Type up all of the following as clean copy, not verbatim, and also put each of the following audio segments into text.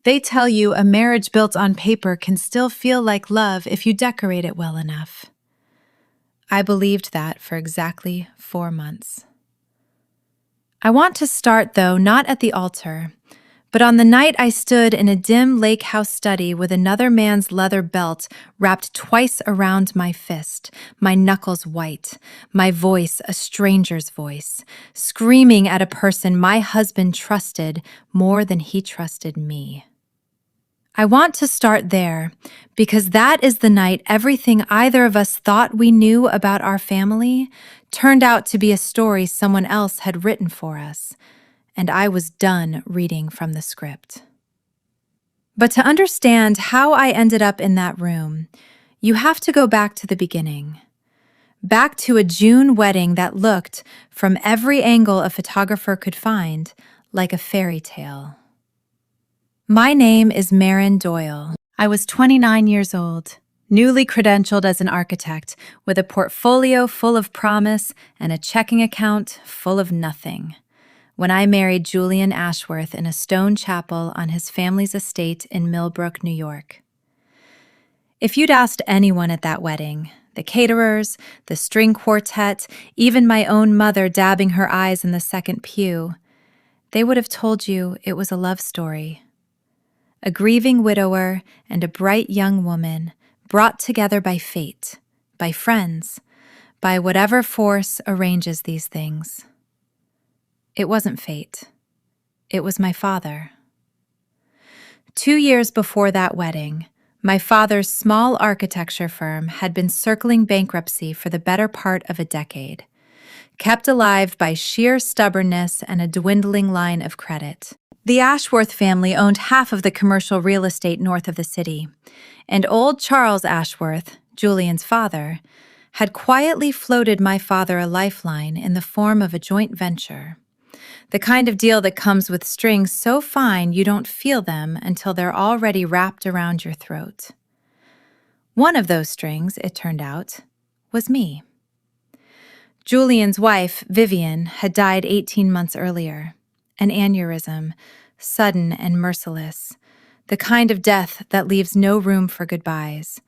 They tell you a marriage built on paper can still feel like love if you decorate it well enough. I believed that for exactly 4 months. I want to start, though, not at the altar, but on the night I stood in a dim lake house study with another man's leather belt wrapped twice around my fist, my knuckles white, my voice a stranger's voice, screaming at a person my husband trusted more than he trusted me. I want to start there because that is the night everything either of us thought we knew about our family turned out to be a story someone else had written for us, and I was done reading from the script. But to understand how I ended up in that room, you have to go back to the beginning. Back to a June wedding that looked, from every angle a photographer could find, like a fairy tale. My name is Marin Doyle. I was 29 years old, newly credentialed as an architect, with a portfolio full of promise and a checking account full of nothing, when I married Julian Ashworth in a stone chapel on his family's estate in Millbrook, New York. If you'd asked anyone at that wedding, the caterers, the string quartet, even my own mother dabbing her eyes in the second pew, they would have told you it was a love story. A grieving widower and a bright young woman brought together by fate, by friends, by whatever force arranges these things. It wasn't fate. It was my father. 2 years before that wedding, my father's small architecture firm had been circling bankruptcy for the better part of a decade, kept alive by sheer stubbornness and a dwindling line of credit. The Ashworth family owned half of the commercial real estate north of the city, and old Charles Ashworth, Julian's father, had quietly floated my father a lifeline in the form of a joint venture. The kind of deal that comes with strings so fine you don't feel them until they're already wrapped around your throat. One of those strings, it turned out, was me. Julian's wife, Vivian, had died 18 months earlier. An aneurysm, sudden and merciless, the kind of death that leaves no room for goodbyes.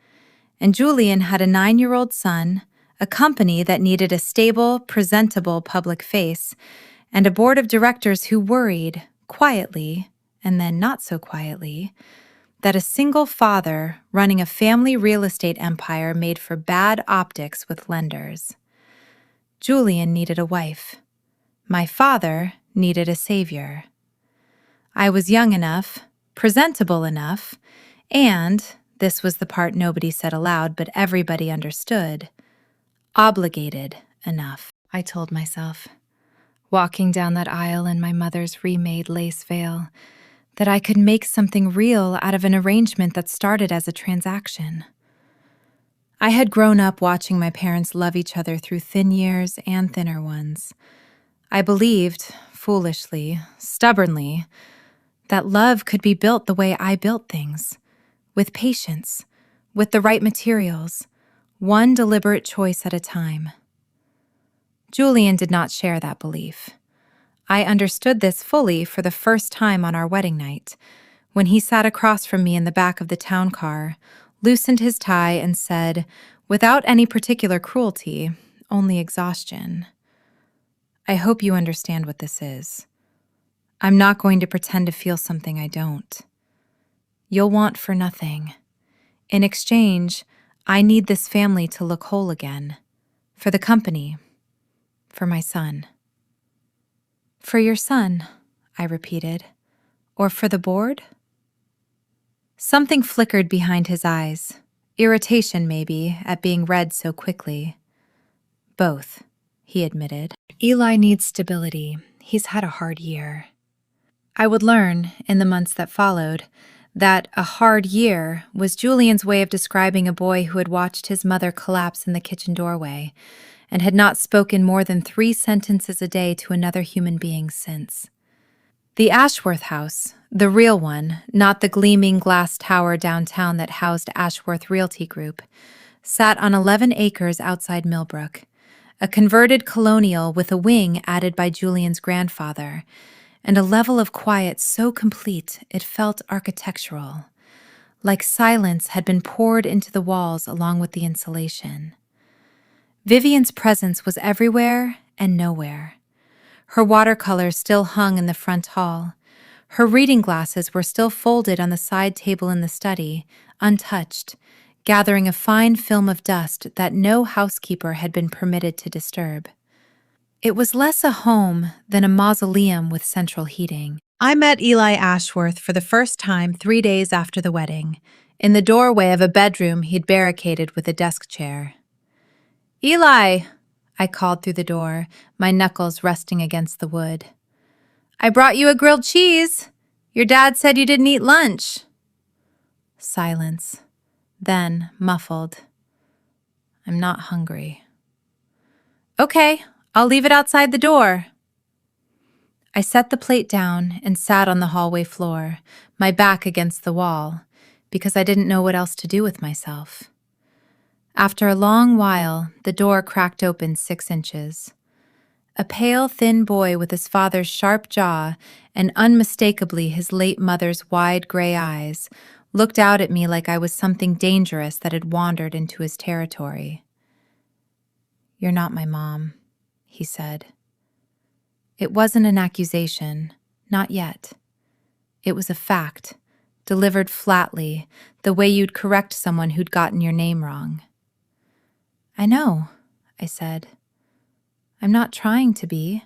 And Julian had a 9-year-old son, a company that needed a stable, presentable public face, and a board of directors who worried, quietly, and then not so quietly, that a single father running a family real estate empire made for bad optics with lenders. Julian needed a wife. My father needed a savior. I was young enough, presentable enough, and, this was the part nobody said aloud but everybody understood, obligated enough, I told myself, walking down that aisle in my mother's remade lace veil, that I could make something real out of an arrangement that started as a transaction. I had grown up watching my parents love each other through thin years and thinner ones. I believed, foolishly, stubbornly, that love could be built the way I built things, with patience, with the right materials, one deliberate choice at a time. Julian did not share that belief. I understood this fully for the first time on our wedding night, when he sat across from me in the back of the town car, loosened his tie, and said, without any particular cruelty, only exhaustion, "I hope you understand what this is. I'm not going to pretend to feel something I don't. You'll want for nothing. In exchange, I need this family to look whole again. For the company. For my son." "For your son," I repeated. "Or for the board?" Something flickered behind his eyes. Irritation, maybe, at being read so quickly. "Both," he admitted. "Eli needs stability. He's had a hard year." I would learn, in the months that followed, that a hard year was Julian's way of describing a boy who had watched his mother collapse in the kitchen doorway and had not spoken more than 3 sentences a day to another human being since. The Ashworth house, the real one, not the gleaming glass tower downtown that housed Ashworth Realty Group, sat on 11 acres outside Millbrook, a converted colonial with a wing added by Julian's grandfather, and a level of quiet so complete it felt architectural, like silence had been poured into the walls along with the insulation. Vivian's presence was everywhere and nowhere. Her watercolors still hung in the front hall. Her reading glasses were still folded on the side table in the study, untouched, gathering a fine film of dust that no housekeeper had been permitted to disturb. It was less a home than a mausoleum with central heating. I met Eli Ashworth for the first time 3 days after the wedding, in the doorway of a bedroom he'd barricaded with a desk chair. "Eli," I called through the door, my knuckles resting against the wood. "I brought you a grilled cheese. Your dad said you didn't eat lunch." Silence. Then, muffled, "I'm not hungry." "Okay, I'll leave it outside the door." I set the plate down and sat on the hallway floor, my back against the wall, because I didn't know what else to do with myself. After a long while, the door cracked open 6 inches. A pale, thin boy with his father's sharp jaw and unmistakably his late mother's wide gray eyes looked out at me like I was something dangerous that had wandered into his territory. "You're not my mom," he said. It wasn't an accusation, not yet. It was a fact, delivered flatly, the way you'd correct someone who'd gotten your name wrong. "I know," I said. "I'm not trying to be.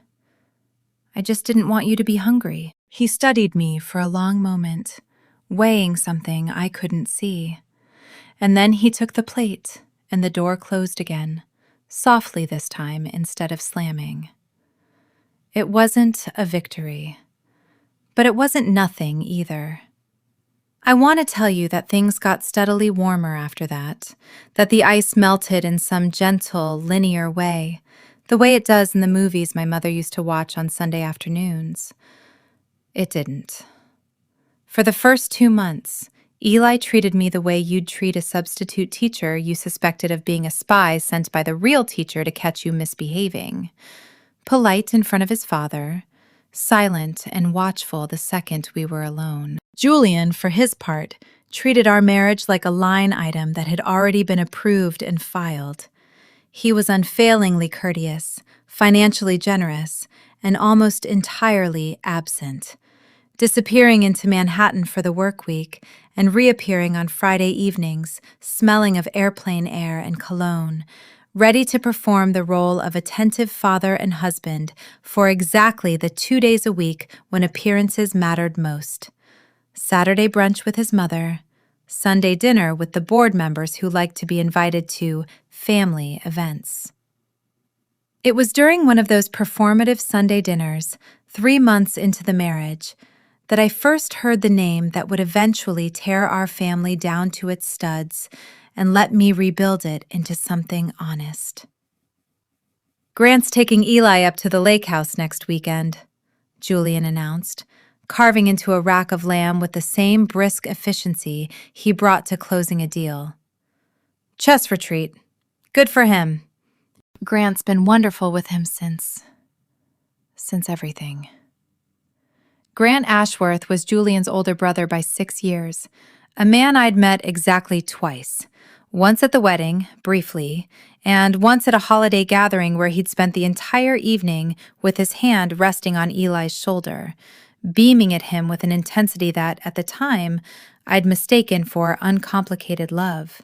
I just didn't want you to be hungry." He studied me for a long moment, weighing something I couldn't see. And then he took the plate, and the door closed again, softly this time instead of slamming. It wasn't a victory, but it wasn't nothing either. I want to tell you that things got steadily warmer after that the ice melted in some gentle, linear way, the way it does in the movies my mother used to watch on Sunday afternoons. It didn't. For the first 2 months, Eli treated me the way you'd treat a substitute teacher you suspected of being a spy sent by the real teacher to catch you misbehaving. Polite in front of his father, silent and watchful the second we were alone. Julian, for his part, treated our marriage like a line item that had already been approved and filed. He was unfailingly courteous, financially generous, and almost entirely absent, disappearing into Manhattan for the work week and reappearing on Friday evenings, smelling of airplane air and cologne, ready to perform the role of attentive father and husband for exactly the 2 days a week when appearances mattered most. Saturday brunch with his mother, Sunday dinner with the board members who liked to be invited to family events. It was during one of those performative Sunday dinners, 3 months into the marriage, that I first heard the name that would eventually tear our family down to its studs and let me rebuild it into something honest. "Grant's taking Eli up to the lake house next weekend," Julian announced, carving into a rack of lamb with the same brisk efficiency he brought to closing a deal. "Chess retreat. Good for him. Grant's been wonderful with him since everything." Grant Ashworth was Julian's older brother by 6 years, a man I'd met exactly twice, once at the wedding, briefly, and once at a holiday gathering where he'd spent the entire evening with his hand resting on Eli's shoulder, beaming at him with an intensity that, at the time, I'd mistaken for uncomplicated love.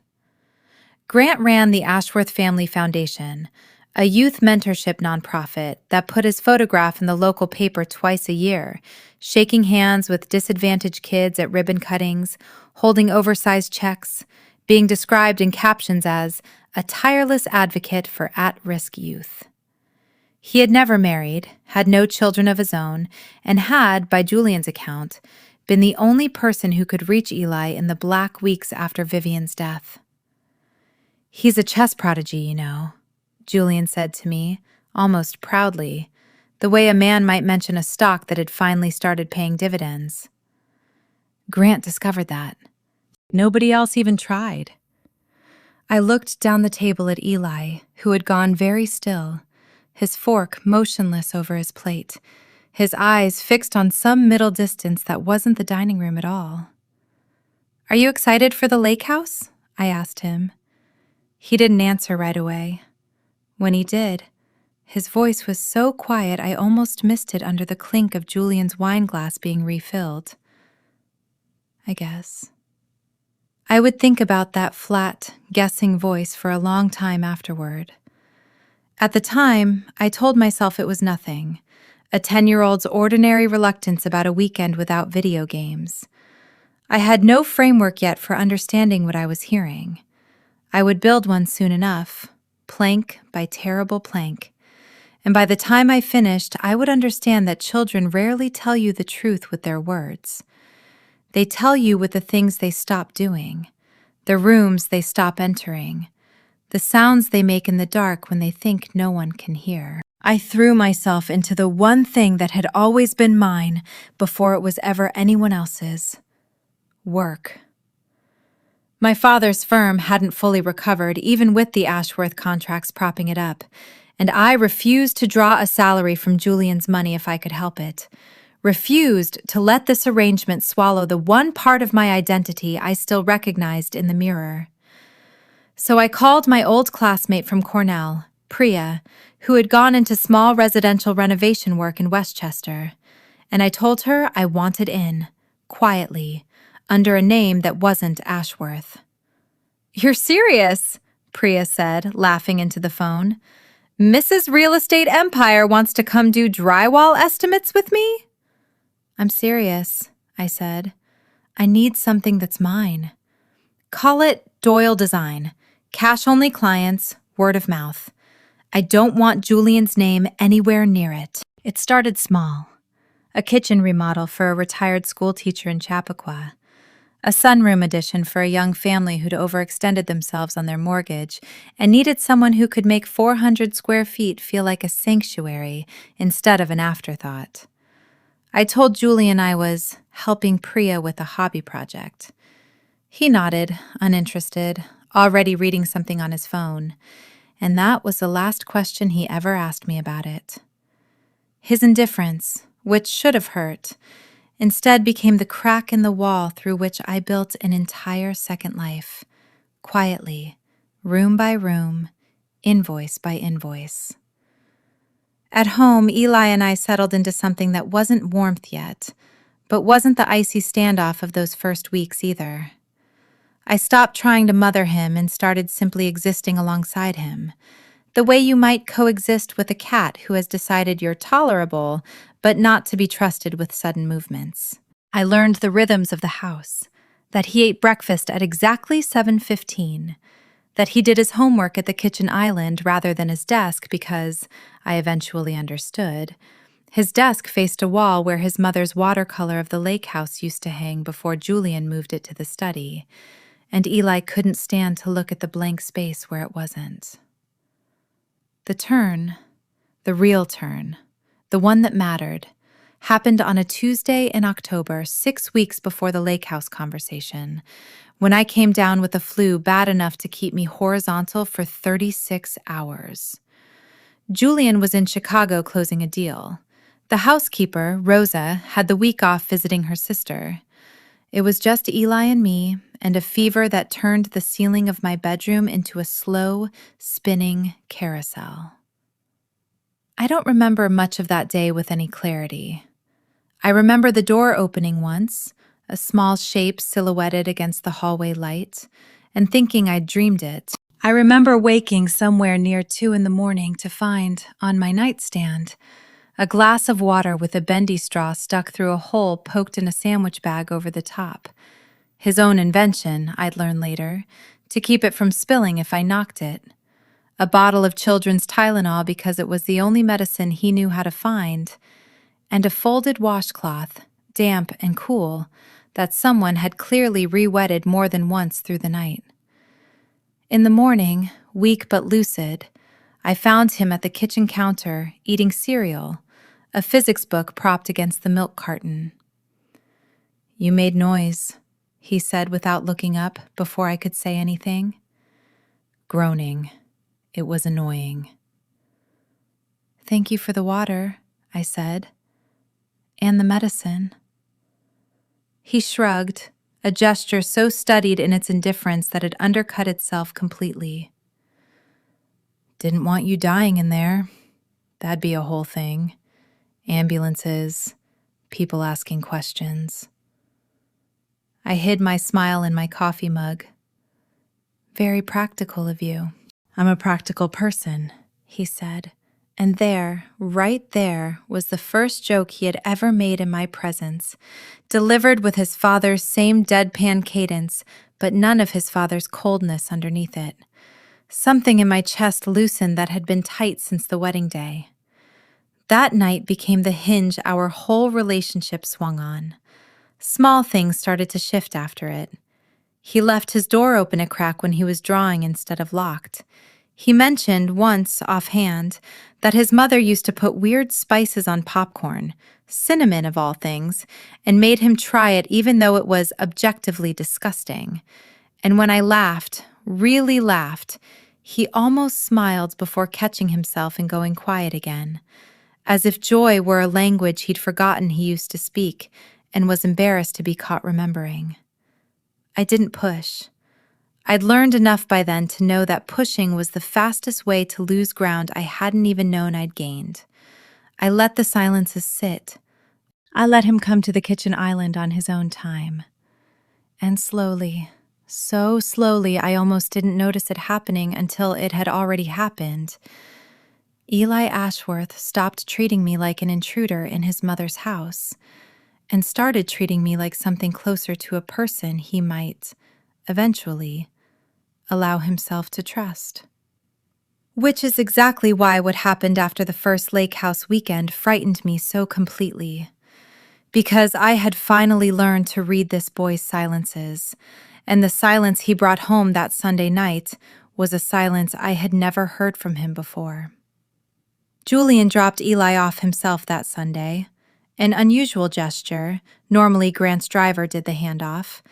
Grant ran the Ashworth Family Foundation, a youth mentorship nonprofit that put his photograph in the local paper twice a year, shaking hands with disadvantaged kids at ribbon cuttings, holding oversized checks, being described in captions as a tireless advocate for at-risk youth. He had never married, had no children of his own, and had, by Julian's account, been the only person who could reach Eli in the black weeks after Vivian's death. "He's a chess prodigy, you know," Julian said to me, almost proudly, the way a man might mention a stock that had finally started paying dividends. "Grant discovered that. Nobody else even tried." I looked down the table at Eli, who had gone very still, his fork motionless over his plate, his eyes fixed on some middle distance that wasn't the dining room at all. "Are you excited for the lake house?" I asked him. He didn't answer right away. When he did, his voice was so quiet I almost missed it under the clink of Julian's wine glass being refilled. "I guess." I would think about that flat, guessing voice for a long time afterward. At the time, I told myself it was nothing, a 10-year-old's ordinary reluctance about a weekend without video games. I had no framework yet for understanding what I was hearing. I would build one soon enough, plank by terrible plank. And by the time I finished, I would understand that children rarely tell you the truth with their words. They tell you with the things they stop doing, the rooms they stop entering, the sounds they make in the dark when they think no one can hear. I threw myself into the one thing that had always been mine before it was ever anyone else's: work. My father's firm hadn't fully recovered, even with the Ashworth contracts propping it up, and I refused to draw a salary from Julian's money if I could help it. Refused to let this arrangement swallow the one part of my identity I still recognized in the mirror. So I called my old classmate from Cornell, Priya, who had gone into small residential renovation work in Westchester, and I told her I wanted in, quietly, under a name that wasn't Ashworth. "You're serious?" Priya said, laughing into the phone. "Mrs. Real Estate Empire wants to come do drywall estimates with me?" "I'm serious," I said. "I need something that's mine. Call it Doyle Design. Cash-only clients, word of mouth. I don't want Julian's name anywhere near it." It started small. A kitchen remodel for a retired schoolteacher in Chappaqua. A sunroom addition for a young family who'd overextended themselves on their mortgage and needed someone who could make 400 square feet feel like a sanctuary instead of an afterthought. I told Julian I was helping Priya with a hobby project. He nodded, uninterested, already reading something on his phone, and that was the last question he ever asked me about it. His indifference, which should have hurt, instead became the crack in the wall through which I built an entire second life, quietly, room by room, invoice by invoice. At home, Eli and I settled into something that wasn't warmth yet, but wasn't the icy standoff of those first weeks either. I stopped trying to mother him and started simply existing alongside him, the way you might coexist with a cat who has decided you're tolerable, but not to be trusted with sudden movements. I learned the rhythms of the house, that he ate breakfast at exactly 7:15, that he did his homework at the kitchen island rather than his desk because, I eventually understood, his desk faced a wall where his mother's watercolor of the lake house used to hang before Julian moved it to the study, and Eli couldn't stand to look at the blank space where it wasn't. The turn, the real turn, the one that mattered, happened on a Tuesday in October, 6 weeks before the lake house conversation, when I came down with a flu bad enough to keep me horizontal for 36 hours. Julian was in Chicago closing a deal. The housekeeper, Rosa, had the week off visiting her sister. It was just Eli and me, and a fever that turned the ceiling of my bedroom into a slow, spinning carousel. I don't remember much of that day with any clarity. I remember the door opening once, a small shape silhouetted against the hallway light, and thinking I'd dreamed it. I remember waking somewhere near 2 a.m. to find, on my nightstand, a glass of water with a bendy straw stuck through a hole poked in a sandwich bag over the top. His own invention, I'd learn later, to keep it from spilling if I knocked it. A bottle of children's Tylenol because it was the only medicine he knew how to find, and a folded washcloth, damp and cool, that someone had clearly re-wetted more than once through the night. In the morning, weak but lucid, I found him at the kitchen counter, eating cereal, a physics book propped against the milk carton. "You made noise," he said without looking up before I could say anything. Groaning. It was annoying. "Thank you for the water," I said. And the medicine. He shrugged, a gesture so studied in its indifference that it undercut itself completely. Didn't want you dying in there. That'd be a whole thing. Ambulances, people asking questions. I hid my smile in my coffee mug. Very practical of you. I'm a practical person, he said. And there, right there, was the first joke he had ever made in my presence, delivered with his father's same deadpan cadence, but none of his father's coldness underneath it. Something in my chest loosened that had been tight since the wedding day. That night became the hinge our whole relationship swung on. Small things started to shift after it. He left his door open a crack when he was drawing instead of locked. He mentioned once, offhand, that his mother used to put weird spices on popcorn, cinnamon of all things, and made him try it even though it was objectively disgusting. And when I laughed, really laughed, he almost smiled before catching himself and going quiet again, as if joy were a language he'd forgotten he used to speak and was embarrassed to be caught remembering. I didn't push. I'd learned enough by then to know that pushing was the fastest way to lose ground I hadn't even known I'd gained. I let the silences sit. I let him come to the kitchen island on his own time. And slowly, so slowly I almost didn't notice it happening until it had already happened. Eli Ashworth stopped treating me like an intruder in his mother's house and started treating me like something closer to a person he might, eventually, allow himself to trust. Which is exactly why what happened after the first lake house weekend frightened me so completely. Because I had finally learned to read this boy's silences, and the silence he brought home that Sunday night was a silence I had never heard from him before. Julian dropped Eli off himself that Sunday, an unusual gesture. Normally Grant's driver did the handoff,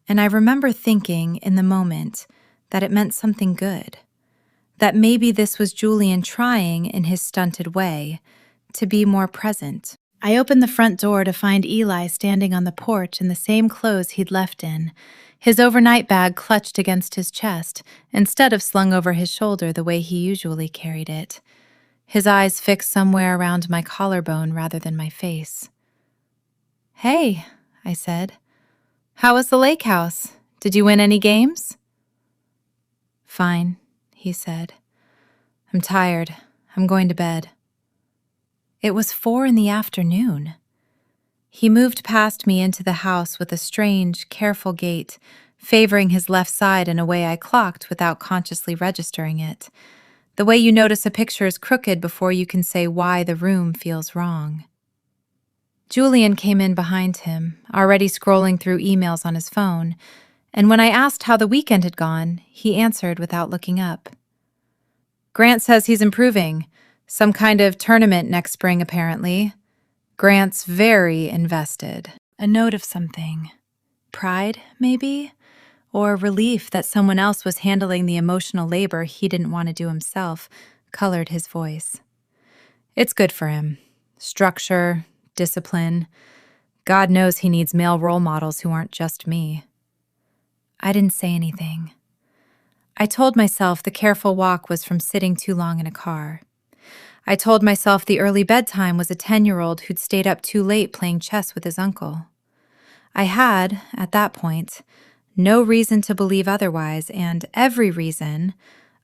and I remember thinking in the moment that it meant something good, that maybe this was Julian trying, in his stunted way, to be more present. I opened the front door to find Eli standing on the porch in the same clothes he'd left in, his overnight bag clutched against his chest instead of slung over his shoulder the way he usually carried it, his eyes fixed somewhere around my collarbone rather than my face. "Hey," I said. "How was the lake house? Did you win any games?" "Fine," he said. "I'm tired. I'm going to bed." It was 4 in the afternoon. He moved past me into the house with a strange, careful gait, favoring his left side in a way I clocked without consciously registering it. The way you notice a picture is crooked before you can say why the room feels wrong. Julian came in behind him, already scrolling through emails on his phone, and when I asked how the weekend had gone, he answered without looking up. "Grant says he's improving. Some kind of tournament next spring, apparently. Grant's very invested." A note of something. Pride, maybe? Or relief that someone else was handling the emotional labor he didn't want to do himself, colored his voice. "It's good for him. Structure, discipline. God knows he needs male role models who aren't just me." I didn't say anything. I told myself the careful walk was from sitting too long in a car. I told myself the early bedtime was a 10-year-old who'd stayed up too late playing chess with his uncle. I had, at that point, no reason to believe otherwise, and every reason: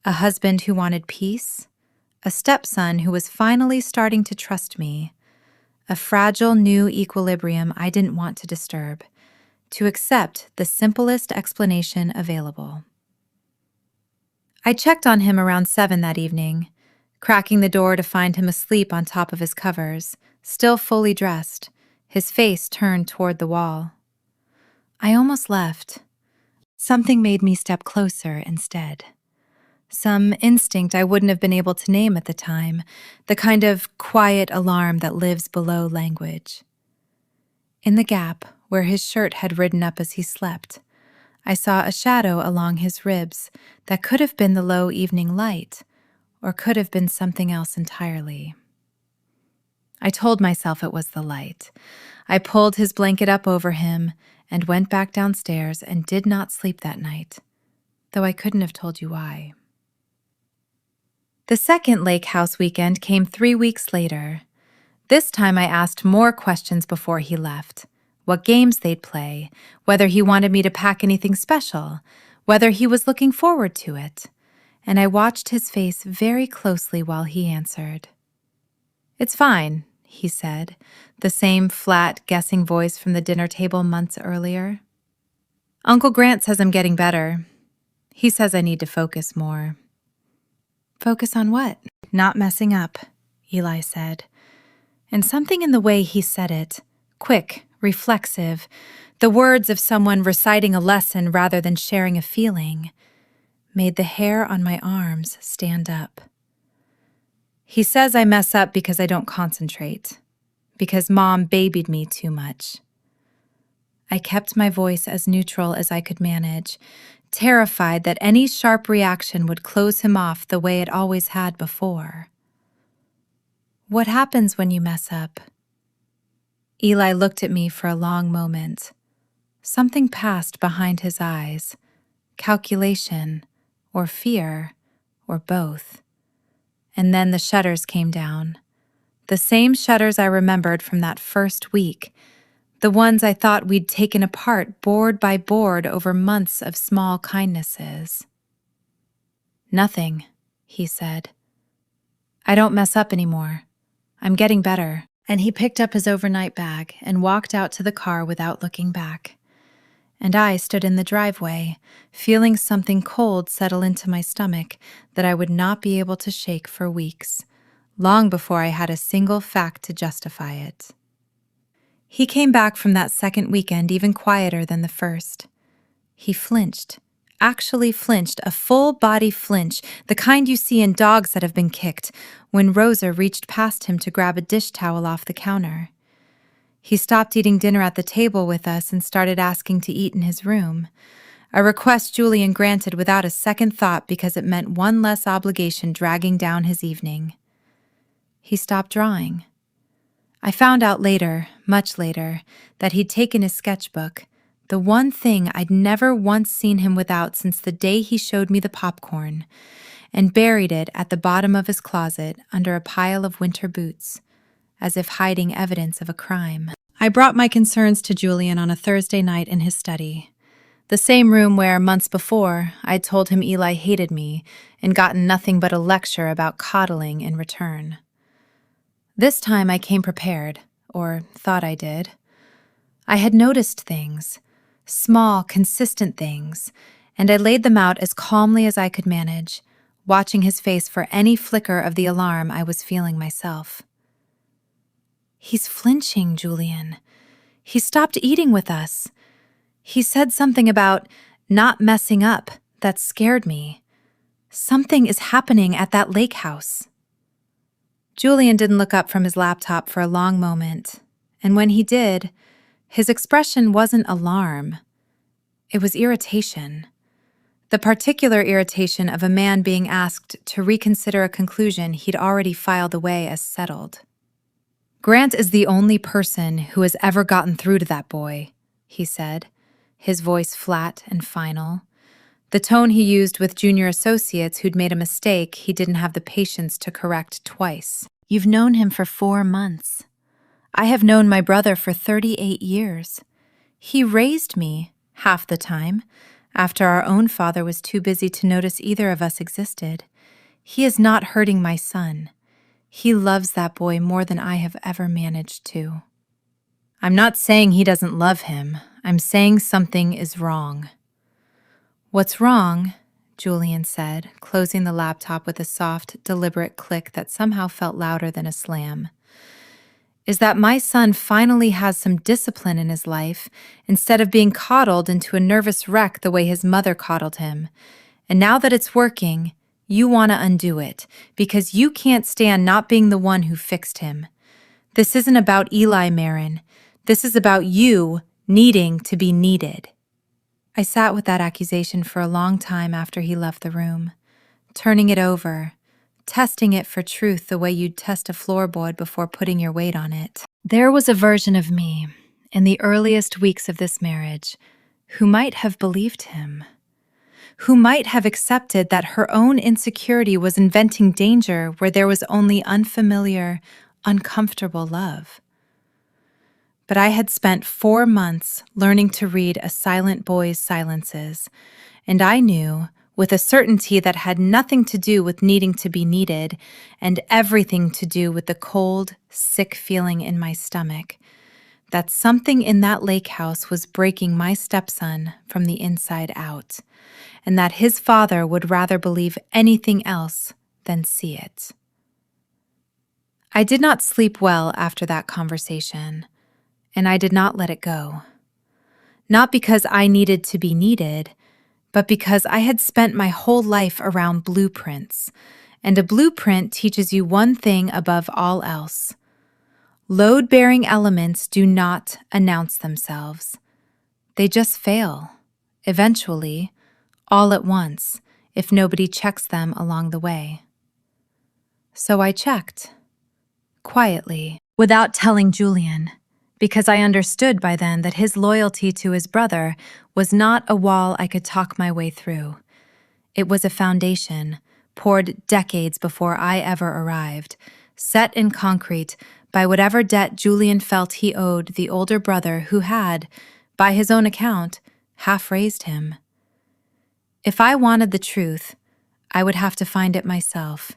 a husband who wanted peace, a stepson who was finally starting to trust me, a fragile new equilibrium I didn't want to disturb, to accept the simplest explanation available. I checked on him around 7 that evening, cracking the door to find him asleep on top of his covers, still fully dressed, his face turned toward the wall. I almost left. Something made me step closer instead. Some instinct I wouldn't have been able to name at the time, the kind of quiet alarm that lives below language. In the gap, where his shirt had ridden up as he slept, I saw a shadow along his ribs that could have been the low evening light, or could have been something else entirely. I told myself it was the light. I pulled his blanket up over him and went back downstairs and did not sleep that night, though I couldn't have told you why. The second lake house weekend came 3 weeks later. This time I asked more questions before he left. What games they'd play, whether he wanted me to pack anything special, whether he was looking forward to it. And I watched his face very closely while he answered. "It's fine," he said, the same flat, guessing voice from the dinner table months earlier. "Uncle Grant says I'm getting better. He says I need to focus more." "Focus on what?" "Not messing up," Eli said. And something in the way he said it, quick, reflexive, the words of someone reciting a lesson rather than sharing a feeling, made the hair on my arms stand up. He says I mess up because I don't concentrate, because Mom babied me too much. I kept my voice as neutral as I could manage, terrified that any sharp reaction would close him off the way it always had before. "What happens when you mess up?" Eli looked at me for a long moment. Something passed behind his eyes, calculation, or fear, or both. And then the shutters came down. The same shutters I remembered from that first week, the ones I thought we'd taken apart board by board over months of small kindnesses. "Nothing," he said. "I don't mess up anymore. I'm getting better." And he picked up his overnight bag and walked out to the car without looking back. And I stood in the driveway, feeling something cold settle into my stomach that I would not be able to shake for weeks, long before I had a single fact to justify it. He came back from that second weekend even quieter than the first. He flinched, actually flinched, a full-body flinch, the kind you see in dogs that have been kicked, when Rosa reached past him to grab a dish towel off the counter. He stopped eating dinner at the table with us and started asking to eat in his room, a request Julian granted without a second thought because it meant one less obligation dragging down his evening. He stopped drawing. I found out later, much later, that he'd taken his sketchbook, the one thing I'd never once seen him without since the day he showed me the popcorn, and buried it at the bottom of his closet under a pile of winter boots, as if hiding evidence of a crime. I brought my concerns to Julian on a Thursday night in his study, the same room where, months before, I'd told him Eli hated me and gotten nothing but a lecture about coddling in return. This time I came prepared, or thought I did. I had noticed things, small, consistent things, and I laid them out as calmly as I could manage, watching his face for any flicker of the alarm I was feeling myself. "He's flinching, Julian. He stopped eating with us. He said something about not messing up that scared me. Something is happening at that lake house." Julian didn't look up from his laptop for a long moment, and when he did, his expression wasn't alarm. It was irritation. The particular irritation of a man being asked to reconsider a conclusion he'd already filed away as settled. "Grant is the only person who has ever gotten through to that boy," he said, his voice flat and final. The tone he used with junior associates who'd made a mistake he didn't have the patience to correct twice. "You've known him for 4 months. I have known my brother for 38 years. He raised me, half the time, after our own father was too busy to notice either of us existed. He is not hurting my son. He loves that boy more than I have ever managed to. I'm not saying he doesn't love him. I'm saying something is wrong." "What's wrong?" Julian said, closing the laptop with a soft, deliberate click that somehow felt louder than a slam. "Is that my son finally has some discipline in his life instead of being coddled into a nervous wreck the way his mother coddled him. And now that it's working, you want to undo it because you can't stand not being the one who fixed him. This isn't about Eli, Marin. This is about you needing to be needed." I sat with that accusation for a long time after he left the room, turning it over, testing it for truth the way you'd test a floorboard before putting your weight on it. There was a version of me, in the earliest weeks of this marriage, who might have believed him, who might have accepted that her own insecurity was inventing danger where there was only unfamiliar, uncomfortable love. But I had spent 4 months learning to read a silent boy's silences, and I knew, with a certainty that had nothing to do with needing to be needed and everything to do with the cold, sick feeling in my stomach, that something in that lake house was breaking my stepson from the inside out, and that his father would rather believe anything else than see it. I did not sleep well after that conversation, and I did not let it go. Not because I needed to be needed, but because I had spent my whole life around blueprints, and a blueprint teaches you one thing above all else. Load-bearing elements do not announce themselves. They just fail, eventually, all at once, if nobody checks them along the way. So I checked, quietly, without telling Julian, because I understood by then that his loyalty to his brother was not a wall I could talk my way through. It was a foundation, poured decades before I ever arrived, set in concrete by whatever debt Julian felt he owed the older brother who had, by his own account, half-raised him. If I wanted the truth, I would have to find it myself,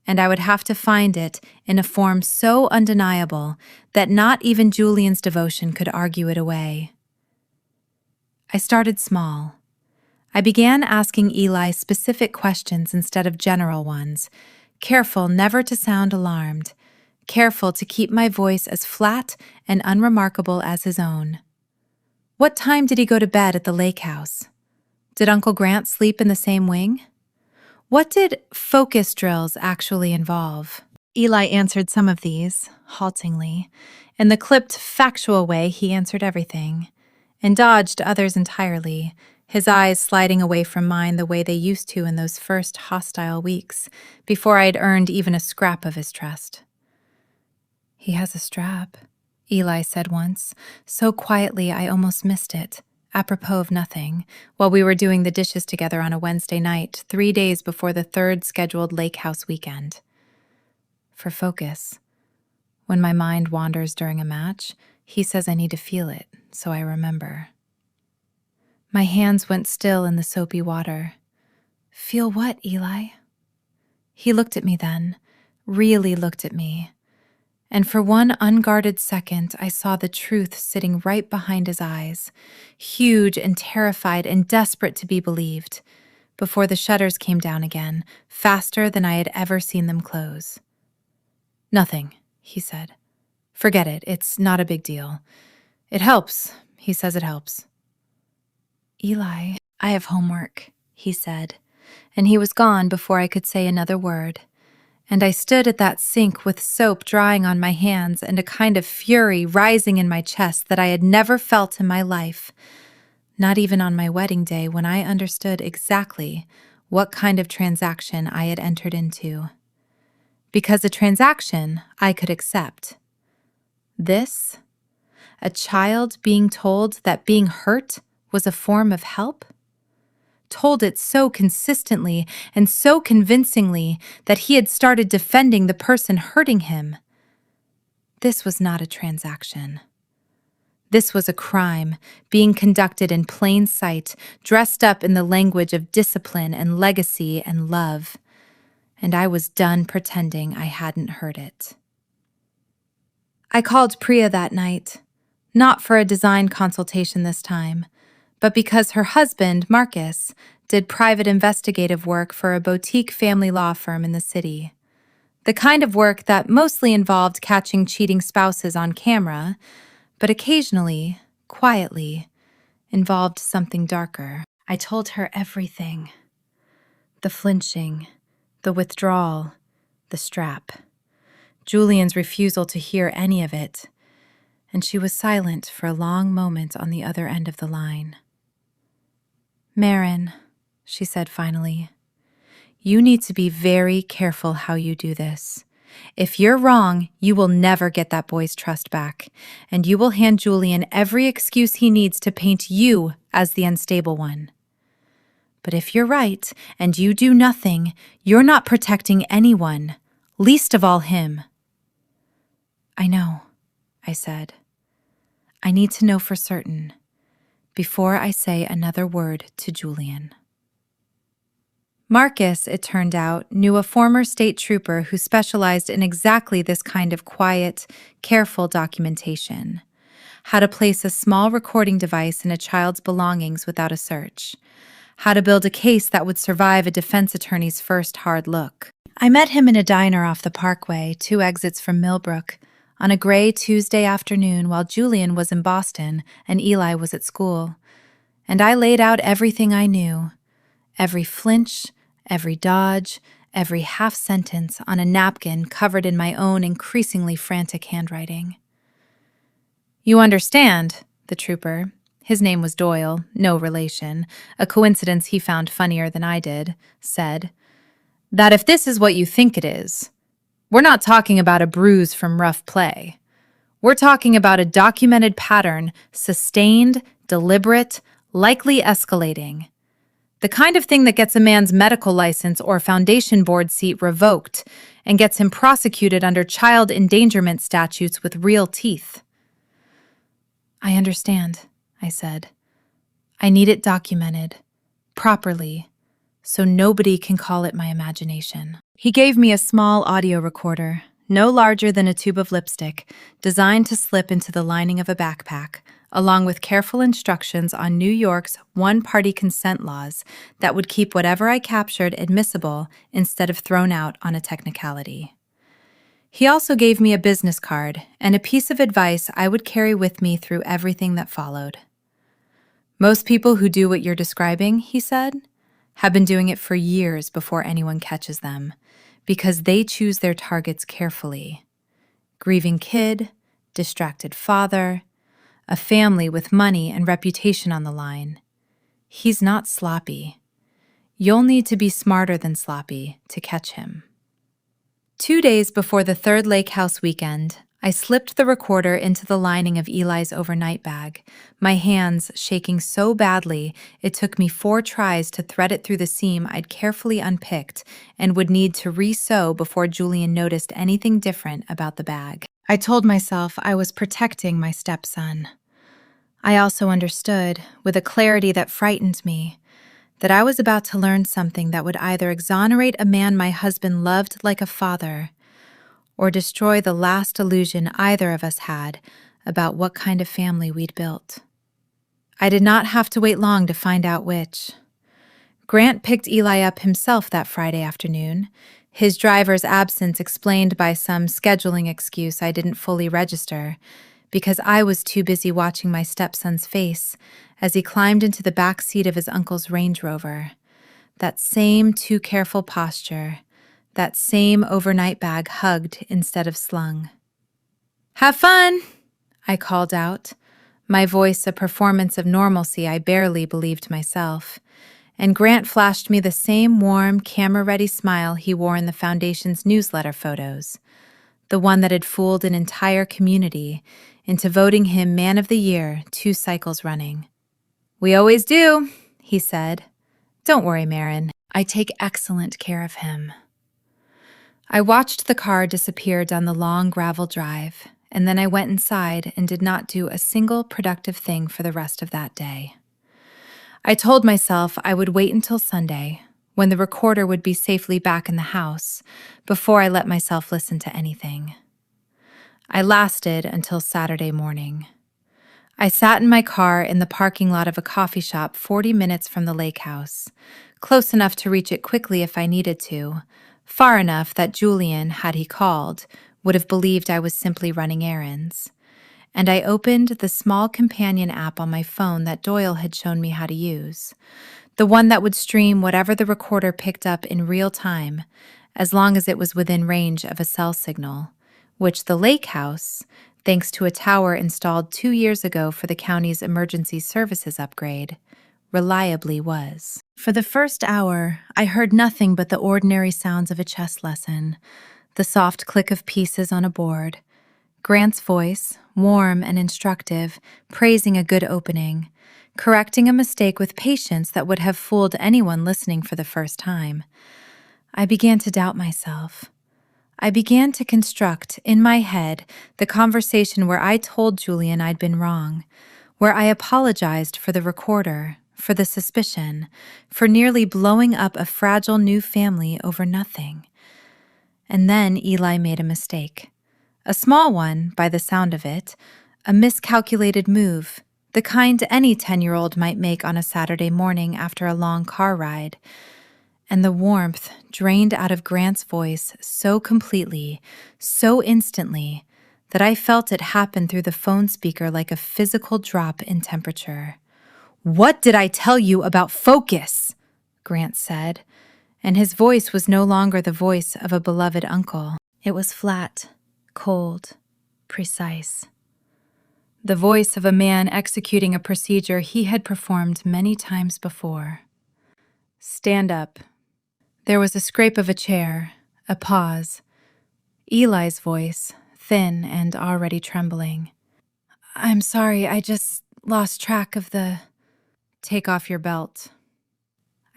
and I would have to find it in a form so undeniable that not even Julian's devotion could argue it away. I started small. I began asking Eli specific questions instead of general ones, careful never to sound alarmed, careful to keep my voice as flat and unremarkable as his own. What time did he go to bed at the lake house? Did Uncle Grant sleep in the same wing? What did focus drills actually involve? Eli answered some of these, haltingly. In the clipped, factual way, he answered everything, and dodged others entirely, his eyes sliding away from mine the way they used to in those first hostile weeks, before I had earned even a scrap of his trust. "He has a strap," Eli said once, so quietly I almost missed it, apropos of nothing, while we were doing the dishes together on a Wednesday night, 3 days before the third scheduled lake house weekend. For focus. When my mind wanders during a match, he says I need to feel it, so I remember. My hands went still in the soapy water. "Feel what, Eli?" He looked at me then, really looked at me. And for one unguarded second, I saw the truth sitting right behind his eyes, huge and terrified and desperate to be believed, before the shutters came down again, faster than I had ever seen them close. "Nothing," he said. "Forget it. It's not a big deal. It helps. He says it helps." "Eli, I have homework," he said, and he was gone before I could say another word. And I stood at that sink with soap drying on my hands and a kind of fury rising in my chest that I had never felt in my life, not even on my wedding day when I understood exactly what kind of transaction I had entered into. Because a transaction I could accept. This? A child being told that being hurt was a form of help? Told it so consistently and so convincingly that he had started defending the person hurting him. This was not a transaction. This was a crime being conducted in plain sight, dressed up in the language of discipline and legacy and love, and I was done pretending I hadn't heard it. I called Priya that night, not for a design consultation this time, but because her husband, Marcus, did private investigative work for a boutique family law firm in the city. The kind of work that mostly involved catching cheating spouses on camera, but occasionally, quietly, involved something darker. I told her everything. The flinching, the withdrawal, the strap. Julian's refusal to hear any of it, and she was silent for a long moment on the other end of the line. "Marin," she said finally, You need to be very careful how you do this. If you're wrong, you will never get that boy's trust back, and you will hand Julian every excuse he needs to paint you as the unstable one. But if you're right, and you do nothing, you're not protecting anyone, least of all him. I know, I said. I need to know for certain, before I say another word to Julian. Marcus, it turned out, knew a former state trooper who specialized in exactly this kind of quiet, careful documentation. How to place a small recording device in a child's belongings without a search. How to build a case that would survive a defense attorney's first hard look. I met him in a diner off the Parkway, 2 exits from Millbrook, on a gray Tuesday afternoon while Julian was in Boston and Eli was at school. And I laid out everything I knew. Every flinch, every dodge, every half sentence on a napkin covered in my own increasingly frantic handwriting. You understand, the trooper, his name was Doyle, no relation, a coincidence he found funnier than I did, said, that if this is what you think it is, we're not talking about a bruise from rough play. We're talking about a documented pattern, sustained, deliberate, likely escalating. The kind of thing that gets a man's medical license or foundation board seat revoked and gets him prosecuted under child endangerment statutes with real teeth. I understand, I said. I need it documented, properly, so nobody can call it my imagination. He gave me a small audio recorder, no larger than a tube of lipstick, designed to slip into the lining of a backpack, along with careful instructions on New York's one-party consent laws that would keep whatever I captured admissible instead of thrown out on a technicality. He also gave me a business card and a piece of advice I would carry with me through everything that followed. Most people who do what you're describing, he said, have been doing it for years before anyone catches them, because they choose their targets carefully. Grieving kid, distracted father, a family with money and reputation on the line. He's not sloppy. You'll need to be smarter than sloppy to catch him. 2 days before the third lake house weekend, I slipped the recorder into the lining of Eli's overnight bag, my hands shaking so badly it took me 4 tries to thread it through the seam I'd carefully unpicked and would need to re-sew before Julian noticed anything different about the bag. I told myself I was protecting my stepson. I also understood, with a clarity that frightened me, that I was about to learn something that would either exonerate a man my husband loved like a father, or destroy the last illusion either of us had about what kind of family we'd built. I did not have to wait long to find out which. Grant picked Eli up himself that Friday afternoon, his driver's absence explained by some scheduling excuse I didn't fully register, because I was too busy watching my stepson's face as he climbed into the back seat of his uncle's Range Rover. That same too careful posture, that same overnight bag hugged instead of slung. "Have fun," I called out, my voice a performance of normalcy I barely believed myself, and Grant flashed me the same warm, camera-ready smile he wore in the Foundation's newsletter photos, the one that had fooled an entire community into voting him Man of the Year 2 cycles running. "We always do," he said. "Don't worry, Marin. I take excellent care of him." I watched the car disappear down the long gravel drive, and then I went inside and did not do a single productive thing for the rest of that day. I told myself I would wait until Sunday, when the recorder would be safely back in the house, before I let myself listen to anything. I lasted until Saturday morning. I sat in my car in the parking lot of a coffee shop 40 minutes from the lake house, close enough to reach it quickly if I needed to, far enough that Julian, had he called, would have believed I was simply running errands. And I opened the small companion app on my phone that Doyle had shown me how to use, the one that would stream whatever the recorder picked up in real time, as long as it was within range of a cell signal, which the lake house, thanks to a tower installed 2 years ago for the county's emergency services upgrade, reliably was. For the first hour, I heard nothing but the ordinary sounds of a chess lesson, the soft click of pieces on a board, Grant's voice, warm and instructive, praising a good opening, correcting a mistake with patience that would have fooled anyone listening for the first time. I began to doubt myself. I began to construct, in my head, the conversation where I told Julian I'd been wrong, where I apologized for the recorder, for the suspicion, for nearly blowing up a fragile new family over nothing. And then Eli made a mistake. A small one, by the sound of it, a miscalculated move, the kind any 10-year-old might make on a Saturday morning after a long car ride. And the warmth drained out of Grant's voice so completely, so instantly, that I felt it happen through the phone speaker like a physical drop in temperature. "What did I tell you about focus?" Grant said, and his voice was no longer the voice of a beloved uncle. It was flat, cold, precise. The voice of a man executing a procedure he had performed many times before. "Stand up." There was a scrape of a chair, a pause. Eli's voice, thin and already trembling. "I'm sorry, I just lost track of the—" "Take off your belt."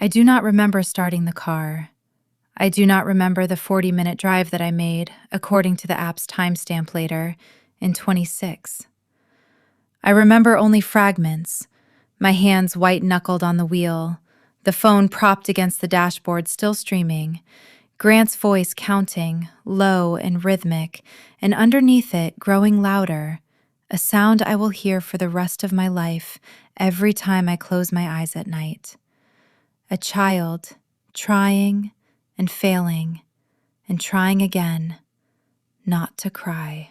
I do not remember starting the car. I do not remember the 40-minute drive that I made, according to the app's timestamp later, in 26. I remember only fragments, my hands white-knuckled on the wheel, the phone propped against the dashboard still streaming, Grant's voice counting, low and rhythmic, and underneath it growing louder, a sound I will hear for the rest of my life every time I close my eyes at night. A child, trying and failing, and trying again, not to cry.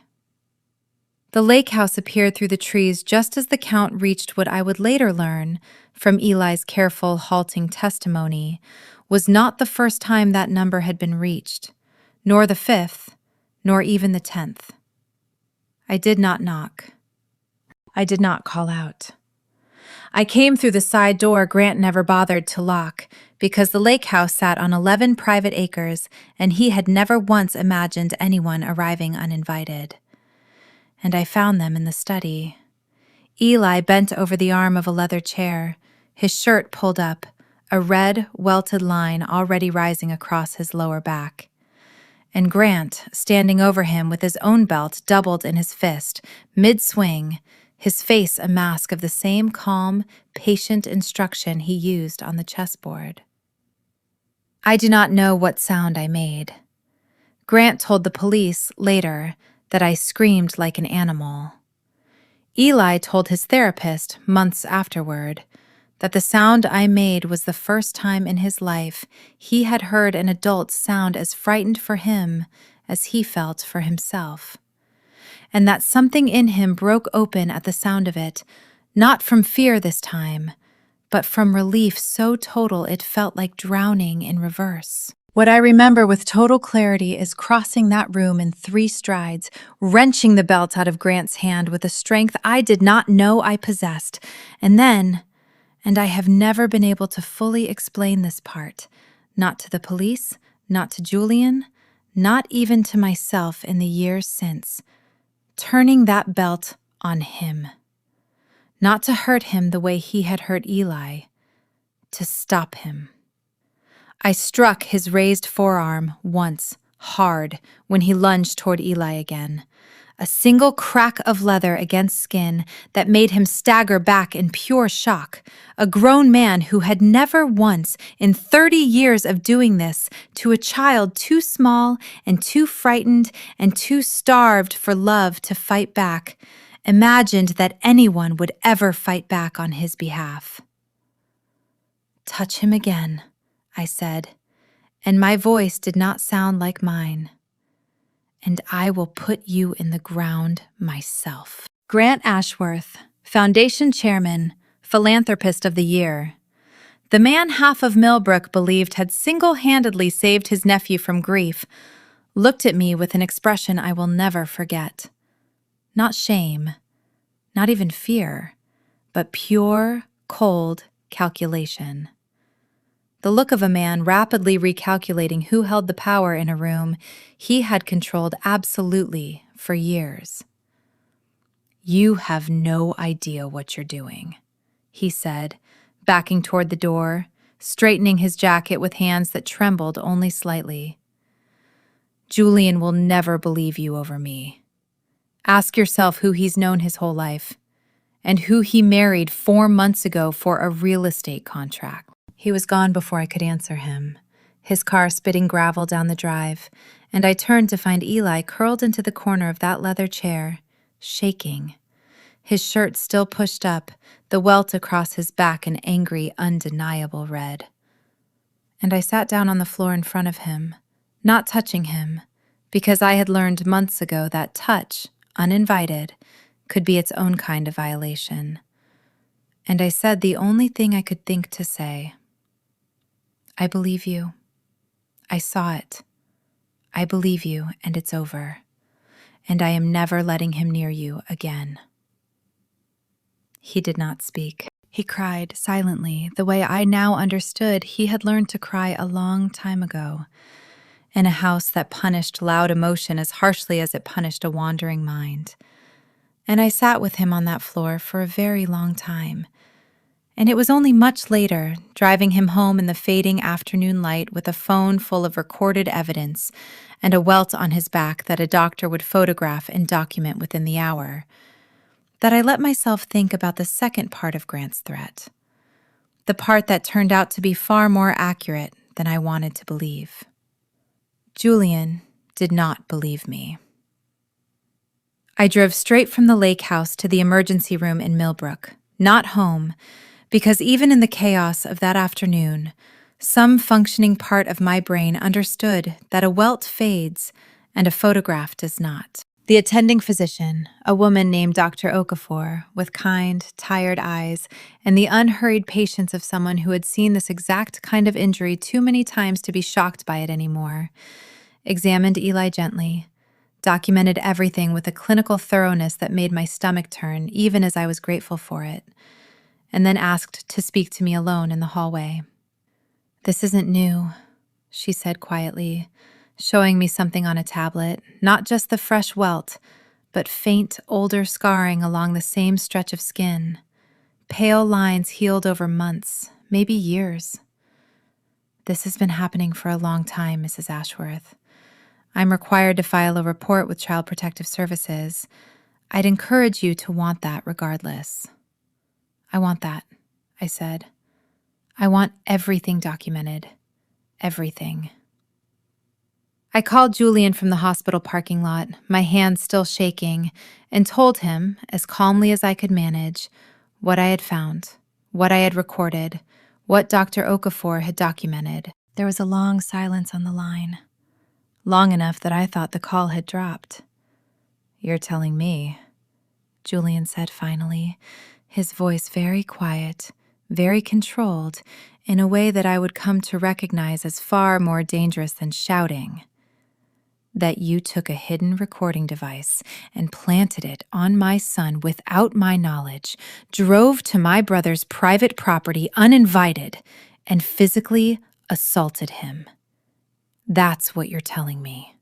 The lake house appeared through the trees just as the count reached what I would later learn, from Eli's careful, halting testimony, was not the first time that number had been reached, nor the 5th, nor even the 10th. I did not knock. I did not call out. I came through the side door Grant never bothered to lock, because the lake house sat on 11 private acres, and he had never once imagined anyone arriving uninvited. And I found them in the study. Eli bent over the arm of a leather chair, his shirt pulled up, a red, welted line already rising across his lower back. And Grant, standing over him with his own belt doubled in his fist, mid-swing, his face a mask of the same calm, patient instruction he used on the chessboard. I do not know what sound I made. Grant told the police, later, that I screamed like an animal. Eli told his therapist, months afterward, that the sound I made was the first time in his life he had heard an adult sound as frightened for him as he felt for himself, and that something in him broke open at the sound of it, not from fear this time, but from relief so total it felt like drowning in reverse. What I remember with total clarity is crossing that room in 3 strides, wrenching the belt out of Grant's hand with a strength I did not know I possessed, and then, and I have never been able to fully explain this part, not to the police, not to Julian, not even to myself in the years since, turning that belt on him. Not to hurt him the way he had hurt Eli, to stop him. I struck his raised forearm once, hard, when he lunged toward Eli again. A single crack of leather against skin that made him stagger back in pure shock. A grown man who had never once, in 30 years of doing this, to a child too small and too frightened and too starved for love to fight back, imagined that anyone would ever fight back on his behalf. "Touch him again," I said, and my voice did not sound like mine. "And I will put you in the ground myself." Grant Ashworth, Foundation Chairman, Philanthropist of the Year. The man half of Millbrook believed had single-handedly saved his nephew from grief, looked at me with an expression I will never forget. Not shame, not even fear, but pure, cold calculation. the look of a man rapidly recalculating who held the power in a room he had controlled absolutely for years. "You have no idea what you're doing," he said, backing toward the door, straightening his jacket with hands that trembled only slightly. "Julian will never believe you over me. Ask yourself who he's known his whole life, and who he married 4 months ago for a real estate contract." He was gone before I could answer him, his car spitting gravel down the drive, and I turned to find Eli curled into the corner of that leather chair, shaking, his shirt still pushed up, the welt across his back an angry, undeniable red. And I sat down on the floor in front of him, not touching him, because I had learned months ago that touch, uninvited, could be its own kind of violation. And I said the only thing I could think to say. "I believe you. I saw it. I believe you, and it's over. And I am never letting him near you again." He did not speak. He cried silently, the way I now understood he had learned to cry a long time ago, in a house that punished loud emotion as harshly as it punished a wandering mind. And I sat with him on that floor for a very long time. And it was only much later, driving him home in the fading afternoon light with a phone full of recorded evidence and a welt on his back that a doctor would photograph and document within the hour, that I let myself think about the second part of Grant's threat, the part that turned out to be far more accurate than I wanted to believe. Julian did not believe me. I drove straight from the lake house to the emergency room in Millbrook, not home, because even in the chaos of that afternoon, some functioning part of my brain understood that a welt fades and a photograph does not. The attending physician, a woman named Dr. Okafor, with kind, tired eyes and the unhurried patience of someone who had seen this exact kind of injury too many times to be shocked by it anymore, examined Eli gently, documented everything with a clinical thoroughness that made my stomach turn, even as I was grateful for it, and then asked to speak to me alone in the hallway. "This isn't new," she said quietly, showing me something on a tablet, not just the fresh welt, but faint, older scarring along the same stretch of skin, pale lines healed over months, maybe years. "This has been happening for a long time, Mrs. Ashworth. I'm required to file a report with Child Protective Services. I'd encourage you to want that regardless." "I want that," I said. "I want everything documented. Everything." I called Julian from the hospital parking lot, my hands still shaking, and told him, as calmly as I could manage, what I had found, what I had recorded, what Dr. Okafor had documented. There was a long silence on the line, long enough that I thought the call had dropped. "You're telling me," Julian said finally, his voice very quiet, very controlled, in a way that I would come to recognize as far more dangerous than shouting, "that you took a hidden recording device and planted it on my son without my knowledge, drove to my brother's private property uninvited, and physically assaulted him. That's what you're telling me."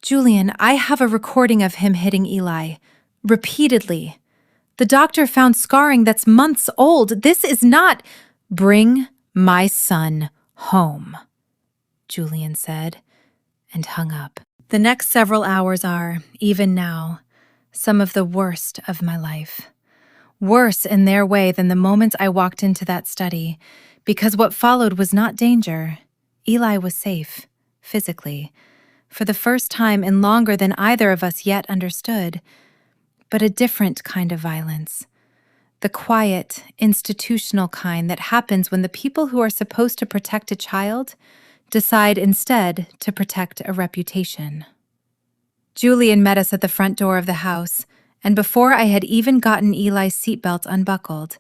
"Julian, I have a recording of him hitting Eli. Repeatedly. The doctor found scarring that's months old. This is not—" "Bring my son home," Julian said, and hung up. The next several hours are, even now, some of the worst of my life. Worse in their way than the moment I walked into that study, because what followed was not danger. Eli was safe, physically, for the first time in longer than either of us yet understood, but a different kind of violence. The quiet, institutional kind that happens when the people who are supposed to protect a child decide instead to protect a reputation. Julian met us at the front door of the house, and before I had even gotten Eli's seatbelt unbuckled,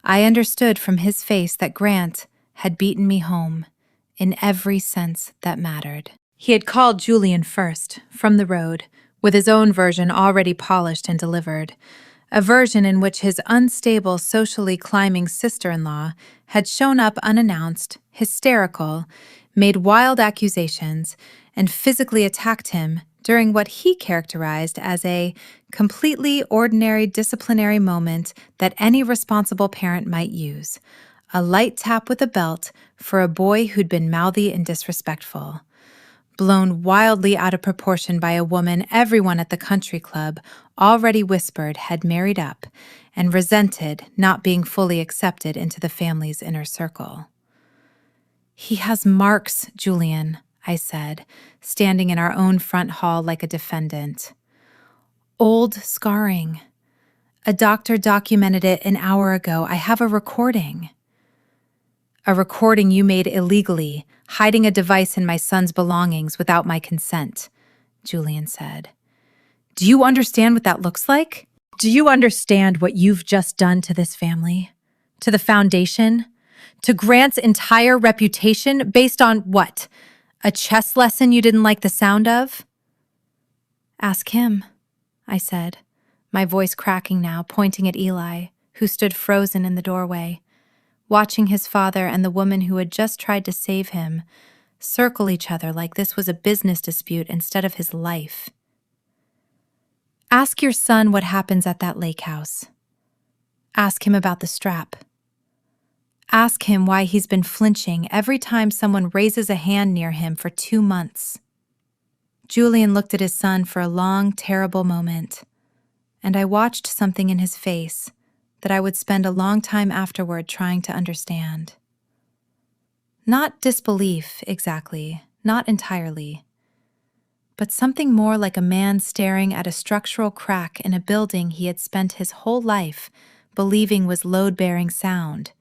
I understood from his face that Grant had beaten me home, in every sense that mattered. He had called Julian first, from the road, with his own version already polished and delivered, a version in which his unstable, socially climbing sister-in-law had shown up unannounced, hysterical, made wild accusations, and physically attacked him during what he characterized as a completely ordinary disciplinary moment that any responsible parent might use, a light tap with a belt for a boy who'd been mouthy and disrespectful. Blown wildly out of proportion by a woman everyone at the country club already whispered had married up and resented not being fully accepted into the family's inner circle. "He has marks, Julian," I said, standing in our own front hall like a defendant. "Old scarring. A doctor documented it an hour ago. I have a recording." "A recording you made illegally, hiding a device in my son's belongings without my consent," Julian said. "Do you understand what that looks like? Do you understand what you've just done to this family? To the foundation? To Grant's entire reputation based on what? A chess lesson you didn't like the sound of?" "Ask him," I said, my voice cracking now, pointing at Eli, who stood frozen in the doorway, watching his father and the woman who had just tried to save him circle each other like this was a business dispute instead of his life. "Ask your son what happens at that lake house. Ask him about the strap. Ask him why he's been flinching every time someone raises a hand near him for 2 months." Julian looked at his son for a long, terrible moment, and I watched something in his face that I would spend a long time afterward trying to understand. Not disbelief, exactly, not entirely, but something more like a man staring at a structural crack in a building he had spent his whole life believing was load-bearing sound,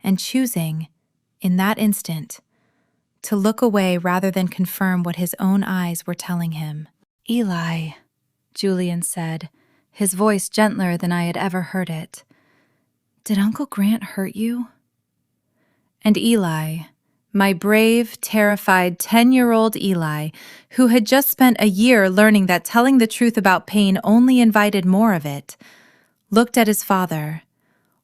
and choosing, in that instant, to look away rather than confirm what his own eyes were telling him. "Eli," Julian said, his voice gentler than I had ever heard it, "did Uncle Grant hurt you?" And Eli, my brave, terrified 10-year-old Eli, who had just spent a year learning that telling the truth about pain only invited more of it, looked at his father,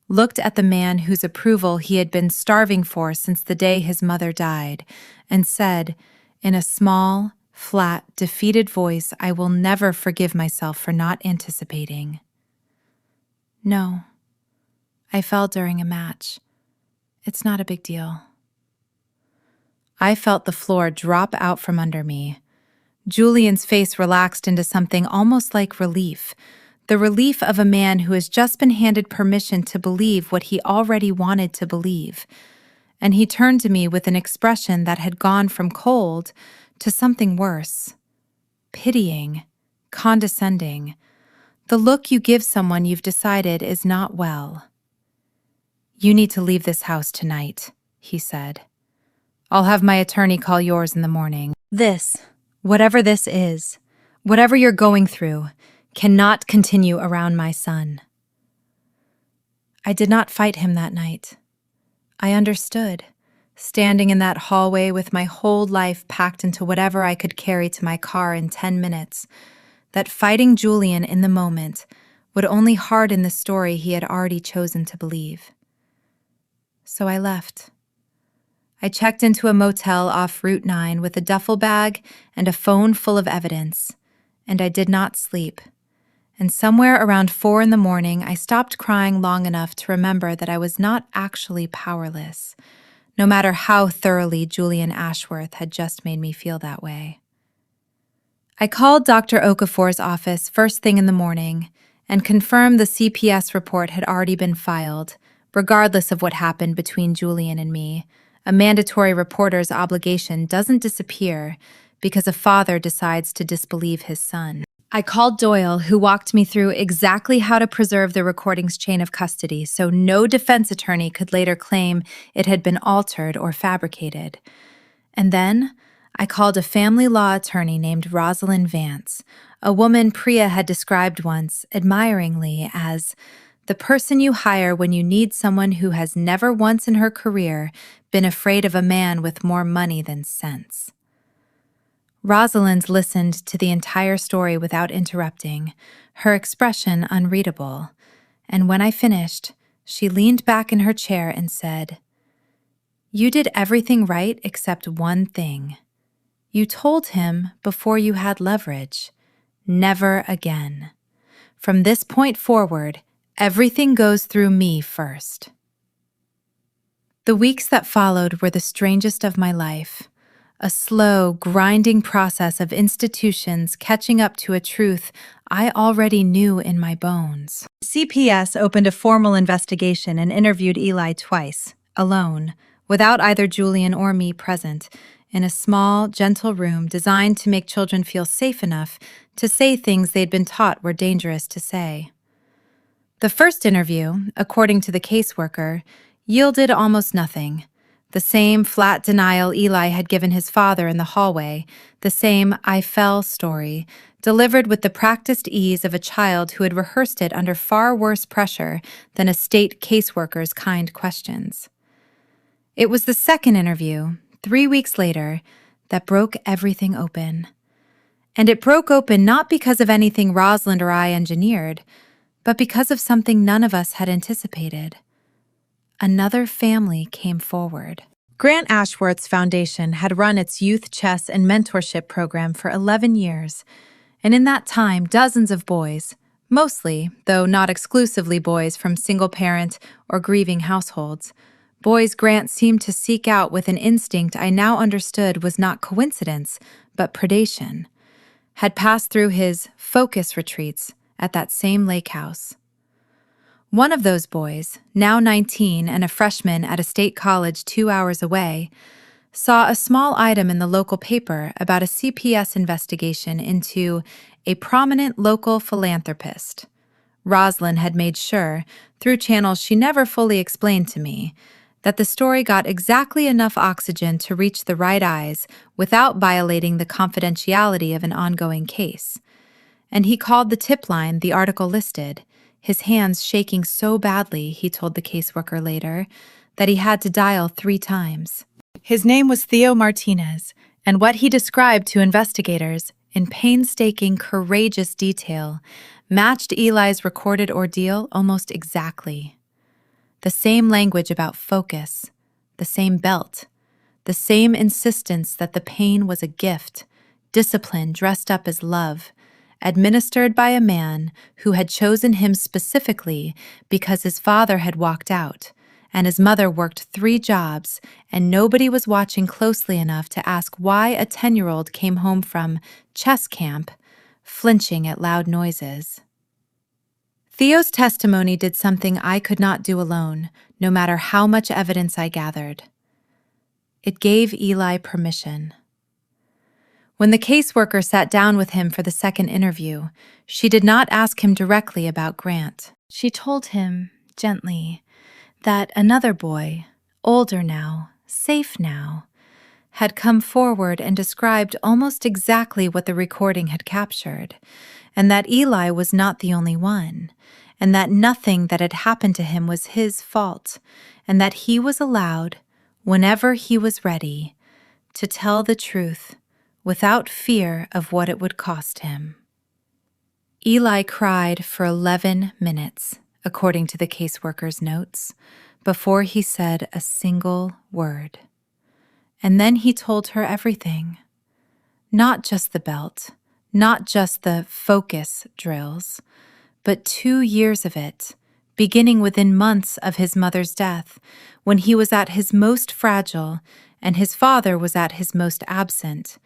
looked at the man whose approval he had been starving for since the day his mother died, and said, in a small, flat, defeated voice I will never forgive myself for not anticipating, "No, I fell during a match. It's not a big deal." I felt the floor drop out from under me. Julian's face relaxed into something almost like relief, the relief of a man who has just been handed permission to believe what he already wanted to believe. And he turned to me with an expression that had gone from cold to something worse. Pitying, condescending, the look you give someone you've decided is not well. "You need to leave this house tonight," he said. "I'll have my attorney call yours in the morning. This, whatever this is, whatever you're going through, cannot continue around my son." I did not fight him that night. I understood, standing in that hallway with my whole life packed into whatever I could carry to my car in 10 minutes, that fighting Julian in the moment would only harden the story he had already chosen to believe. So I left. I checked into a motel off Route 9 with a duffel bag and a phone full of evidence, and I did not sleep. And somewhere around 4 in the morning, I stopped crying long enough to remember that I was not actually powerless, no matter how thoroughly Julian Ashworth had just made me feel that way. I called Dr. Okafor's office first thing in the morning and confirmed the CPS report had already been filed, regardless of what happened between Julian and me. A mandatory reporter's obligation doesn't disappear because a father decides to disbelieve his son. I called Doyle, who walked me through exactly how to preserve the recording's chain of custody so no defense attorney could later claim it had been altered or fabricated. And then I called a family law attorney named Rosalind Vance, a woman Priya had described once, admiringly, as the person you hire when you need someone who has never once in her career been afraid of a man with more money than sense. Rosalind listened to the entire story without interrupting, her expression unreadable, and when I finished, she leaned back in her chair and said, "You did everything right except one thing. You told him before you had leverage. Never again. From this point forward, everything goes through me first." The weeks that followed were the strangest of my life. A slow, grinding process of institutions catching up to a truth I already knew in my bones. CPS opened a formal investigation and interviewed Eli twice, alone, without either Julian or me present, in a small, gentle room designed to make children feel safe enough to say things they'd been taught were dangerous to say. The first interview, according to the caseworker, yielded almost nothing. The same flat denial Eli had given his father in the hallway, the same "I fell" story, delivered with the practiced ease of a child who had rehearsed it under far worse pressure than a state caseworker's kind questions. It was the second interview, 3 weeks later, that broke everything open. And it broke open not because of anything Rosalind or I engineered, but because of something none of us had anticipated. Another family came forward. Grant Ashworth's foundation had run its youth chess and mentorship program for 11 years, and in that time, dozens of boys, mostly, though not exclusively boys from single-parent or grieving households, boys Grant seemed to seek out with an instinct I now understood was not coincidence, but predation, had passed through his focus retreats at that same lake house. One of those boys, now 19 and a freshman at a state college 2 hours away, saw a small item in the local paper about a CPS investigation into a prominent local philanthropist. Rosalind had made sure, through channels she never fully explained to me, that the story got exactly enough oxygen to reach the right eyes without violating the confidentiality of an ongoing case. And he called the tip line the article listed, his hands shaking so badly, he told the caseworker later, that he had to dial 3 times. His name was Theo Martinez, and what he described to investigators, in painstaking, courageous detail, matched Eli's recorded ordeal almost exactly. The same language about focus, the same belt, the same insistence that the pain was a gift, discipline dressed up as love, administered by a man who had chosen him specifically because his father had walked out, and his mother worked 3 jobs, and nobody was watching closely enough to ask why a 10-year-old came home from chess camp, flinching at loud noises. Theo's testimony did something I could not do alone, no matter how much evidence I gathered. It gave Eli permission. When the caseworker sat down with him for the second interview, she did not ask him directly about Grant. She told him, gently, that another boy, older now, safe now, had come forward and described almost exactly what the recording had captured, and that Eli was not the only one, and that nothing that had happened to him was his fault, and that he was allowed, whenever he was ready, to tell the truth without fear of what it would cost him. Eli cried for 11 minutes, according to the caseworker's notes, before he said a single word. And then he told her everything. Not just the belt, not just the focus drills, but 2 years of it, beginning within months of his mother's death, when he was at his most fragile and his father was at his most absent,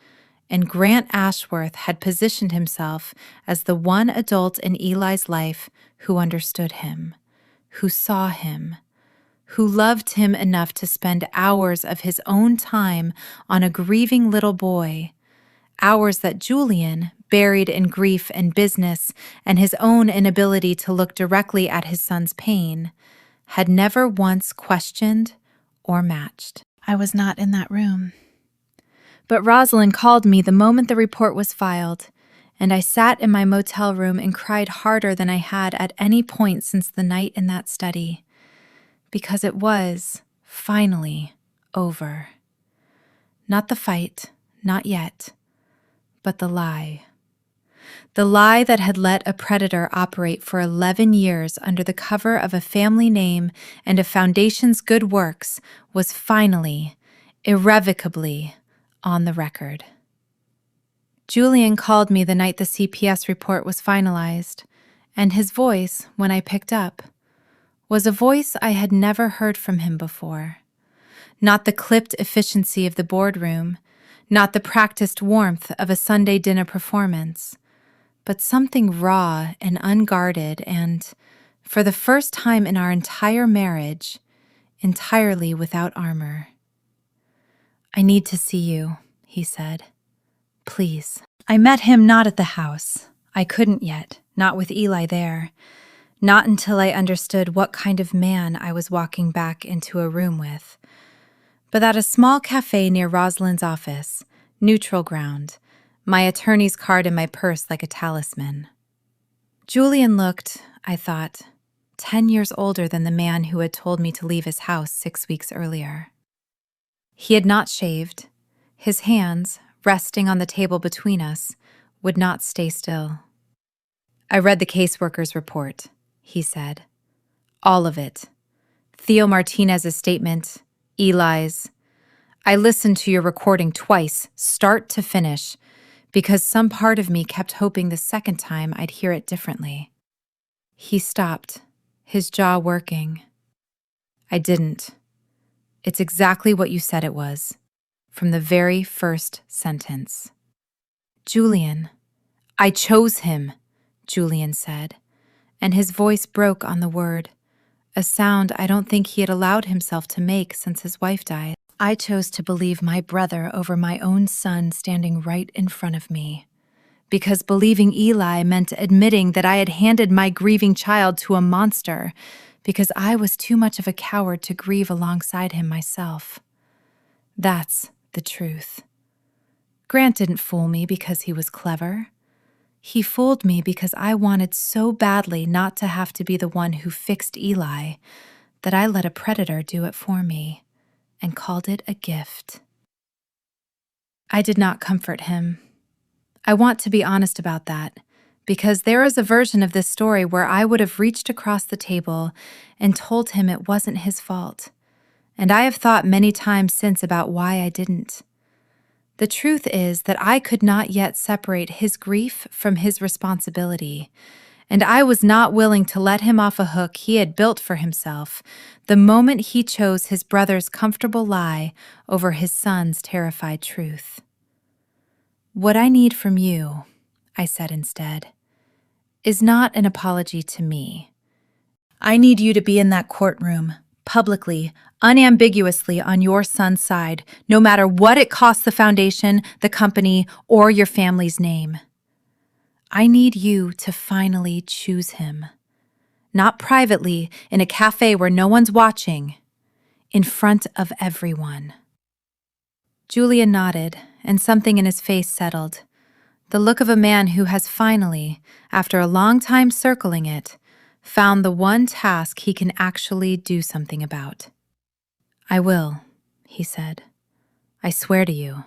and Grant Ashworth had positioned himself as the one adult in Eli's life who understood him, who saw him, who loved him enough to spend hours of his own time on a grieving little boy, hours that Julian, buried in grief and business and his own inability to look directly at his son's pain, had never once questioned or matched. I was not in that room. But Rosalind called me the moment the report was filed, and I sat in my motel room and cried harder than I had at any point since the night in that study, because it was, finally, over. Not the fight, not yet, but the lie. The lie that had let a predator operate for 11 years under the cover of a family name and a foundation's good works was finally, irrevocably, on the record. Julian called me the night the CPS report was finalized, and his voice, when I picked up, was a voice I had never heard from him before. Not the clipped efficiency of the boardroom, not the practiced warmth of a Sunday dinner performance, but something raw and unguarded and, for the first time in our entire marriage, entirely without armor. "I need to see you," he said. "Please." I met him not at the house. I couldn't yet, not with Eli there. Not until I understood what kind of man I was walking back into a room with. But at a small cafe near Rosalind's office, neutral ground, my attorney's card in my purse like a talisman. Julian looked, I thought, 10 years older than the man who had told me to leave his house 6 weeks earlier. He had not shaved. His hands, resting on the table between us, would not stay still. "I read the caseworker's report," he said. "All of it. Theo Martinez's statement, Eli's. I listened to your recording twice, start to finish, because some part of me kept hoping the second time I'd hear it differently." He stopped, his jaw working. "I didn't. It's exactly what you said it was, from the very first sentence." "Julian, I chose him," Julian said, and his voice broke on the word, a sound I don't think he had allowed himself to make since his wife died. "I chose to believe my brother over my own son standing right in front of me, because believing Eli meant admitting that I had handed my grieving child to a monster, because I was too much of a coward to grieve alongside him myself. That's the truth. Grant didn't fool me because he was clever. He fooled me because I wanted so badly not to have to be the one who fixed Eli that I let a predator do it for me and called it a gift." I did not comfort him. I want to be honest about that, because there is a version of this story where I would have reached across the table and told him it wasn't his fault, and I have thought many times since about why I didn't. The truth is that I could not yet separate his grief from his responsibility, and I was not willing to let him off a hook he had built for himself the moment he chose his brother's comfortable lie over his son's terrified truth. "What I need from you," I said instead, "is not an apology to me. I need you to be in that courtroom, publicly, unambiguously on your son's side, no matter what it costs the foundation, the company, or your family's name. I need you to finally choose him. Not privately, in a cafe where no one's watching, in front of everyone." Julian nodded, and something in his face settled. The look of a man who has finally, after a long time circling it, found the one task he can actually do something about. "I will," he said. "I swear to you,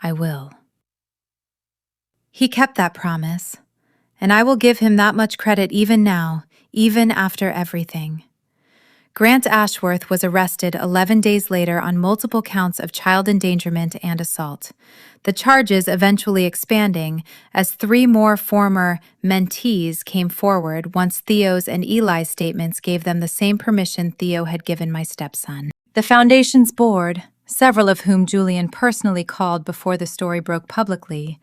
I will." He kept that promise, and I will give him that much credit even now, even after everything. Grant Ashworth was arrested 11 days later on multiple counts of child endangerment and assault, the charges eventually expanding as 3 more former mentees came forward once Theo's and Eli's statements gave them the same permission Theo had given my stepson. The Foundation's board, several of whom Julian personally called before the story broke publicly,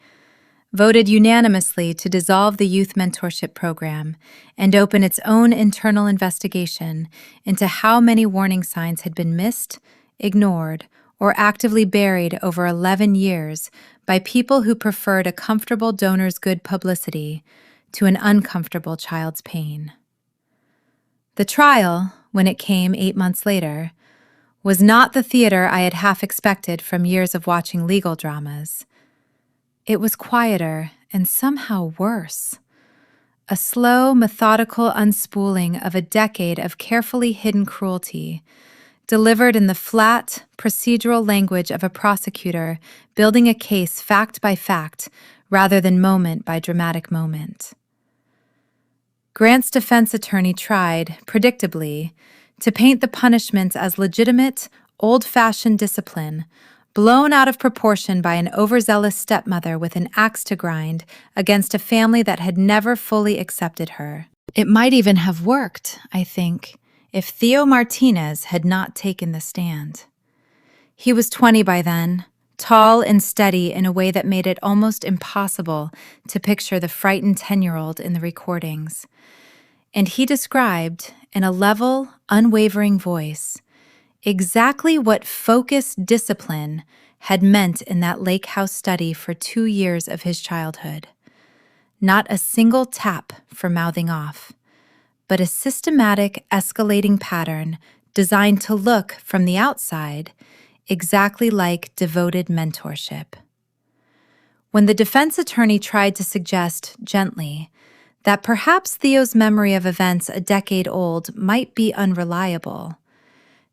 voted unanimously to dissolve the youth mentorship program and open its own internal investigation into how many warning signs had been missed, ignored, or actively buried over 11 years by people who preferred a comfortable donor's good publicity to an uncomfortable child's pain. The trial, when it came 8 months later, was not the theater I had half expected from years of watching legal dramas. It was quieter and somehow worse. A slow, methodical unspooling of a decade of carefully hidden cruelty, delivered in the flat, procedural language of a prosecutor building a case fact by fact, rather than moment by dramatic moment. Grant's defense attorney tried, predictably, to paint the punishments as legitimate, old-fashioned discipline, blown out of proportion by an overzealous stepmother with an axe to grind against a family that had never fully accepted her. It might even have worked, I think, if Theo Martinez had not taken the stand. He was 20 by then, tall and steady in a way that made it almost impossible to picture the frightened 10-year-old in the recordings. And he described, in a level, unwavering voice, exactly what focused discipline had meant in that lake house study for 2 years of his childhood. Not a single tap for mouthing off, but a systematic escalating pattern designed to look, from the outside, exactly like devoted mentorship. When the defense attorney tried to suggest, gently, that perhaps Theo's memory of events a decade old might be unreliable,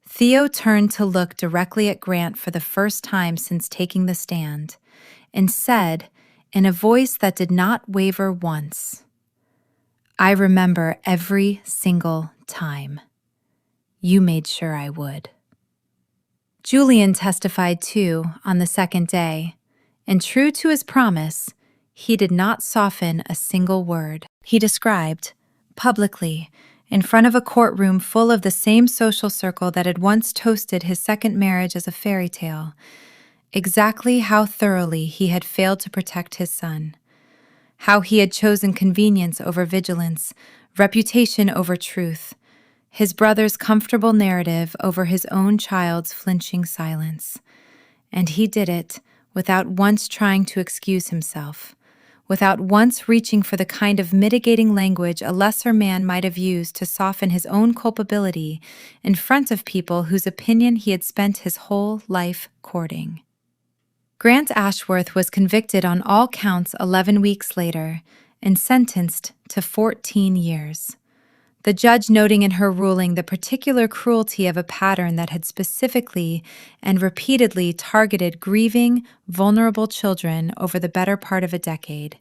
Theo turned to look directly at Grant for the first time since taking the stand, and said, in a voice that did not waver once, "I remember every single time. You made sure I would." Julian testified too on the second day, and true to his promise, he did not soften a single word. He described, publicly, in front of a courtroom full of the same social circle that had once toasted his second marriage as a fairy tale, exactly how thoroughly he had failed to protect his son, how he had chosen convenience over vigilance, reputation over truth, his brother's comfortable narrative over his own child's flinching silence. And he did it without once trying to excuse himself, without once reaching for the kind of mitigating language a lesser man might have used to soften his own culpability in front of people whose opinion he had spent his whole life courting. Grant Ashworth was convicted on all counts 11 weeks later and sentenced to 14 years. The judge noting in her ruling the particular cruelty of a pattern that had specifically and repeatedly targeted grieving, vulnerable children over the better part of a decade,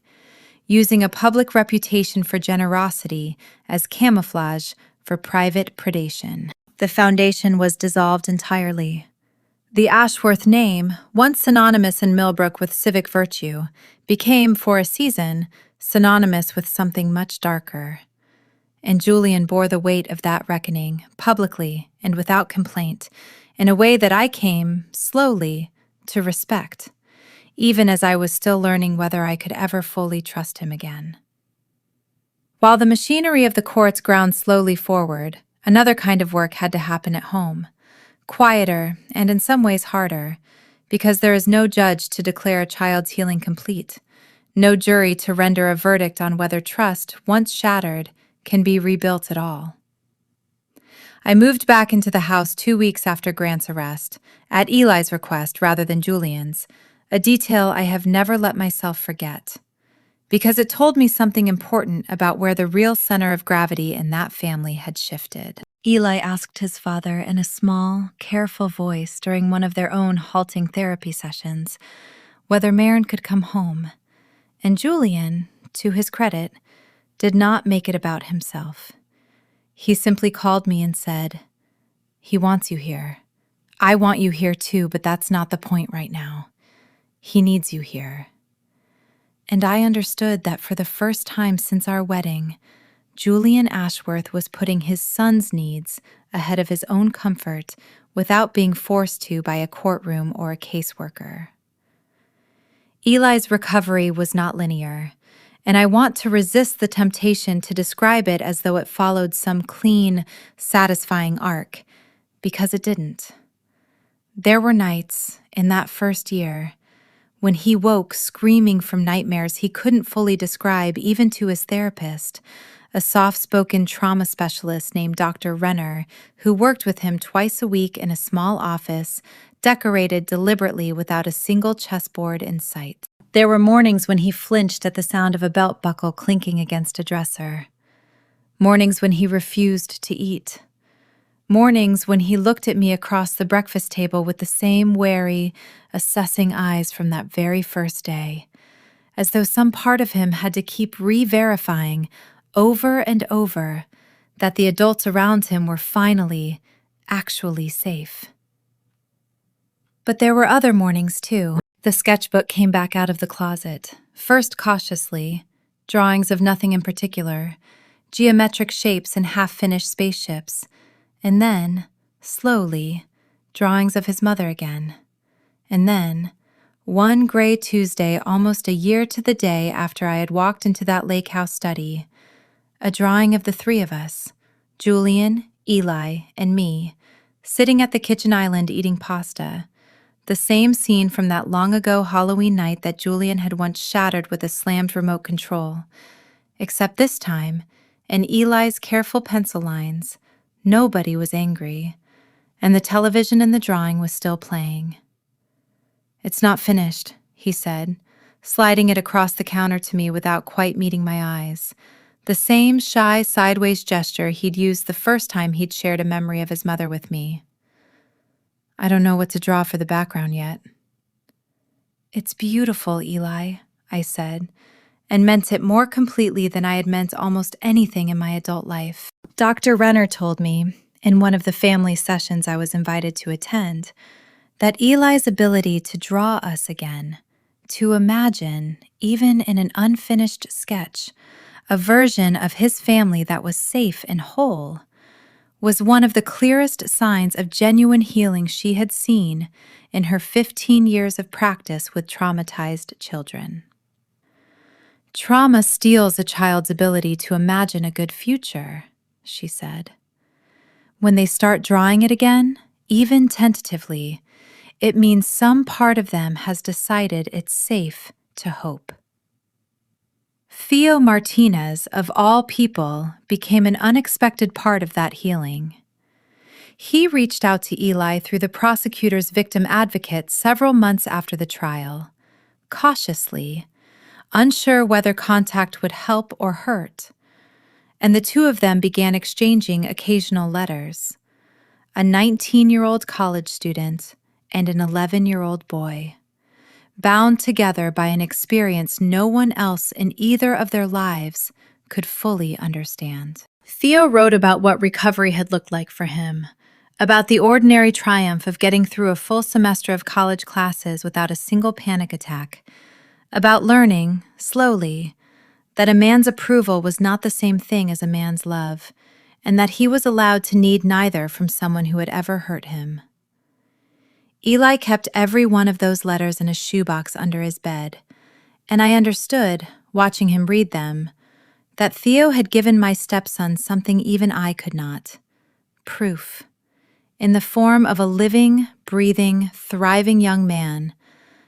using a public reputation for generosity as camouflage for private predation. The foundation was dissolved entirely. The Ashworth name, once synonymous in Millbrook with civic virtue, became, for a season, synonymous with something much darker. And Julian bore the weight of that reckoning, publicly and without complaint, in a way that I came, slowly, to respect, even as I was still learning whether I could ever fully trust him again. While the machinery of the courts ground slowly forward, another kind of work had to happen at home, quieter and in some ways harder, because there is no judge to declare a child's healing complete, no jury to render a verdict on whether trust, once shattered, can be rebuilt at all. I moved back into the house 2 weeks after Grant's arrest, at Eli's request rather than Julian's, a detail I have never let myself forget, because it told me something important about where the real center of gravity in that family had shifted. Eli asked his father in a small, careful voice during one of their own halting therapy sessions whether Maren could come home, and Julian, to his credit, did not make it about himself. He simply called me and said, "He wants you here. I want you here too, but that's not the point right now. He needs you here." And I understood that for the first time since our wedding, Julian Ashworth was putting his son's needs ahead of his own comfort without being forced to by a courtroom or a caseworker. Eli's recovery was not linear, and I want to resist the temptation to describe it as though it followed some clean, satisfying arc, because it didn't. There were nights, in that first year, when he woke screaming from nightmares he couldn't fully describe even to his therapist, a soft-spoken trauma specialist named Dr. Renner, who worked with him twice a week in a small office, decorated deliberately without a single chessboard in sight. There were mornings when he flinched at the sound of a belt buckle clinking against a dresser. Mornings when he refused to eat. Mornings when he looked at me across the breakfast table with the same wary, assessing eyes from that very first day, as though some part of him had to keep re-verifying over and over that the adults around him were finally, actually safe. But there were other mornings, too. The sketchbook came back out of the closet, first cautiously, drawings of nothing in particular, geometric shapes and half-finished spaceships, and then, slowly, drawings of his mother again. And then, one gray Tuesday, almost a year to the day after I had walked into that lake house study, a drawing of the three of us, Julian, Eli, and me, sitting at the kitchen island eating pasta, the same scene from that long-ago Halloween night that Julian had once shattered with a slammed remote control. Except this time, in Eli's careful pencil lines, nobody was angry, and the television in the drawing was still playing. "It's not finished," he said, sliding it across the counter to me without quite meeting my eyes, the same shy sideways gesture he'd used the first time he'd shared a memory of his mother with me. "I don't know what to draw for the background yet." "It's beautiful, Eli," I said, and meant it more completely than I had meant almost anything in my adult life. Dr. Renner told me, in one of the family sessions I was invited to attend, that Eli's ability to draw us again, to imagine, even in an unfinished sketch, a version of his family that was safe and whole, was one of the clearest signs of genuine healing she had seen in her 15 years of practice with traumatized children. "Trauma steals a child's ability to imagine a good future," she said. "When they start drawing it again, even tentatively, it means some part of them has decided it's safe to hope." Theo Martinez, of all people, became an unexpected part of that healing. He reached out to Eli through the prosecutor's victim advocate several months after the trial, cautiously, unsure whether contact would help or hurt, and the two of them began exchanging occasional letters. A 19-year-old college student and an 11-year-old boy, bound together by an experience no one else in either of their lives could fully understand. Theo wrote about what recovery had looked like for him, about the ordinary triumph of getting through a full semester of college classes without a single panic attack, about learning, slowly, that a man's approval was not the same thing as a man's love, and that he was allowed to need neither from someone who had ever hurt him. Eli kept every one of those letters in a shoebox under his bed, and I understood, watching him read them, that Theo had given my stepson something even I could not: proof, in the form of a living, breathing, thriving young man,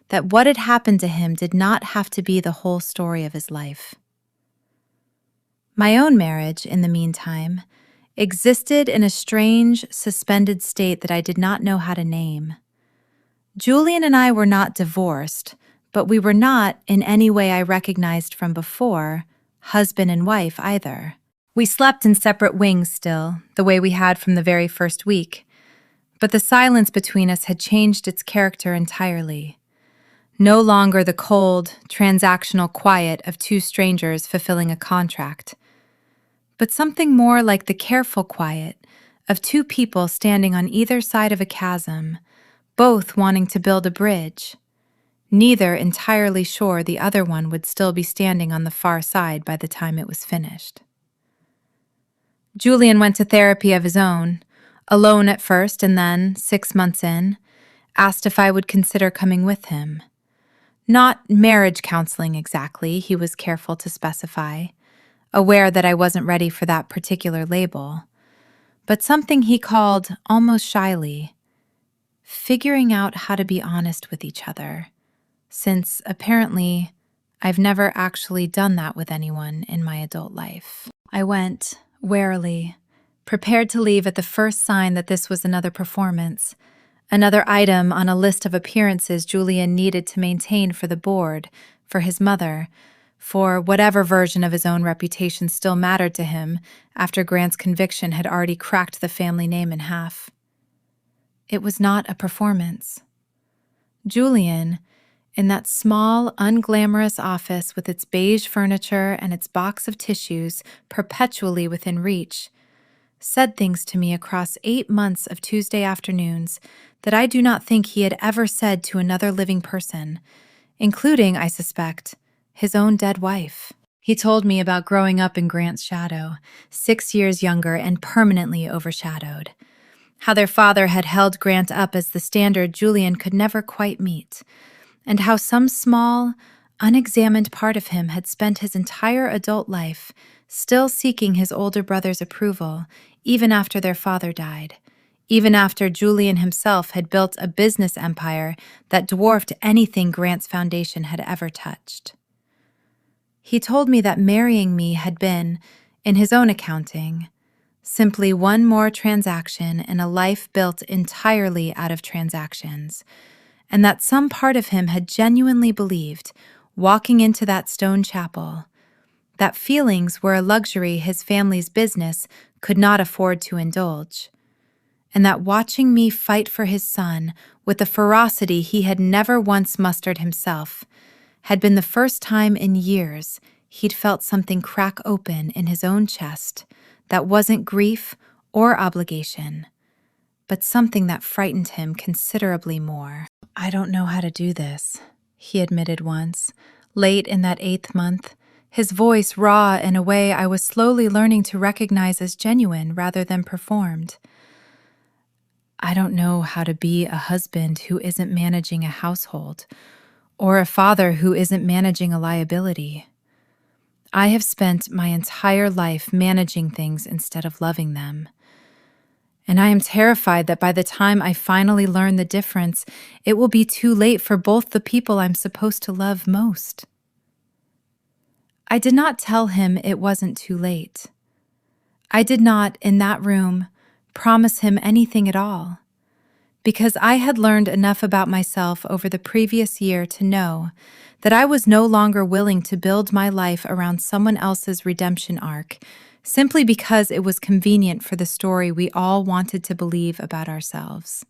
that what had happened to him did not have to be the whole story of his life. My own marriage, in the meantime, existed in a strange, suspended state that I did not know how to name. Julian and I were not divorced, but we were not, in any way I recognized from before, husband and wife either. We slept in separate wings still, the way we had from the very first week, but the silence between us had changed its character entirely. No longer the cold, transactional quiet of two strangers fulfilling a contract, but something more like the careful quiet of two people standing on either side of a chasm, both wanting to build a bridge, neither entirely sure the other one would still be standing on the far side by the time it was finished. Julian went to therapy of his own, alone at first, and then, 6 months in, asked if I would consider coming with him. Not marriage counseling exactly, he was careful to specify, aware that I wasn't ready for that particular label, but something he called, almost shyly, figuring out how to be honest with each other, since apparently I've never actually done that with anyone in my adult life. I went, warily, prepared to leave at the first sign that this was another performance, another item on a list of appearances Julian needed to maintain for the board, for his mother, for whatever version of his own reputation still mattered to him after Grant's conviction had already cracked the family name in half. It was not a performance. Julian, In that small, unglamorous office with its beige furniture and its box of tissues perpetually within reach, said things to me across 8 months of Tuesday afternoons that I do not think he had ever said to another living person, including, I suspect, his own dead wife. He told me about growing up in Grant's shadow, 6 years younger and permanently overshadowed. How their father had held Grant up as the standard Julian could never quite meet, and how some small, unexamined part of him had spent his entire adult life still seeking his older brother's approval, even after their father died, even after Julian himself had built a business empire that dwarfed anything Grant's foundation had ever touched. He told me that marrying me had been, in his own accounting, simply one more transaction in a life built entirely out of transactions, and that some part of him had genuinely believed, walking into that stone chapel, that feelings were a luxury his family's business could not afford to indulge, and that watching me fight for his son with a ferocity he had never once mustered himself had been the first time in years he'd felt something crack open in his own chest that wasn't grief or obligation, but something that frightened him considerably more. "I don't know how to do this," he admitted once, late in that 8th month, his voice raw in a way I was slowly learning to recognize as genuine rather than performed. "I don't know how to be a husband who isn't managing a household, or a father who isn't managing a liability. I have spent my entire life managing things instead of loving them. And I am terrified that by the time I finally learn the difference, it will be too late for both the people I'm supposed to love most." I did not tell him it wasn't too late. I did not, in that room, promise him anything at all, because I had learned enough about myself over the previous year to know that I was no longer willing to build my life around someone else's redemption arc, simply because it was convenient for the story we all wanted to believe about ourselves.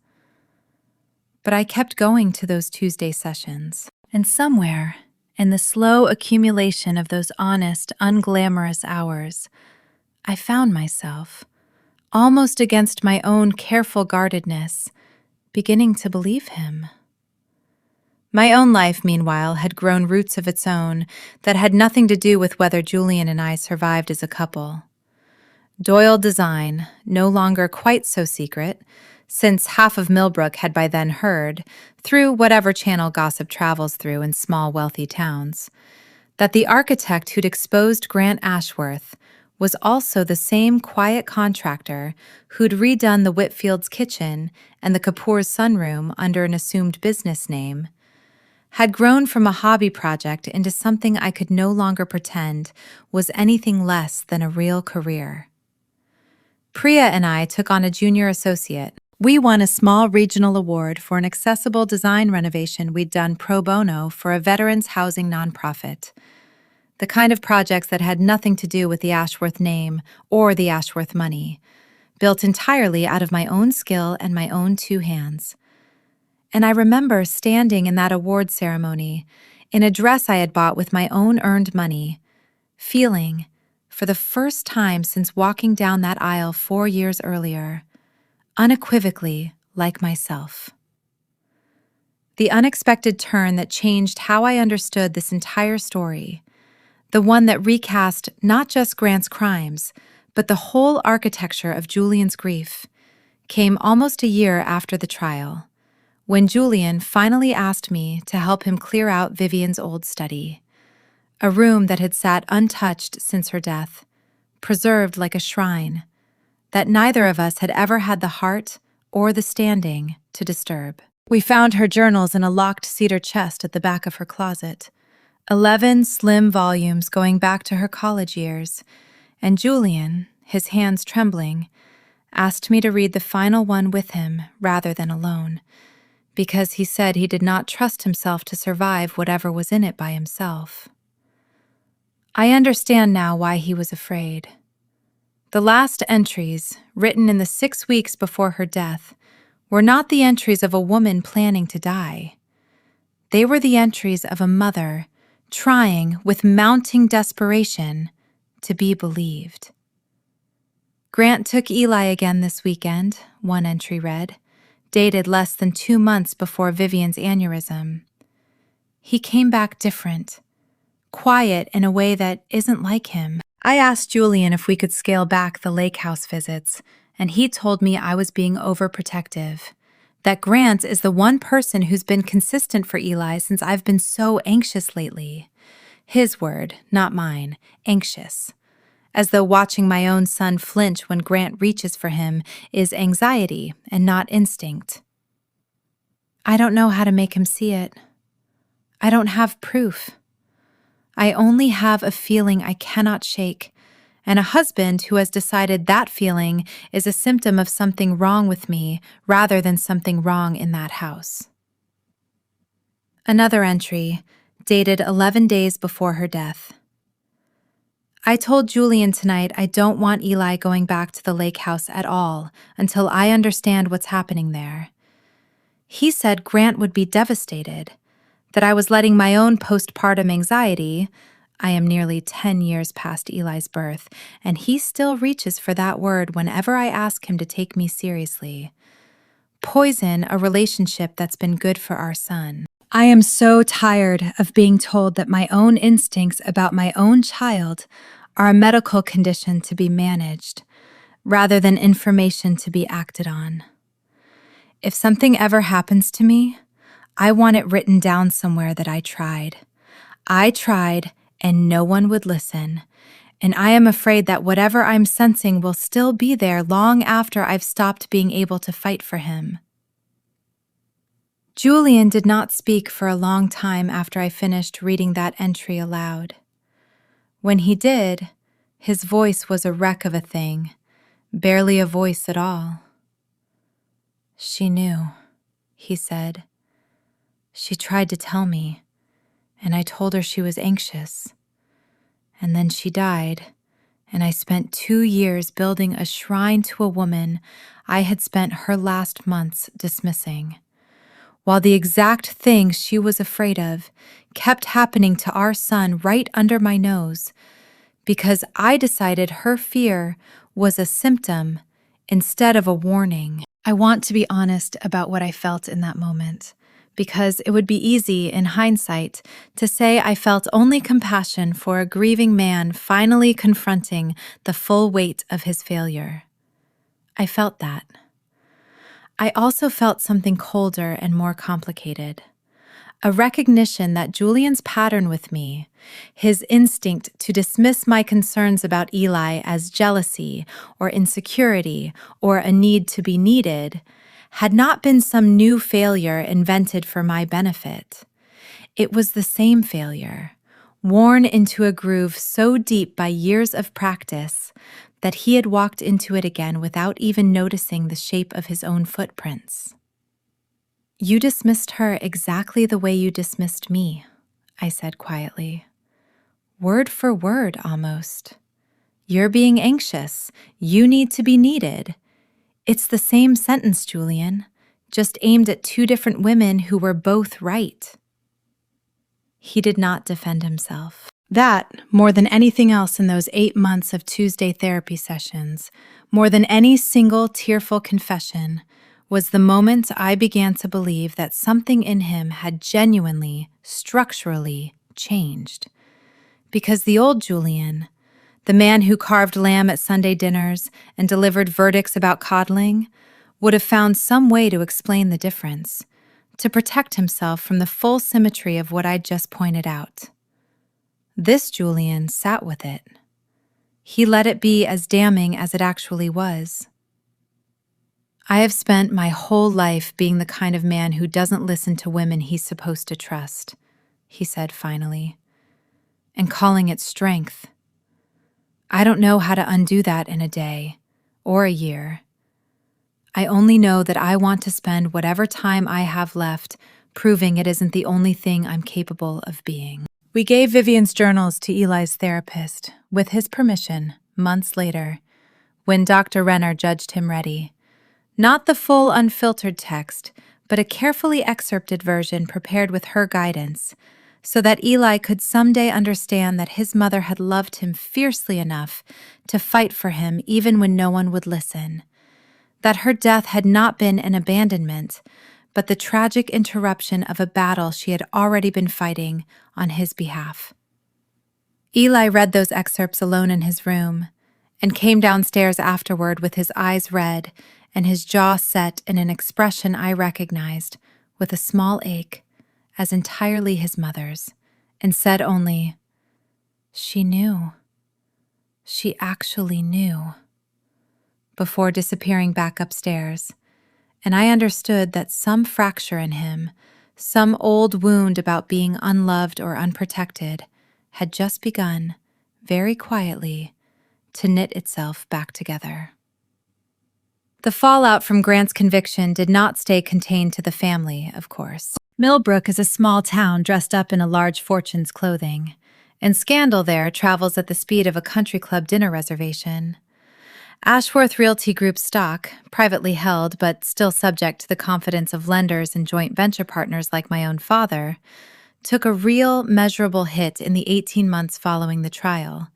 But I kept going to those Tuesday sessions, and somewhere, in the slow accumulation of those honest, unglamorous hours, I found myself, almost against my own careful guardedness, beginning to believe him. My own life, meanwhile, had grown roots of its own that had nothing to do with whether Julian and I survived as a couple. Doyle Design, no longer quite so secret, since half of Millbrook had by then heard, through whatever channel gossip travels through in small, wealthy towns, that the architect who'd exposed Grant Ashworth was also the same quiet contractor who'd redone the Whitfield's kitchen and the Kapoor's sunroom under an assumed business name, had grown from a hobby project into something I could no longer pretend was anything less than a real career. Priya and I took on a junior associate. We won a small regional award for an accessible design renovation we'd done pro bono for a veterans housing nonprofit. The kind of projects that had nothing to do with the Ashworth name or the Ashworth money, built entirely out of my own skill and my own 2 hands. And I remember standing in that award ceremony, in a dress I had bought with my own earned money, feeling, for the first time since walking down that aisle 4 years earlier, unequivocally like myself. The unexpected turn that changed how I understood this entire story, the one that recast not just Grant's crimes, but the whole architecture of Julian's grief, came almost a year after the trial, when Julian finally asked me to help him clear out Vivian's old study, a room that had sat untouched since her death, preserved like a shrine, that neither of us had ever had the heart or the standing to disturb. We found her journals in a locked cedar chest at the back of her closet, 11 slim volumes going back to her college years, and Julian, his hands trembling, asked me to read the final one with him rather than alone, because he said he did not trust himself to survive whatever was in it by himself. I understand now why he was afraid. The last entries, written in the 6 weeks before her death, were not the entries of a woman planning to die. They were the entries of a mother trying, with mounting desperation, to be believed. Grant took Eli again this weekend, one entry read, dated less than 2 months before Vivian's aneurysm. He came back different, quiet in a way that isn't like him. I asked Julian if we could scale back the lake house visits, and he told me I was being overprotective. That Grant is the one person who's been consistent for Eli since I've been so anxious lately. His word, not mine, anxious. As though watching my own son flinch when Grant reaches for him is anxiety and not instinct. I don't know how to make him see it. I don't have proof. I only have a feeling I cannot shake, and a husband who has decided that feeling is a symptom of something wrong with me rather than something wrong in that house. Another entry, dated 11 days before her death. I told Julian tonight I don't want Eli going back to the lake house at all until I understand what's happening there. He said Grant would be devastated, that I was letting my own postpartum anxiety — I am nearly 10 years past Eli's birth, and he still reaches for that word whenever I ask him to take me seriously — poison a relationship that's been good for our son. I am so tired of being told that my own instincts about my own child are a medical condition to be managed, rather than information to be acted on. If something ever happens to me, I want it written down somewhere that I tried. I tried, and no one would listen, and I am afraid that whatever I'm sensing will still be there long after I've stopped being able to fight for him. Julian did not speak for a long time after I finished reading that entry aloud. When he did, his voice was a wreck of a thing, barely a voice at all. "She knew," he said. "She tried to tell me, and I told her she was anxious. And then she died, and I spent 2 years building a shrine to a woman I had spent her last months dismissing, while the exact thing she was afraid of kept happening to our son right under my nose, because I decided her fear was a symptom instead of a warning." I want to be honest about what I felt in that moment, because it would be easy, in hindsight, to say I felt only compassion for a grieving man finally confronting the full weight of his failure. I felt that. I also felt something colder and more complicated. A recognition that Julian's pattern with me, his instinct to dismiss my concerns about Eli as jealousy or insecurity or a need to be needed, had not been some new failure invented for my benefit. It was the same failure, worn into a groove so deep by years of practice that he had walked into it again without even noticing the shape of his own footprints. "You dismissed her exactly the way you dismissed me," I said quietly. "Word for word, almost. You're being anxious. You need to be needed. It's the same sentence, Julian, just aimed at 2 different women who were both right." He did not defend himself. That, more than anything else in those 8 months of Tuesday therapy sessions, more than any single tearful confession, was the moment I began to believe that something in him had genuinely, structurally changed. Because the old Julian, the man who carved lamb at Sunday dinners and delivered verdicts about coddling, would have found some way to explain the difference, to protect himself from the full symmetry of what I'd just pointed out. This Julian sat with it. He let it be as damning as it actually was. "I have spent my whole life being the kind of man who doesn't listen to women he's supposed to trust," he said finally, "and calling it strength. I don't know how to undo that in a day or a year. I only know that I want to spend whatever time I have left proving it isn't the only thing I'm capable of being." We gave Vivian's journals to Eli's therapist, with his permission, months later, when Dr. Renner judged him ready. Not the full unfiltered text, but a carefully excerpted version prepared with her guidance, so that Eli could someday understand that his mother had loved him fiercely enough to fight for him even when no one would listen, that her death had not been an abandonment, but the tragic interruption of a battle she had already been fighting on his behalf. Eli read those excerpts alone in his room, and came downstairs afterward with his eyes red and his jaw set in an expression I recognized, with a small ache, as entirely his mother's, and said only, "She knew. She actually knew," before disappearing back upstairs, and I understood that some fracture in him, some old wound about being unloved or unprotected, had just begun, very quietly, to knit itself back together. The fallout from Grant's conviction did not stay contained to the family, of course. Millbrook is a small town dressed up in a large fortune's clothing, and scandal there travels at the speed of a country club dinner reservation. Ashworth Realty Group stock, privately held but still subject to the confidence of lenders and joint venture partners like my own father, took a real, measurable hit in the 18 months following the trial,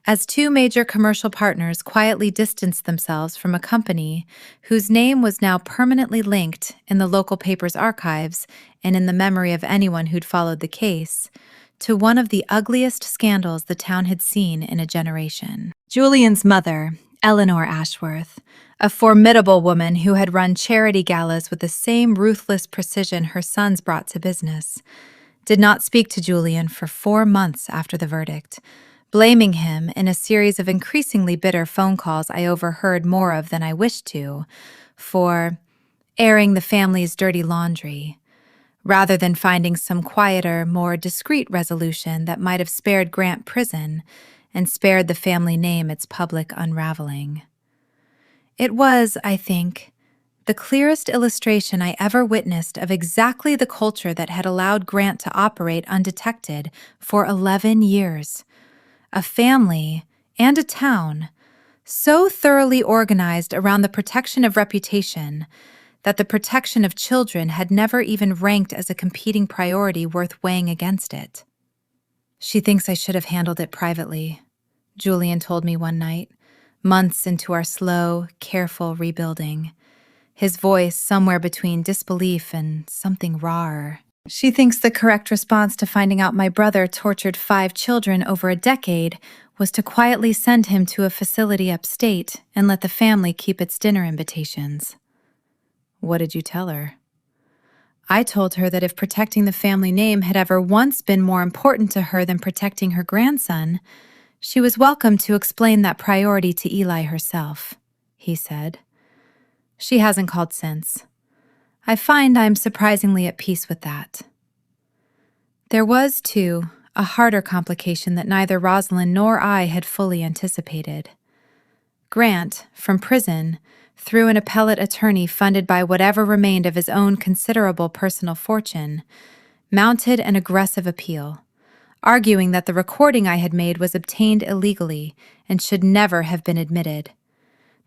as two major commercial partners quietly distanced themselves from a company whose name was now permanently linked in the local paper's archives and in the memory of anyone who'd followed the case to one of the ugliest scandals the town had seen in a generation. Julian's mother, Eleanor Ashworth, a formidable woman who had run charity galas with the same ruthless precision her sons brought to business, did not speak to Julian for 4 months after the verdict, blaming him in a series of increasingly bitter phone calls I overheard more of than I wished to, for airing the family's dirty laundry, rather than finding some quieter, more discreet resolution that might have spared Grant prison and spared the family name its public unraveling. It was, I think, the clearest illustration I ever witnessed of exactly the culture that had allowed Grant to operate undetected for 11 years. A family and a town so thoroughly organized around the protection of reputation that the protection of children had never even ranked as a competing priority worth weighing against it. "She thinks I should have handled it privately," Julian told me one night, months into our slow, careful rebuilding, his voice somewhere between disbelief and something rawer. "She thinks the correct response to finding out my brother tortured 5 children over a decade was to quietly send him to a facility upstate and let the family keep its dinner invitations." "What did you tell her?" "I told her that if protecting the family name had ever once been more important to her than protecting her grandson, she was welcome to explain that priority to Eli herself," he said. "She hasn't called since. I find I'm surprisingly at peace with that." There was, too, a harder complication that neither Rosalind nor I had fully anticipated. Grant, from prison, through an appellate attorney funded by whatever remained of his own considerable personal fortune, mounted an aggressive appeal, arguing that the recording I had made was obtained illegally and should never have been admitted,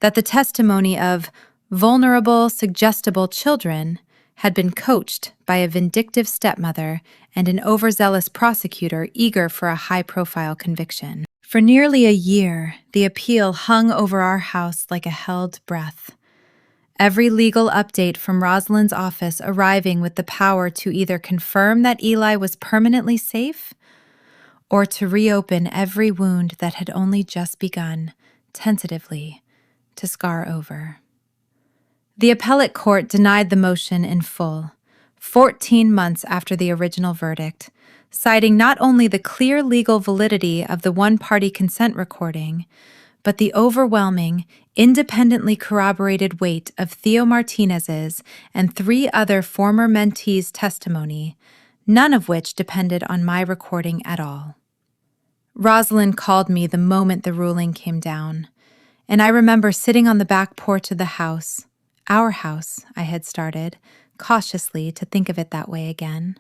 that the testimony of vulnerable, suggestible children had been coached by a vindictive stepmother and an overzealous prosecutor eager for a high-profile conviction. For nearly a year, the appeal hung over our house like a held breath, every legal update from Rosalind's office arriving with the power to either confirm that Eli was permanently safe or to reopen every wound that had only just begun, tentatively, to scar over. The appellate court denied the motion in full, 14 months after the original verdict, citing not only the clear legal validity of the one-party consent recording, but the overwhelming, independently corroborated weight of Theo Martinez's and 3 other former mentees' testimony, none of which depended on my recording at all. Rosalind called me the moment the ruling came down, and I remember sitting on the back porch of the house, our house, I had started, cautiously to think of it that way again,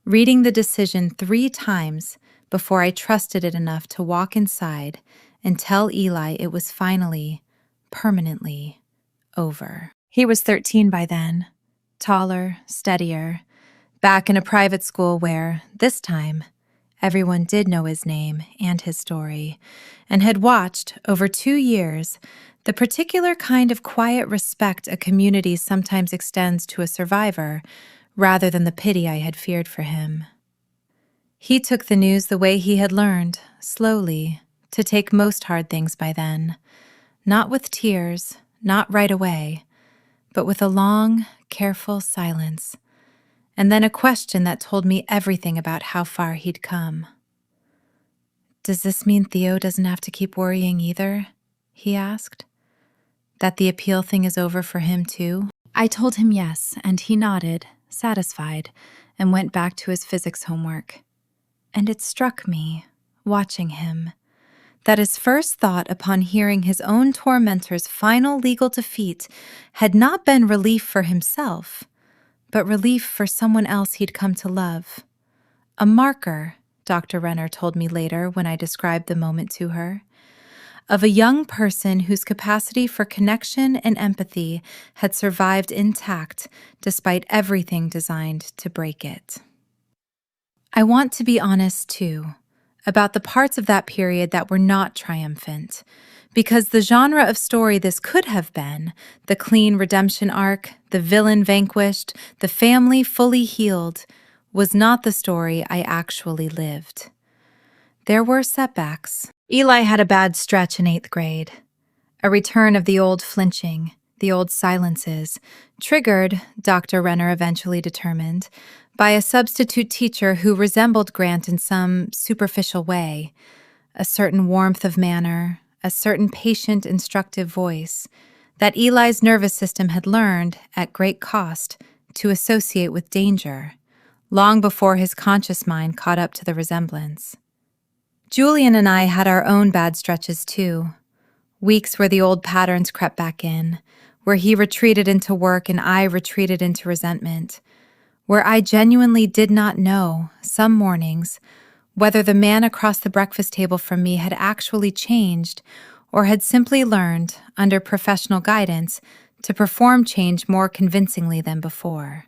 reading the decision 3 times before I trusted it enough to walk inside and tell Eli it was finally, permanently, over. He was 13 by then, taller, steadier, back in a private school where, this time, everyone did know his name and his story, and had watched, over 2 years, the particular kind of quiet respect a community sometimes extends to a survivor, rather than the pity I had feared for him. He took the news the way he had learned, slowly, to take most hard things by then, not with tears, not right away, but with a long, careful silence, and then a question that told me everything about how far he'd come. "Does this mean Theo doesn't have to keep worrying either?" he asked. "That the appeal thing is over for him too?" I told him yes, and he nodded, satisfied, and went back to his physics homework. And it struck me, watching him, that his first thought upon hearing his own tormentor's final legal defeat had not been relief for himself, but relief for someone else he'd come to love. A marker, Dr. Renner told me later when I described the moment to her, of a young person whose capacity for connection and empathy had survived intact despite everything designed to break it. I want to be honest, too, about the parts of that period that were not triumphant, because the genre of story this could have been, the clean redemption arc, the villain vanquished, the family fully healed, was not the story I actually lived. There were setbacks. Eli had a bad stretch in 8th grade, a return of the old flinching, the old silences, triggered, Dr. Renner eventually determined, by a substitute teacher who resembled Grant in some superficial way, a certain warmth of manner, a certain patient, instructive voice that Eli's nervous system had learned, at great cost, to associate with danger, long before his conscious mind caught up to the resemblance. Julian and I had our own bad stretches too, weeks where the old patterns crept back in, where he retreated into work and I retreated into resentment, where I genuinely did not know, some mornings, whether the man across the breakfast table from me had actually changed or had simply learned, under professional guidance, to perform change more convincingly than before.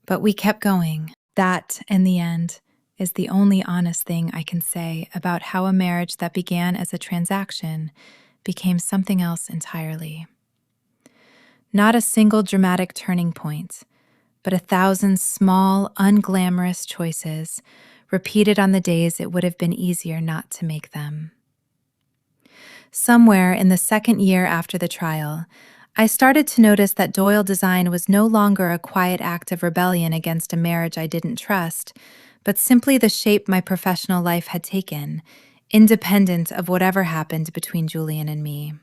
But we kept going. That, in the end, is the only honest thing I can say about how a marriage that began as a transaction became something else entirely. Not a single dramatic turning point, but 1,000 small, unglamorous choices repeated on the days it would have been easier not to make them. Somewhere in the 2nd year after the trial, I started to notice that Doyle design was no longer a quiet act of rebellion against a marriage I didn't trust, but simply the shape my professional life had taken, independent of whatever happened between Julian and me.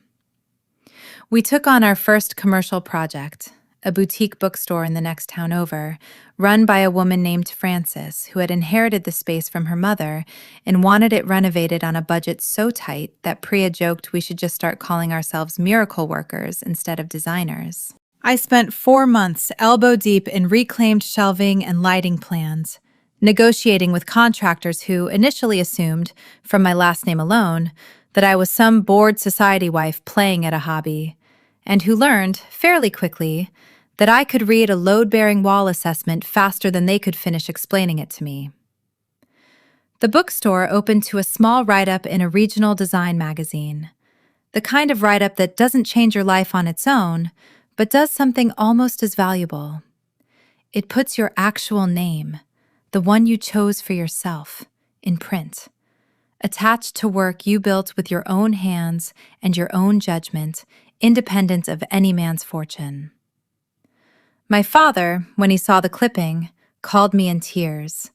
We took on our first commercial project, a boutique bookstore in the next town over, run by a woman named Frances, who had inherited the space from her mother and wanted it renovated on a budget so tight that Priya joked we should just start calling ourselves miracle workers instead of designers. I spent 4 months elbow deep in reclaimed shelving and lighting plans, negotiating with contractors who initially assumed, from my last name alone, that I was some bored society wife playing at a hobby, and who learned, fairly quickly, that I could read a load-bearing wall assessment faster than they could finish explaining it to me. The bookstore opened to a small write-up in a regional design magazine, the kind of write-up that doesn't change your life on its own, but does something almost as valuable. It puts your actual name, the one you chose for yourself, in print, attached to work you built with your own hands and your own judgment, independent of any man's fortune. My father, when he saw the clipping, called me in tears.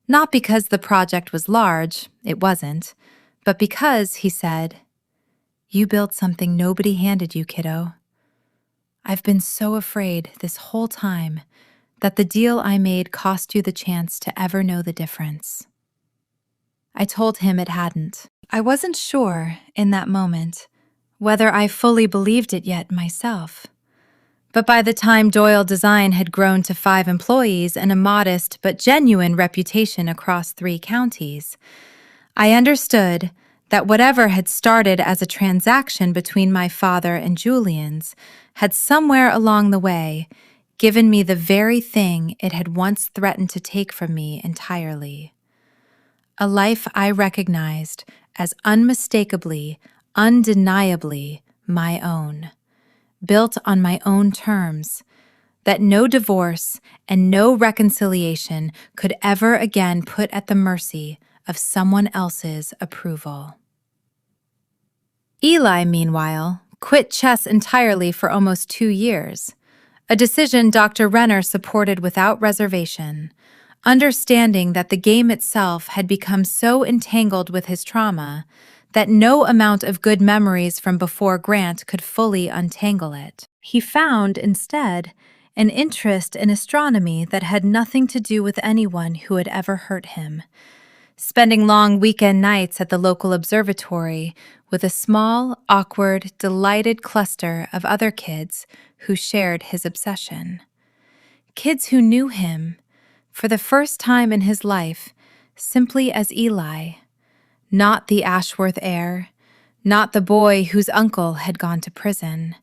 Not because the project was large, it wasn't, but because, he said, "You built something nobody handed you, kiddo. I've been so afraid this whole time that the deal I made cost you the chance to ever know the difference." I told him it hadn't. I wasn't sure, in that moment, whether I fully believed it yet myself. But by the time Doyle Design had grown to 5 employees and a modest but genuine reputation across 3 counties, I understood that whatever had started as a transaction between my father and Julian's had somewhere along the way given me the very thing it had once threatened to take from me entirely. A life I recognized as unmistakably, undeniably my own, built on my own terms, that no divorce and no reconciliation could ever again put at the mercy of someone else's approval. Eli, meanwhile, quit chess entirely for almost 2 years, a decision Dr. Renner supported without reservation, understanding that the game itself had become so entangled with his trauma that no amount of good memories from before Grant could fully untangle it. He found, instead, an interest in astronomy that had nothing to do with anyone who had ever hurt him, spending long weekend nights at the local observatory with a small, awkward, delighted cluster of other kids who shared his obsession. Kids who knew him, for the first time in his life, simply as Eli, not the Ashworth heir, not the boy whose uncle had gone to prison,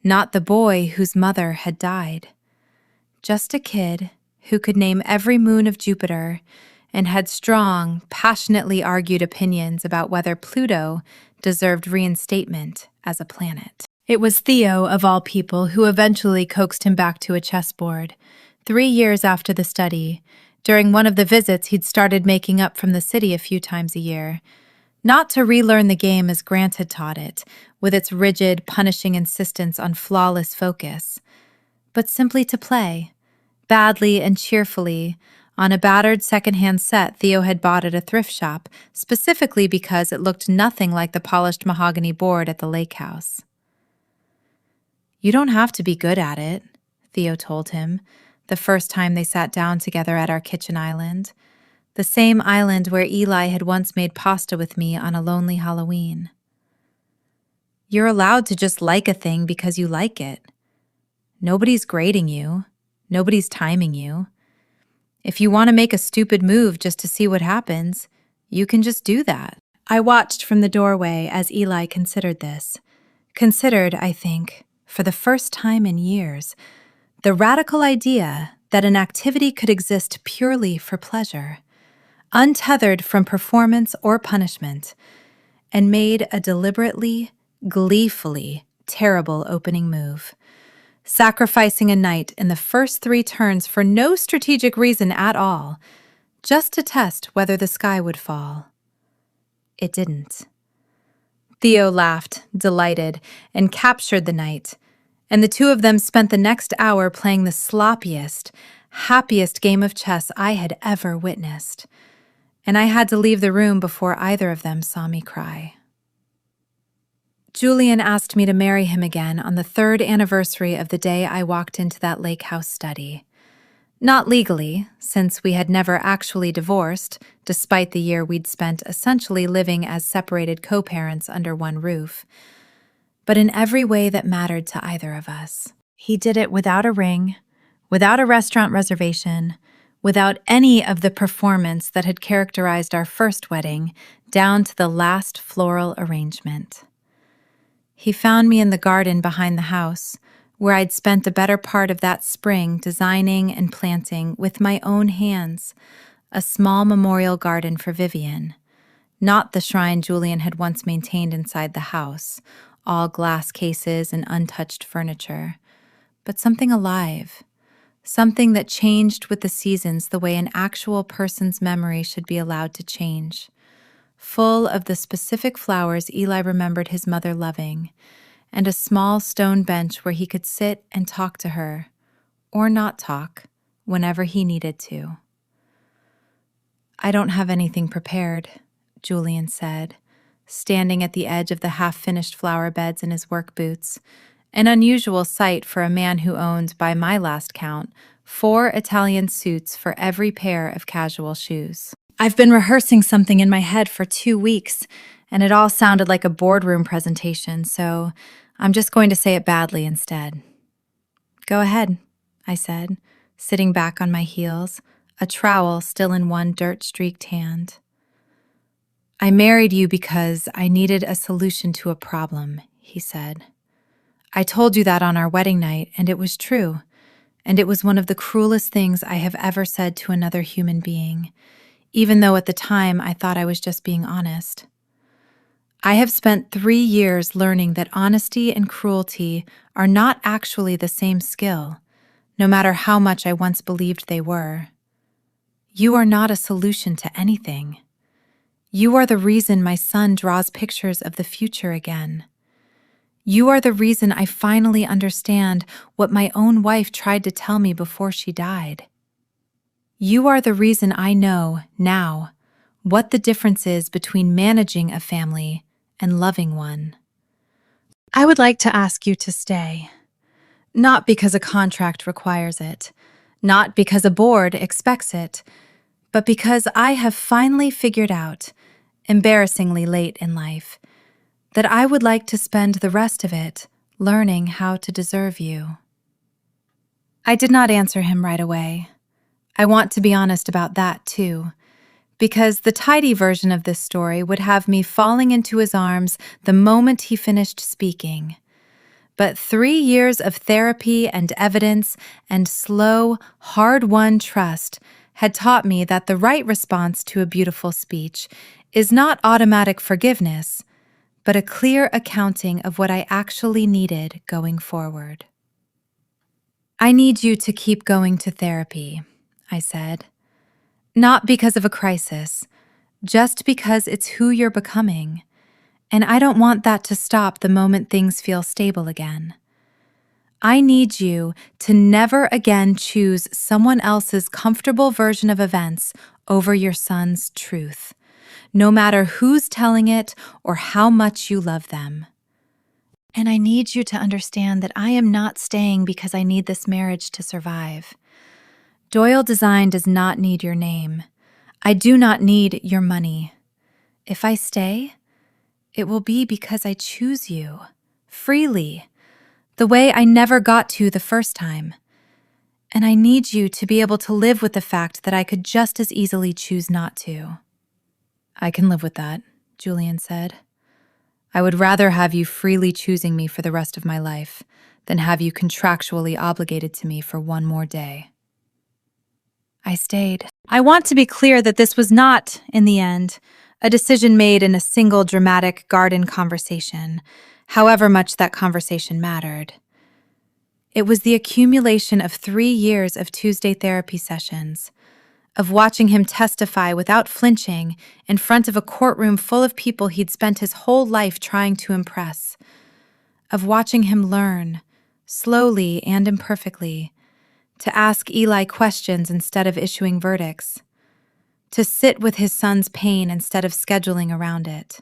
not the boy whose mother had died. Just a kid who could name every moon of Jupiter and had strong, passionately argued opinions about whether Pluto deserved reinstatement as a planet. It was Theo, of all people, who eventually coaxed him back to a chessboard. 3 years after the study, during one of the visits he'd started making up from the city a few times a year. Not to relearn the game as Grant had taught it, with its rigid, punishing insistence on flawless focus, but simply to play, badly and cheerfully, on a battered secondhand set Theo had bought at a thrift shop, specifically because it looked nothing like the polished mahogany board at the lake house. "You don't have to be good at it," Theo told him, the first time they sat down together at our kitchen island, the same island where Eli had once made pasta with me on a lonely Halloween. "You're allowed to just like a thing because you like it. Nobody's grading you. Nobody's timing you. If you want to make a stupid move just to see what happens, you can just do that." I watched from the doorway as Eli considered this. Considered, I think, for the first time in years, the radical idea that an activity could exist purely for pleasure, untethered from performance or punishment, and made a deliberately, gleefully terrible opening move, sacrificing a knight in the first 3 turns for no strategic reason at all, just to test whether the sky would fall. It didn't. Theo laughed, delighted, and captured the knight, and the two of them spent the next hour playing the sloppiest, happiest game of chess I had ever witnessed, and I had to leave the room before either of them saw me cry. Julian asked me to marry him again on the 3rd anniversary of the day I walked into that lake house study. Not legally, since we had never actually divorced, despite the year we'd spent essentially living as separated co-parents under one roof, but in every way that mattered to either of us. He did it without a ring, without a restaurant reservation, without any of the performance that had characterized our first wedding, down to the last floral arrangement. He found me in the garden behind the house, where I'd spent the better part of that spring designing and planting with my own hands a small memorial garden for Vivian, not the shrine Julian had once maintained inside the house, all glass cases and untouched furniture, but something alive, something that changed with the seasons the way an actual person's memory should be allowed to change, full of the specific flowers Eli remembered his mother loving, and a small stone bench where he could sit and talk to her, or not talk, whenever he needed to. "I don't have anything prepared," Julian said, standing at the edge of the half-finished flower beds in his work boots, an unusual sight for a man who owned, by my last count, 4 Italian suits for every pair of casual shoes. "I've been rehearsing something in my head for 2 weeks, and it all sounded like a boardroom presentation, so I'm just going to say it badly instead." "Go ahead," I said, sitting back on my heels, a trowel still in one dirt-streaked hand. "I married you because I needed a solution to a problem," he said. "I told you that on our wedding night, and it was true, and it was one of the cruelest things I have ever said to another human being, even though at the time I thought I was just being honest. I have spent 3 years learning that honesty and cruelty are not actually the same skill, no matter how much I once believed they were. You are not a solution to anything. You are the reason my son draws pictures of the future again. You are the reason I finally understand what my own wife tried to tell me before she died. You are the reason I know, now, what the difference is between managing a family and loving one. I would like to ask you to stay. Not because a contract requires it, not because a board expects it, but because I have finally figured out, embarrassingly late in life, that I would like to spend the rest of it learning how to deserve you. I did not answer him right away. I want to be honest about that, too, because the tidy version of this story would have me falling into his arms the moment he finished speaking. But 3 years of therapy and evidence and slow, hard-won trust had taught me that the right response to a beautiful speech is not automatic forgiveness, but a clear accounting of what I actually needed going forward. I need you to keep going to therapy, I said. Not because of a crisis, just because it's who you're becoming. And I don't want that to stop the moment things feel stable again. I need you to never again choose someone else's comfortable version of events over your son's truth, no matter who's telling it or how much you love them. And I need you to understand that I am not staying because I need this marriage to survive. Doyle Design does not need your name. I do not need your money. If I stay, it will be because I choose you, freely, the way I never got to the first time. And I need you to be able to live with the fact that I could just as easily choose not to. I can live with that, Julian said. I would rather have you freely choosing me for the rest of my life than have you contractually obligated to me for one more day. I stayed. I want to be clear that this was not, in the end, a decision made in a single dramatic garden conversation, however much that conversation mattered. It was the accumulation of 3 years of Tuesday therapy sessions, of watching him testify without flinching in front of a courtroom full of people he'd spent his whole life trying to impress, of watching him learn, slowly and imperfectly, to ask Eli questions instead of issuing verdicts, to sit with his son's pain instead of scheduling around it.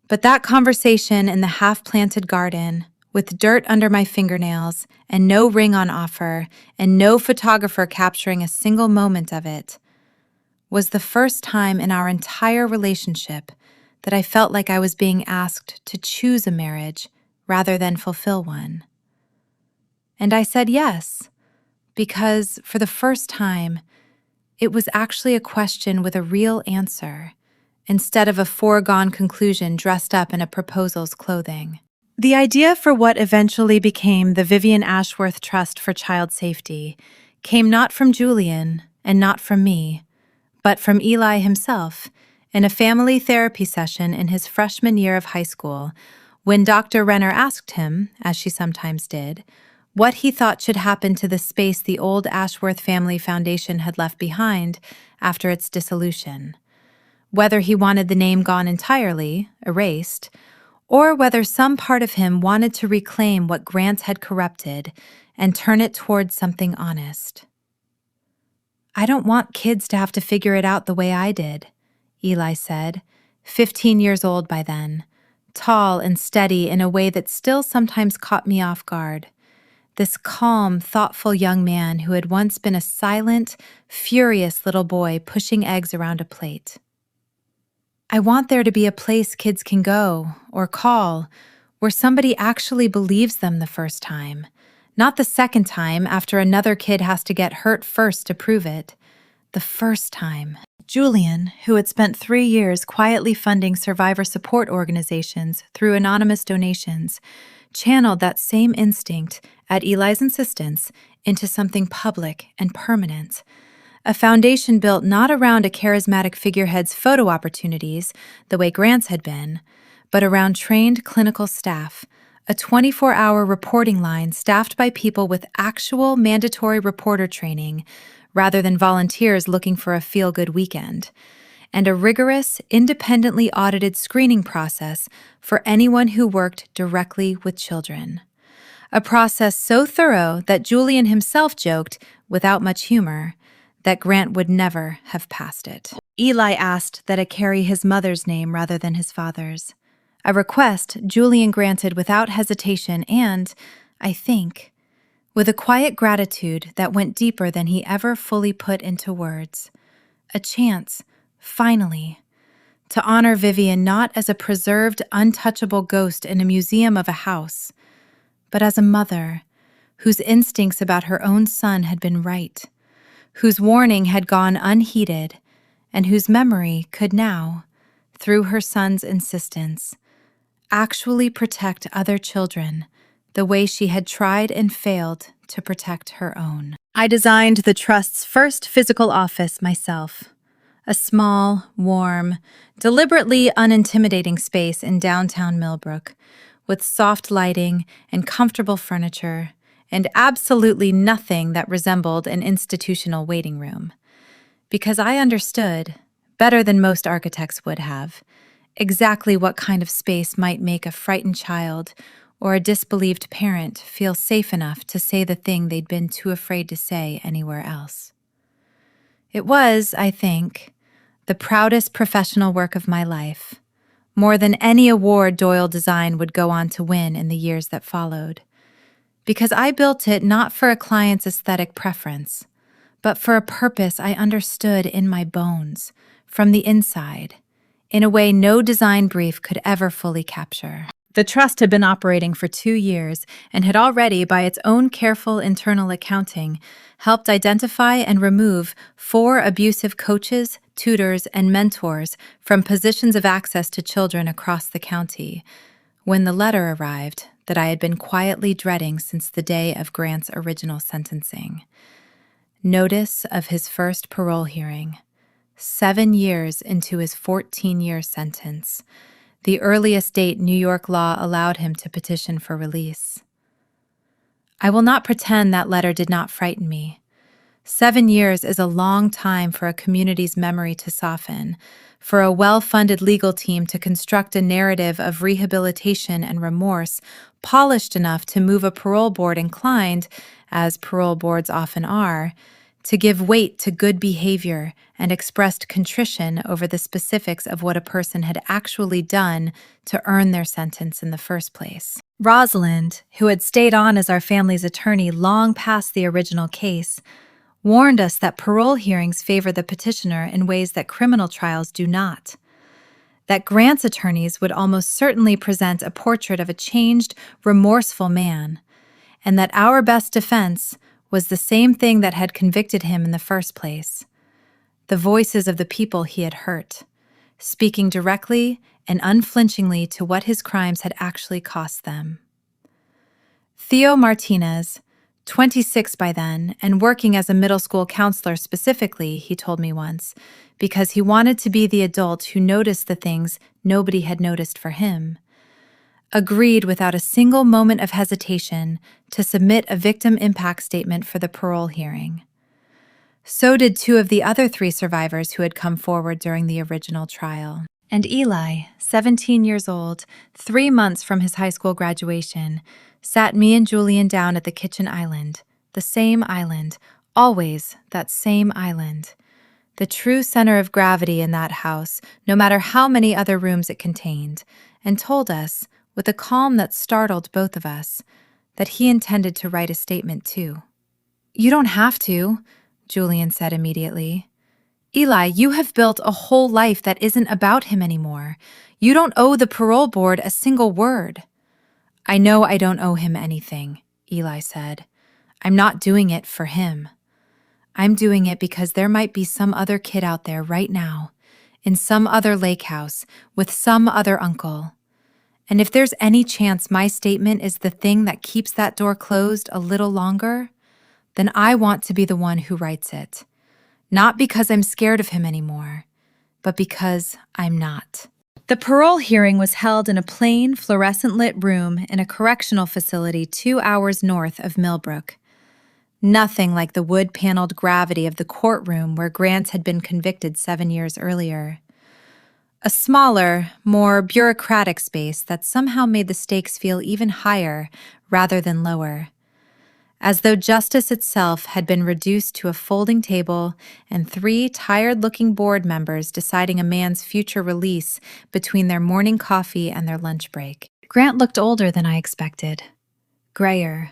But that conversation in the half-planted garden, with dirt under my fingernails and no ring on offer and no photographer capturing a single moment of it, was the first time in our entire relationship that I felt like I was being asked to choose a marriage rather than fulfill one. And I said yes, because for the first time, it was actually a question with a real answer, instead of a foregone conclusion dressed up in a proposal's clothing. The idea for what eventually became the Vivian Ashworth Trust for Child Safety came not from Julian and not from me, but from Eli himself in a family therapy session in his freshman year of high school, when Dr. Renner asked him, as she sometimes did, what he thought should happen to the space the old Ashworth Family Foundation had left behind after its dissolution. Whether he wanted the name gone entirely, erased, or whether some part of him wanted to reclaim what Grant had corrupted and turn it towards something honest. I don't want kids to have to figure it out the way I did, Eli said, 15 years old by then, tall and steady in a way that still sometimes caught me off guard. This calm, thoughtful young man who had once been a silent, furious little boy pushing eggs around a plate. I want there to be a place kids can go or call where somebody actually believes them the first time, not the second time after another kid has to get hurt first to prove it. The first time. Julian, who had spent 3 years quietly funding survivor support organizations through anonymous donations, channeled that same instinct, at Eli's insistence, into something public and permanent. A foundation built not around a charismatic figurehead's photo opportunities, the way Grant's had been, but around trained clinical staff, a 24-hour reporting line staffed by people with actual mandatory reporter training rather than volunteers looking for a feel-good weekend, and a rigorous, independently audited screening process for anyone who worked directly with children. A process so thorough that Julian himself joked, without much humor, that Grant would never have passed it. Eli asked that I carry his mother's name rather than his father's, a request Julian granted without hesitation and, I think, with a quiet gratitude that went deeper than he ever fully put into words. A chance, finally, to honor Vivian not as a preserved, untouchable ghost in a museum of a house, but as a mother whose instincts about her own son had been right, whose warning had gone unheeded, and whose memory could now, through her son's insistence, actually protect other children the way she had tried and failed to protect her own. I designed the Trust's first physical office myself, a small, warm, deliberately unintimidating space in downtown Millbrook, with soft lighting and comfortable furniture, and absolutely nothing that resembled an institutional waiting room. Because I understood, better than most architects would have, exactly what kind of space might make a frightened child or a disbelieved parent feel safe enough to say the thing they'd been too afraid to say anywhere else. It was, I think, the proudest professional work of my life, more than any award Doyle Design would go on to win in the years that followed, because I built it not for a client's aesthetic preference, but for a purpose I understood in my bones, from the inside, in a way no design brief could ever fully capture. The Trust had been operating for 2 years and had already, by its own careful internal accounting, helped identify and remove 4 abusive coaches, tutors, and mentors from positions of access to children across the county, when the letter arrived that I had been quietly dreading since the day of Grant's original sentencing. Notice of his first parole hearing, 7 years into his 14-year sentence, the earliest date New York law allowed him to petition for release. I will not pretend that letter did not frighten me. 7 years is a long time for a community's memory to soften, for a well-funded legal team to construct a narrative of rehabilitation and remorse polished enough to move a parole board inclined, as parole boards often are, to give weight to good behavior and expressed contrition over the specifics of what a person had actually done to earn their sentence in the first place. Rosalind, who had stayed on as our family's attorney long past the original case, warned us that parole hearings favor the petitioner in ways that criminal trials do not. That Grant's attorneys would almost certainly present a portrait of a changed, remorseful man, and that our best defense was the same thing that had convicted him in the first place: the voices of the people he had hurt, speaking directly and unflinchingly to what his crimes had actually cost them. Theo Martinez, 26 by then, and working as a middle school counselor specifically, he told me once, because he wanted to be the adult who noticed the things nobody had noticed for him, agreed without a single moment of hesitation to submit a victim impact statement for the parole hearing. So did 2 of the other 3 survivors who had come forward during the original trial. And Eli, 17 years old, 3 months from his high school graduation, sat me and Julian down at the kitchen island, the same island, always that same island. The true center of gravity in that house, no matter how many other rooms it contained, and told us, with a calm that startled both of us, that he intended to write a statement too. "You don't have to," Julian said immediately. "Eli, you have built a whole life that isn't about him anymore. You don't owe the parole board a single word." "I know I don't owe him anything," Eli said. "I'm not doing it for him. I'm doing it because there might be some other kid out there right now, in some other lake house, with some other uncle. And if there's any chance my statement is the thing that keeps that door closed a little longer, then I want to be the one who writes it. Not because I'm scared of him anymore, but because I'm not. The parole hearing was held in a plain, fluorescent-lit room in a correctional facility 2 hours north of Millbrook. Nothing like the wood-paneled gravity of the courtroom where Grant had been convicted 7 years earlier. A smaller, more bureaucratic space that somehow made the stakes feel even higher rather than lower, as though justice itself had been reduced to a folding table and 3 tired-looking board members deciding a man's future release between their morning coffee and their lunch break. Grant looked older than I expected. Grayer,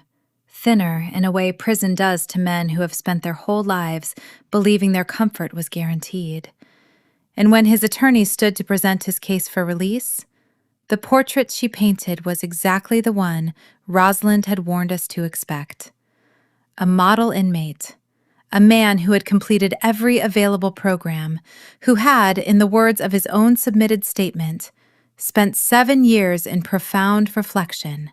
thinner in a way prison does to men who have spent their whole lives believing their comfort was guaranteed. And when his attorney stood to present his case for release, the portrait she painted was exactly the one Rosalind had warned us to expect. A model inmate, a man who had completed every available program, who had, in the words of his own submitted statement, spent 7 years in profound reflection,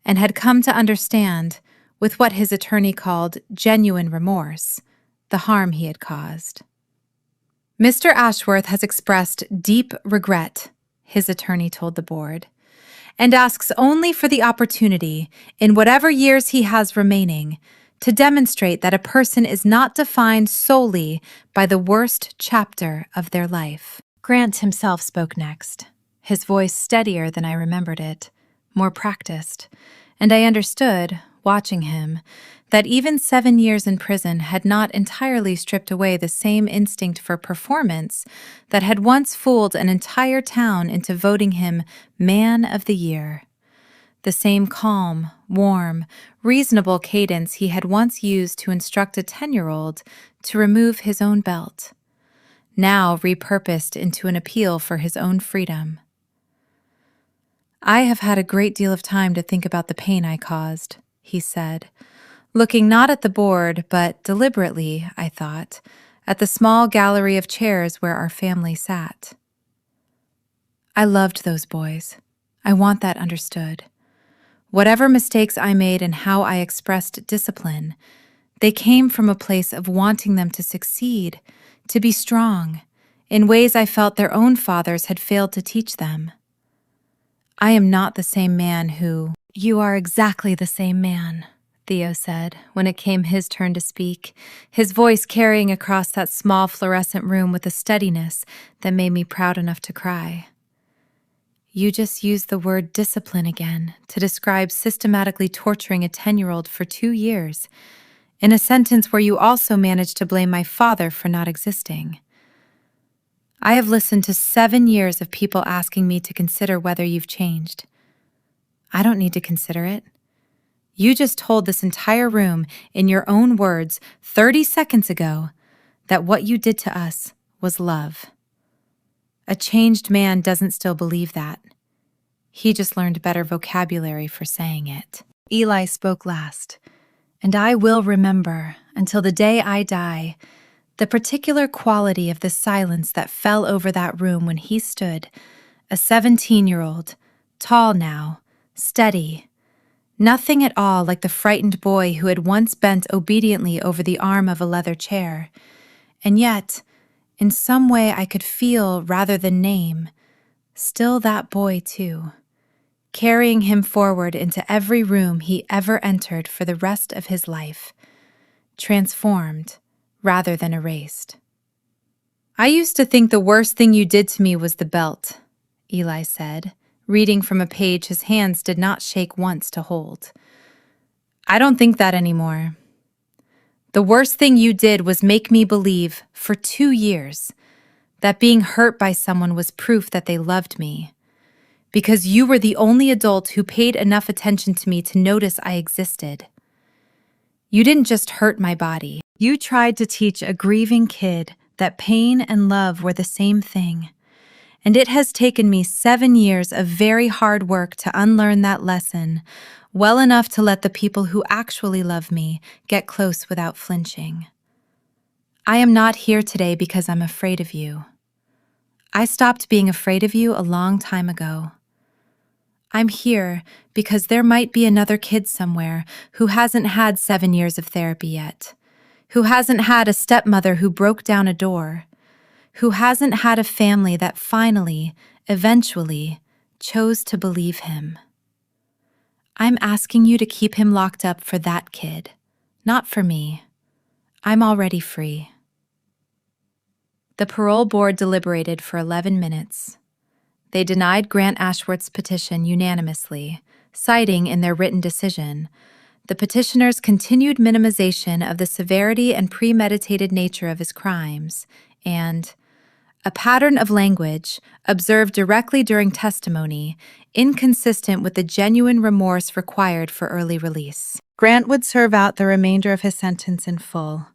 and had come to understand, with what his attorney called genuine remorse, the harm he had caused. Mr. Ashworth has expressed deep regret, his attorney told the board, and asks only for the opportunity, in whatever years he has remaining, to demonstrate that a person is not defined solely by the worst chapter of their life. Grant himself spoke next, his voice steadier than I remembered it, more practiced, and I understood, watching him, that even 7 years in prison had not entirely stripped away the same instinct for performance that had once fooled an entire town into voting him Man of the Year. The same calm, warm, reasonable cadence he had once used to instruct a 10-year-old to remove his own belt, now repurposed into an appeal for his own freedom. I have had a great deal of time to think about the pain I caused, he said, looking not at the board, but deliberately, I thought, at the small gallery of chairs where our family sat. I loved those boys. I want that understood. Whatever mistakes I made and how I expressed discipline, they came from a place of wanting them to succeed, to be strong, in ways I felt their own fathers had failed to teach them. I am not the same man who— You are exactly the same man, Theo said, when it came his turn to speak, his voice carrying across that small fluorescent room with a steadiness that made me proud enough to cry. You just used the word discipline again to describe systematically torturing a 10-year-old for 2 years, in a sentence where you also managed to blame my father for not existing. I have listened to 7 years of people asking me to consider whether you've changed. I don't need to consider it. You just told this entire room, in your own words, 30 seconds ago, that what you did to us was love. A changed man doesn't still believe that. He just learned better vocabulary for saying it. Eli spoke last, and I will remember, until the day I die, the particular quality of the silence that fell over that room when he stood, a 17-year-old, tall now, steady, nothing at all like the frightened boy who had once bent obediently over the arm of a leather chair, and yet, in some way I could feel rather than name, still that boy too, carrying him forward into every room he ever entered for the rest of his life, transformed rather than erased. I used to think the worst thing you did to me was the belt, Eli said, reading from a page his hands did not shake once to hold. I don't think that anymore. The worst thing you did was make me believe, for 2 years, that being hurt by someone was proof that they loved me, because you were the only adult who paid enough attention to me to notice I existed. You didn't just hurt my body. You tried to teach a grieving kid that pain and love were the same thing. And it has taken me 7 years of very hard work to unlearn that lesson, well enough to let the people who actually love me get close without flinching. I am not here today because I'm afraid of you. I stopped being afraid of you a long time ago. I'm here because there might be another kid somewhere who hasn't had 7 years of therapy yet, who hasn't had a stepmother who broke down a door, who hasn't had a family that finally, eventually, chose to believe him. I'm asking you to keep him locked up for that kid, not for me. I'm already free. The parole board deliberated for 11 minutes. They denied Grant Ashworth's petition unanimously, citing in their written decision the petitioner's continued minimization of the severity and premeditated nature of his crimes, and a pattern of language observed directly during testimony inconsistent with the genuine remorse required for early release. Grant would serve out the remainder of his sentence in full,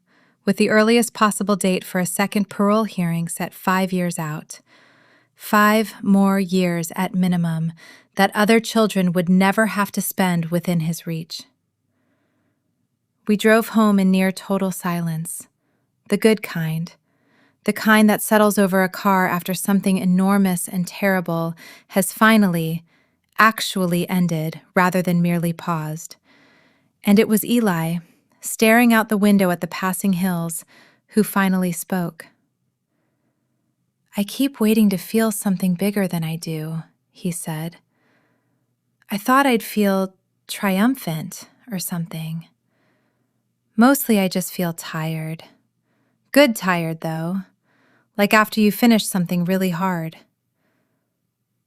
with the earliest possible date for a second parole hearing set 5 years out. 5 more years at minimum that other children would never have to spend within his reach. We drove home in near total silence, the good kind, the kind that settles over a car after something enormous and terrible has finally, actually ended rather than merely paused. And it was Eli, staring out the window at the passing hills, who finally spoke. I keep waiting to feel something bigger than I do, he said. I thought I'd feel triumphant or something. Mostly I just feel tired. Good tired, though. Like after you finish something really hard.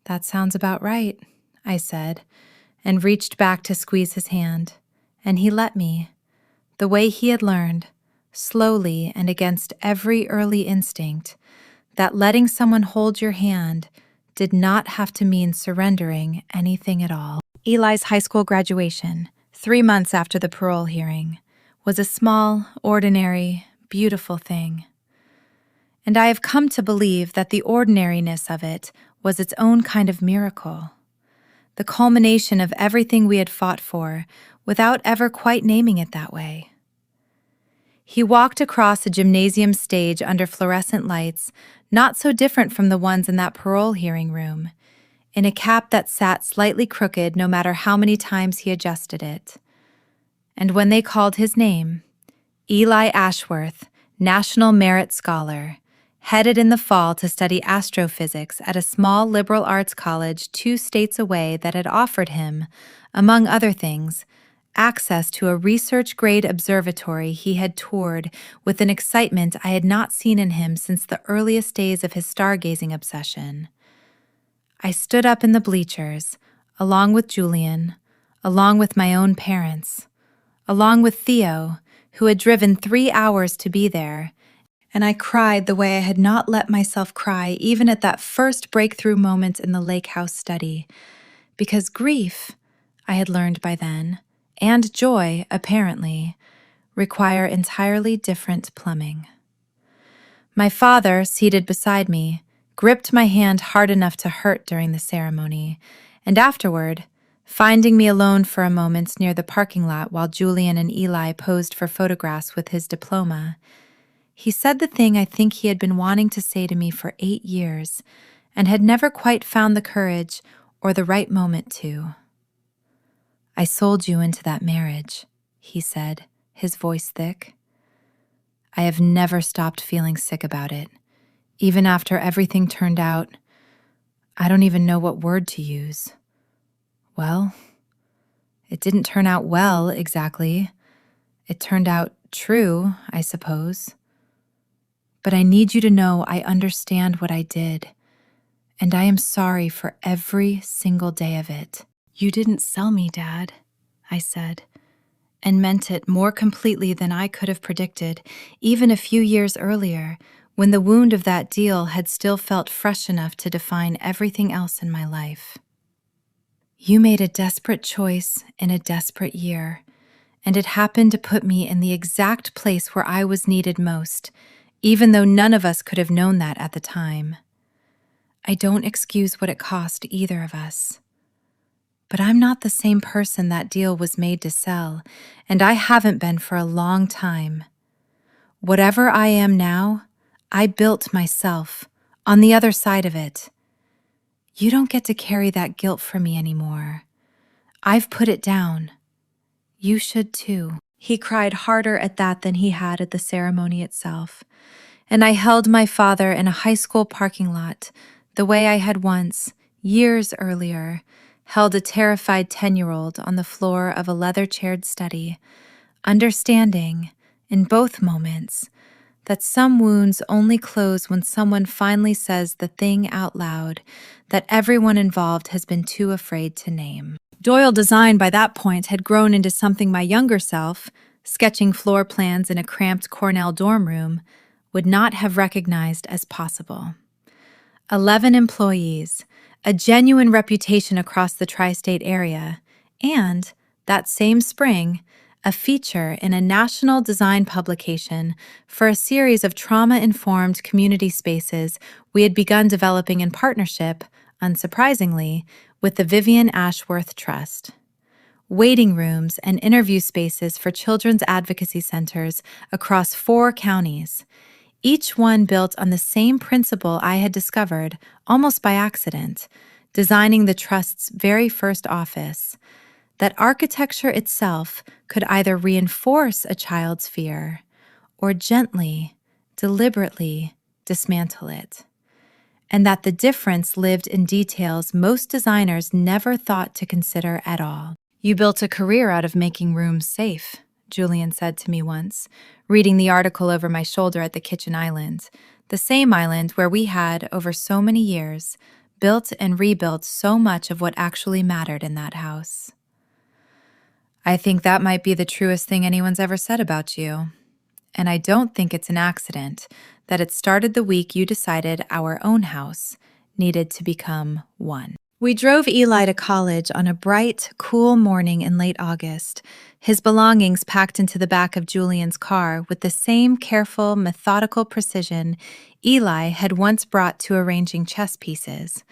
That sounds about right, I said, and reached back to squeeze his hand, and he let me, the way he had learned, slowly and against every early instinct, that letting someone hold your hand did not have to mean surrendering anything at all. Eli's high school graduation, 3 months after the parole hearing, was a small, ordinary, beautiful thing. And I have come to believe that the ordinariness of it was its own kind of miracle, the culmination of everything we had fought for without ever quite naming it that way. He walked across a gymnasium stage under fluorescent lights, not so different from the ones in that parole hearing room, in a cap that sat slightly crooked no matter how many times he adjusted it. And when they called his name, Eli Ashworth, National Merit Scholar, headed in the fall to study astrophysics at a small liberal arts college 2 states away that had offered him, among other things, access to a research-grade observatory he had toured with an excitement I had not seen in him since the earliest days of his stargazing obsession. I stood up in the bleachers, along with Julian, along with my own parents, along with Theo, who had driven 3 hours to be there, and I cried the way I had not let myself cry even at that first breakthrough moment in the lake house study, because grief, I had learned by then, and joy, apparently, require entirely different plumbing. My father, seated beside me, gripped my hand hard enough to hurt during the ceremony, and afterward, finding me alone for a moment near the parking lot while Julian and Eli posed for photographs with his diploma, he said the thing I think he had been wanting to say to me for 8 years and had never quite found the courage or the right moment to. I sold you into that marriage, he said, his voice thick. I have never stopped feeling sick about it, even after everything turned out. I don't even know what word to use. Well, it didn't turn out well, exactly. It turned out true, I suppose. But I need you to know I understand what I did, and I am sorry for every single day of it. You didn't sell me, Dad, I said, and meant it more completely than I could have predicted, even a few years earlier, when the wound of that deal had still felt fresh enough to define everything else in my life. You made a desperate choice in a desperate year, and it happened to put me in the exact place where I was needed most, even though none of us could have known that at the time. I don't excuse what it cost either of us. But I'm not the same person that deal was made to sell, and I haven't been for a long time. Whatever I am now, I built myself, on the other side of it. You don't get to carry that guilt for me anymore. I've put it down. You should too." He cried harder at that than he had at the ceremony itself, and I held my father in a high school parking lot the way I had once, years earlier, held a terrified 10-year-old on the floor of a leather-chaired study, understanding, in both moments, that some wounds only close when someone finally says the thing out loud that everyone involved has been too afraid to name. Doyle Design by that point had grown into something my younger self, sketching floor plans in a cramped Cornell dorm room, would not have recognized as possible. 11 employees, a genuine reputation across the tri-state area, and, that same spring, a feature in a national design publication for a series of trauma-informed community spaces we had begun developing in partnership, unsurprisingly, with the Vivian Ashworth Trust. Waiting rooms and interview spaces for children's advocacy centers across 4 counties, each one built on the same principle I had discovered, almost by accident, designing the Trust's very first office, that architecture itself could either reinforce a child's fear or gently, deliberately dismantle it, and that the difference lived in details most designers never thought to consider at all. "You built a career out of making rooms safe," Julian said to me once, reading the article over my shoulder at the kitchen island, the same island where we had, over so many years, built and rebuilt so much of what actually mattered in that house. "I think that might be the truest thing anyone's ever said about you. And I don't think it's an accident that it started the week you decided our own house needed to become one." We drove Eli to college on a bright, cool morning in late August, his belongings packed into the back of Julian's car with the same careful, methodical precision Eli had once brought to arranging chess pieces.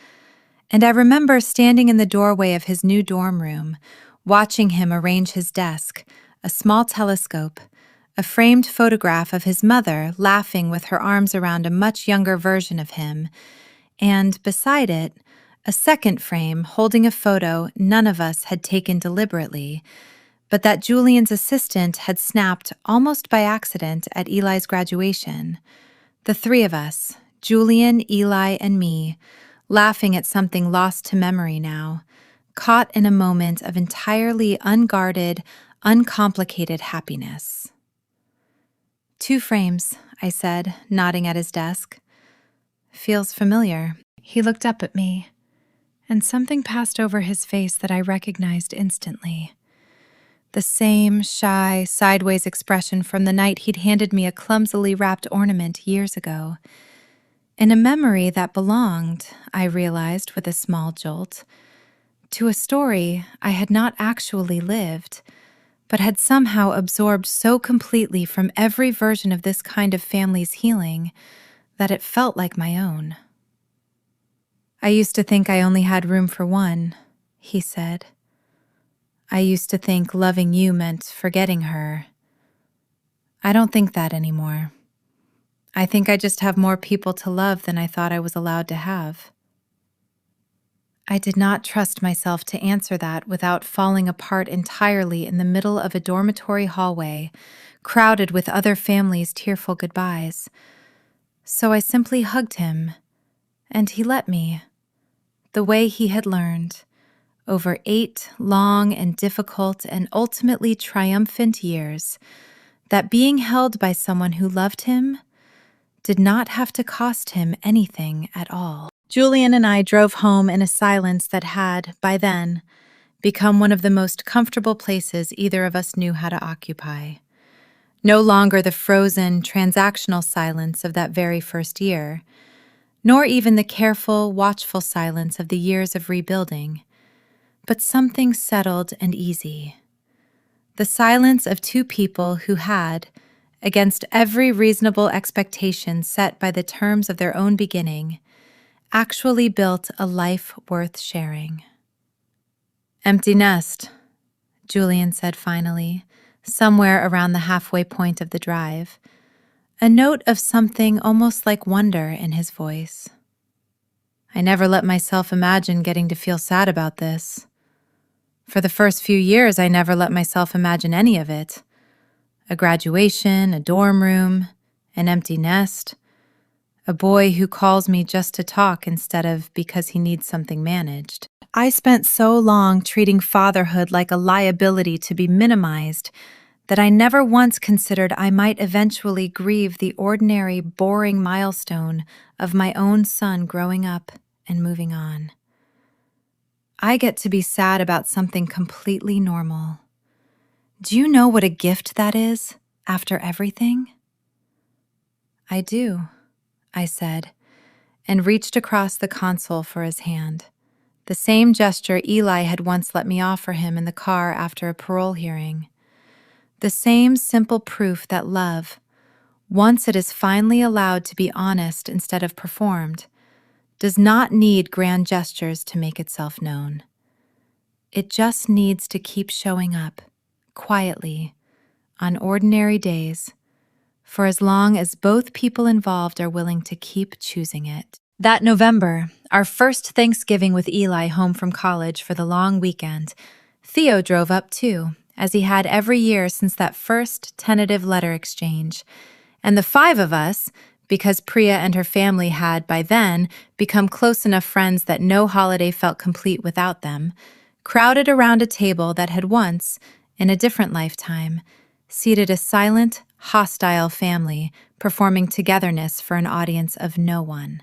And I remember standing in the doorway of his new dorm room, watching him arrange his desk, a small telescope, a framed photograph of his mother laughing with her arms around a much younger version of him, and beside it, a second frame holding a photo none of us had taken deliberately, but that Julian's assistant had snapped almost by accident at Eli's graduation. The 3 of us, Julian, Eli, and me, laughing at something lost to memory now, caught in a moment of entirely unguarded, uncomplicated happiness. "2 frames," I said, nodding at his desk. "Feels familiar." He looked up at me, and something passed over his face that I recognized instantly. The same shy, sideways expression from the night he'd handed me a clumsily wrapped ornament years ago. In a memory that belonged, I realized with a small jolt, to a story I had not actually lived, but had somehow absorbed so completely from every version of this kind of family's healing that it felt like my own. "I used to think I only had room for one," he said. "I used to think loving you meant forgetting her. I don't think that anymore. I think I just have more people to love than I thought I was allowed to have." I did not trust myself to answer that without falling apart entirely in the middle of a dormitory hallway, crowded with other families' tearful goodbyes. So I simply hugged him, and he let me, the way he had learned, over 8 long and difficult and ultimately triumphant years, that being held by someone who loved him did not have to cost him anything at all. Julian and I drove home in a silence that had, by then, become one of the most comfortable places either of us knew how to occupy. No longer the frozen, transactional silence of that very first year, nor even the careful, watchful silence of the years of rebuilding, but something settled and easy. The silence of 2 people who had, against every reasonable expectation set by the terms of their own beginning, actually built a life worth sharing. "Empty nest," Julian said finally, somewhere around the halfway point of the drive, a note of something almost like wonder in his voice. I never let myself imagine getting to feel sad about this. For the first few years, I never let myself imagine any of it. A graduation, a dorm room, an empty nest, a boy who calls me just to talk instead of because he needs something managed. I spent so long treating fatherhood like a liability to be minimized that I never once considered I might eventually grieve the ordinary, boring milestone of my own son growing up and moving on. I get to be sad about something completely normal. Do you know what a gift that is, after everything? I do, I said, and reached across the console for his hand. The same gesture Eli had once let me offer him in the car after a parole hearing. The same simple proof that love, once it is finally allowed to be honest instead of performed, does not need grand gestures to make itself known. It just needs to keep showing up, quietly, on ordinary days, for as long as both people involved are willing to keep choosing it. That November, our first Thanksgiving with Eli home from college for the long weekend, Theo drove up too, as he had every year since that first tentative letter exchange. And the five of us, because Priya and her family had, by then, become close enough friends that no holiday felt complete without them, crowded around a table that had once, in a different lifetime, seated a silent, hostile family performing togetherness for an audience of no one,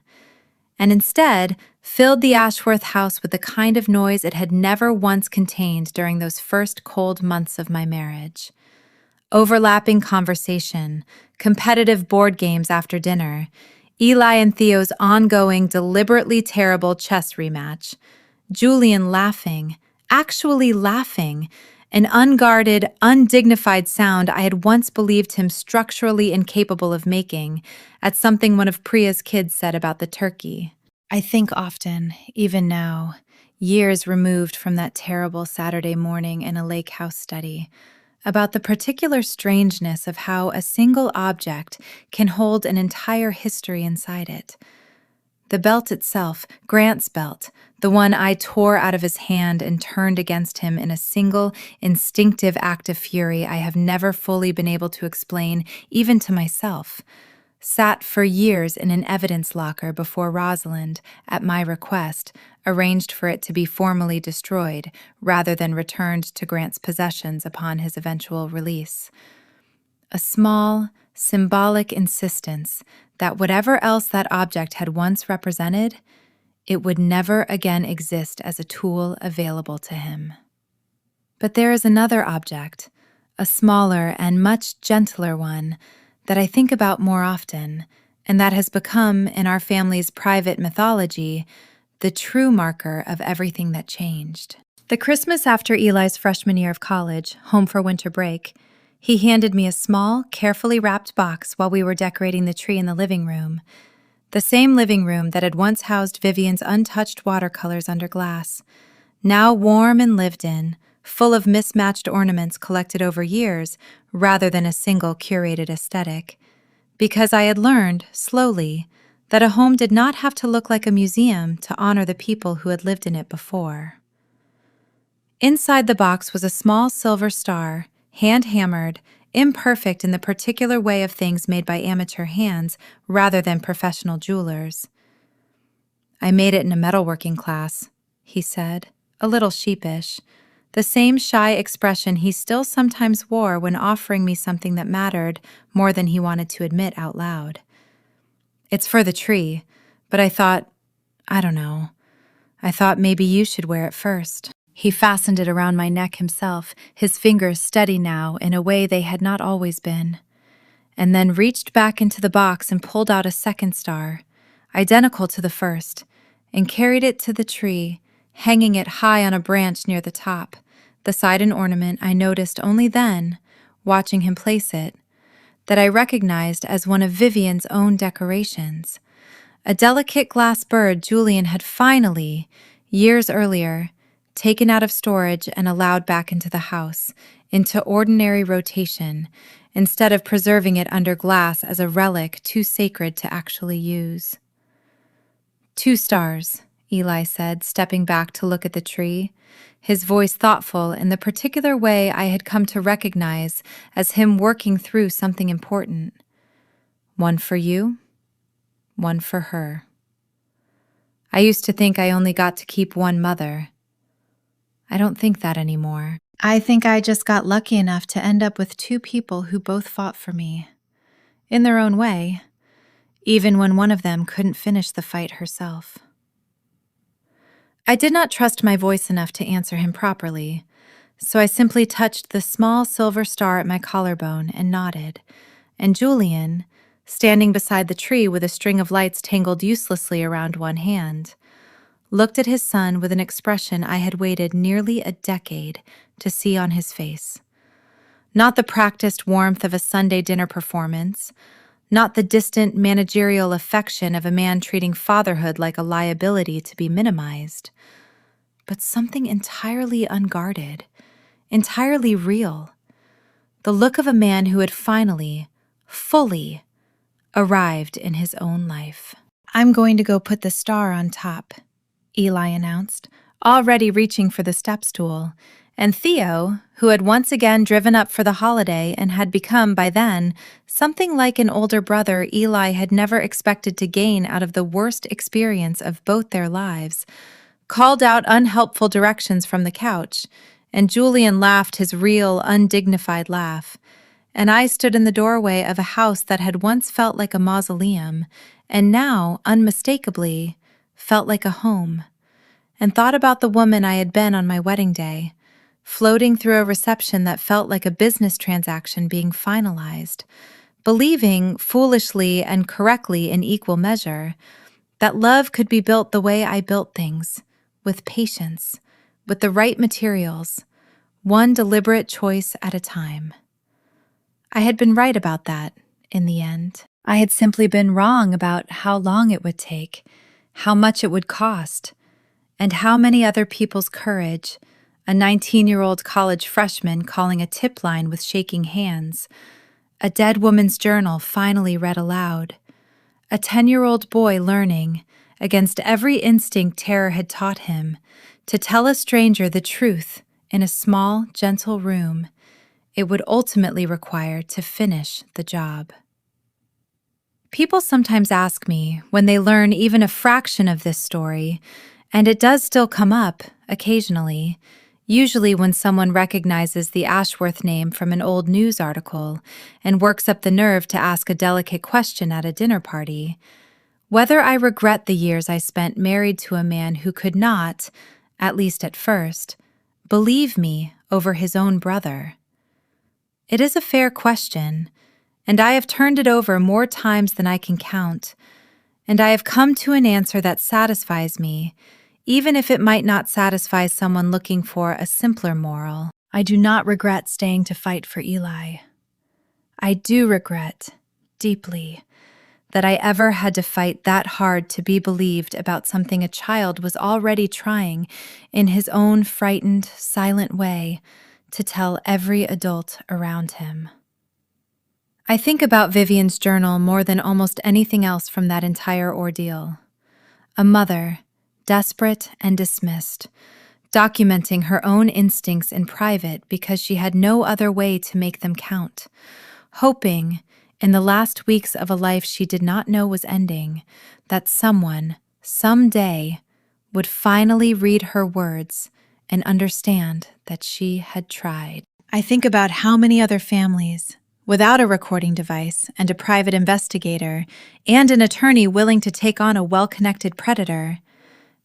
and instead filled the Ashworth house with the kind of noise it had never once contained during those first cold months of my marriage. Overlapping conversation, competitive board games after dinner, Eli and Theo's ongoing, deliberately terrible chess rematch, Julian laughing, actually laughing, an unguarded, undignified sound I had once believed him structurally incapable of making, at something one of Priya's kids said about the turkey. I think often, even now, years removed from that terrible Saturday morning in a lake house study, about the particular strangeness of how a single object can hold an entire history inside it. The belt itself, Grant's belt, the one I tore out of his hand and turned against him in a single, instinctive act of fury I have never fully been able to explain, even to myself, sat for years in an evidence locker before Rosalind, at my request, arranged for it to be formally destroyed rather than returned to Grant's possessions upon his eventual release. A small, symbolic insistence that whatever else that object had once represented, it would never again exist as a tool available to him. But there is another object, a smaller and much gentler one, that I think about more often, and that has become, in our family's private mythology, the true marker of everything that changed. The Christmas after Eli's freshman year of college, home for winter break, he handed me a small, carefully wrapped box while we were decorating the tree in the living room. The same living room that had once housed Vivian's untouched watercolors under glass, now warm and lived in, full of mismatched ornaments collected over years rather than a single curated aesthetic, because I had learned, slowly, that a home did not have to look like a museum to honor the people who had lived in it before. Inside the box was a small silver star, hand-hammered, imperfect in the particular way of things made by amateur hands rather than professional jewelers. "I made it in a metalworking class," he said, a little sheepish, the same shy expression he still sometimes wore when offering me something that mattered more than he wanted to admit out loud. "It's for the tree, but I thought maybe you should wear it first." He fastened it around my neck himself, his fingers steady now in a way they had not always been, and then reached back into the box and pulled out a second star, identical to the first, and carried it to the tree, hanging it high on a branch near the top, the side an ornament I noticed only then, watching him place it, that I recognized as one of Vivian's own decorations, a delicate glass bird Julian had finally, years earlier, taken out of storage and allowed back into the house, into ordinary rotation, instead of preserving it under glass as a relic too sacred to actually use. 2 stars, Eli said, stepping back to look at the tree, his voice thoughtful in the particular way I had come to recognize as him working through something important. 1 for you, 1 for her. I used to think I only got to keep 1 mother. I don't think that anymore. I think I just got lucky enough to end up with 2 people who both fought for me, in their own way, even when one of them couldn't finish the fight herself. I did not trust my voice enough to answer him properly, so I simply touched the small silver star at my collarbone and nodded, and Julian, standing beside the tree with a string of lights tangled uselessly around one hand, looked at his son with an expression I had waited nearly a decade to see on his face. Not the practiced warmth of a Sunday dinner performance, not the distant managerial affection of a man treating fatherhood like a liability to be minimized, but something entirely unguarded, entirely real. The look of a man who had finally, fully, arrived in his own life. "I'm going to go put the star on top," Eli announced, already reaching for the step stool, and Theo, who had once again driven up for the holiday and had become, by then, something like an older brother Eli had never expected to gain out of the worst experience of both their lives, called out unhelpful directions from the couch, and Julian laughed his real, undignified laugh, and I stood in the doorway of a house that had once felt like a mausoleum, and now, unmistakably, felt like a home, and thought about the woman I had been on my wedding day, floating through a reception that felt like a business transaction being finalized, believing, foolishly and correctly in equal measure, that love could be built the way I built things, with patience, with the right materials, one deliberate choice at a time. I had been right about that, in the end. I had simply been wrong about how long it would take, how much it would cost, and how many other people's courage, a 19-year-old college freshman calling a tip line with shaking hands, a dead woman's journal finally read aloud, a 10-year-old boy learning, against every instinct terror had taught him, to tell a stranger the truth in a small, gentle room it would ultimately require to finish the job. People sometimes ask me, when they learn even a fraction of this story, and it does still come up, occasionally, usually when someone recognizes the Ashworth name from an old news article and works up the nerve to ask a delicate question at a dinner party, whether I regret the years I spent married to a man who could not, at least at first, believe me over his own brother. It is a fair question, and I have turned it over more times than I can count, and I have come to an answer that satisfies me, even if it might not satisfy someone looking for a simpler moral. I do not regret staying to fight for Eli. I do regret, deeply, that I ever had to fight that hard to be believed about something a child was already trying, in his own frightened, silent way, to tell every adult around him. I think about Vivian's journal more than almost anything else from that entire ordeal. A mother, desperate and dismissed, documenting her own instincts in private because she had no other way to make them count, hoping, in the last weeks of a life she did not know was ending, that someone, someday, would finally read her words and understand that she had tried. I think about how many other families, without a recording device and a private investigator and an attorney willing to take on a well-connected predator,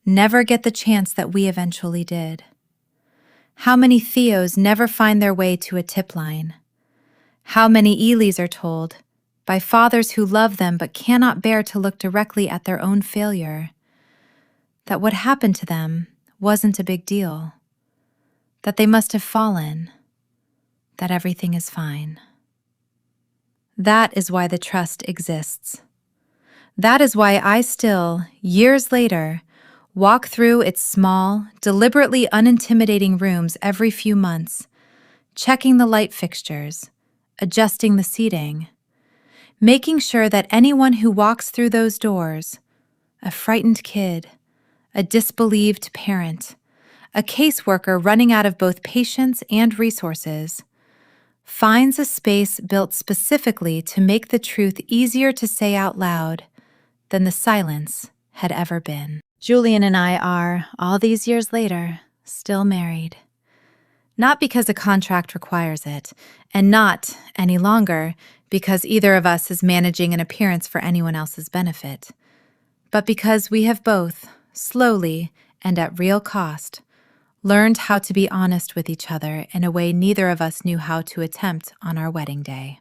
never get the chance that we eventually did. How many Theos never find their way to a tip line? How many Elis are told, by fathers who love them but cannot bear to look directly at their own failure, that what happened to them wasn't a big deal, that they must have fallen, that everything is fine. That is why the trust exists. That is why I still, years later, walk through its small, deliberately unintimidating rooms every few months, checking the light fixtures, adjusting the seating, making sure that anyone who walks through those doors, a frightened kid, a disbelieved parent, a caseworker running out of both patience and resources, finds a space built specifically to make the truth easier to say out loud than the silence had ever been. Julian and I are, all these years later, still married. Not because a contract requires it, and not, any longer, because either of us is managing an appearance for anyone else's benefit, but because we have both, slowly and at real cost, learned how to be honest with each other in a way neither of us knew how to attempt on our wedding day.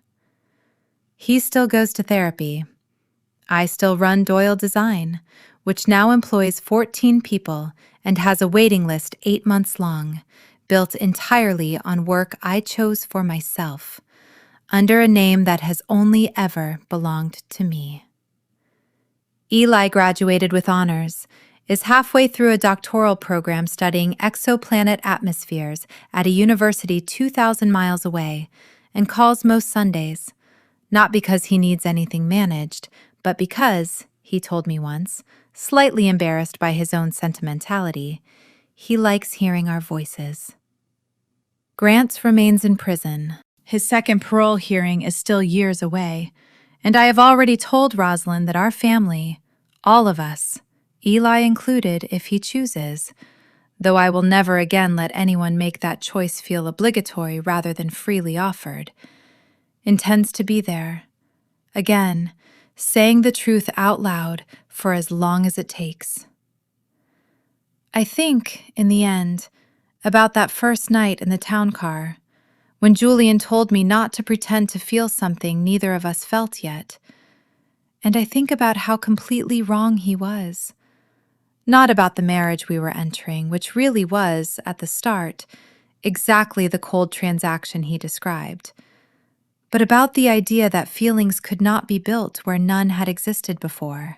He still goes to therapy. I still run Doyle Design, which now employs 14 people and has a waiting list 8 months long, built entirely on work I chose for myself, under a name that has only ever belonged to me. Eli graduated with honors, is halfway through a doctoral program studying exoplanet atmospheres at a university 2,000 miles away, and calls most Sundays, not because he needs anything managed, but because, he told me once, slightly embarrassed by his own sentimentality, he likes hearing our voices. Grant remains in prison. His second parole hearing is still years away, and I have already told Rosalind that our family, all of us, Eli included if he chooses, though I will never again let anyone make that choice feel obligatory rather than freely offered, intends to be there, again, saying the truth out loud for as long as it takes. I think, in the end, about that first night in the town car, when Julian told me not to pretend to feel something neither of us felt yet, and I think about how completely wrong he was. Not about the marriage we were entering, which really was, at the start, exactly the cold transaction he described, but about the idea that feelings could not be built where none had existed before.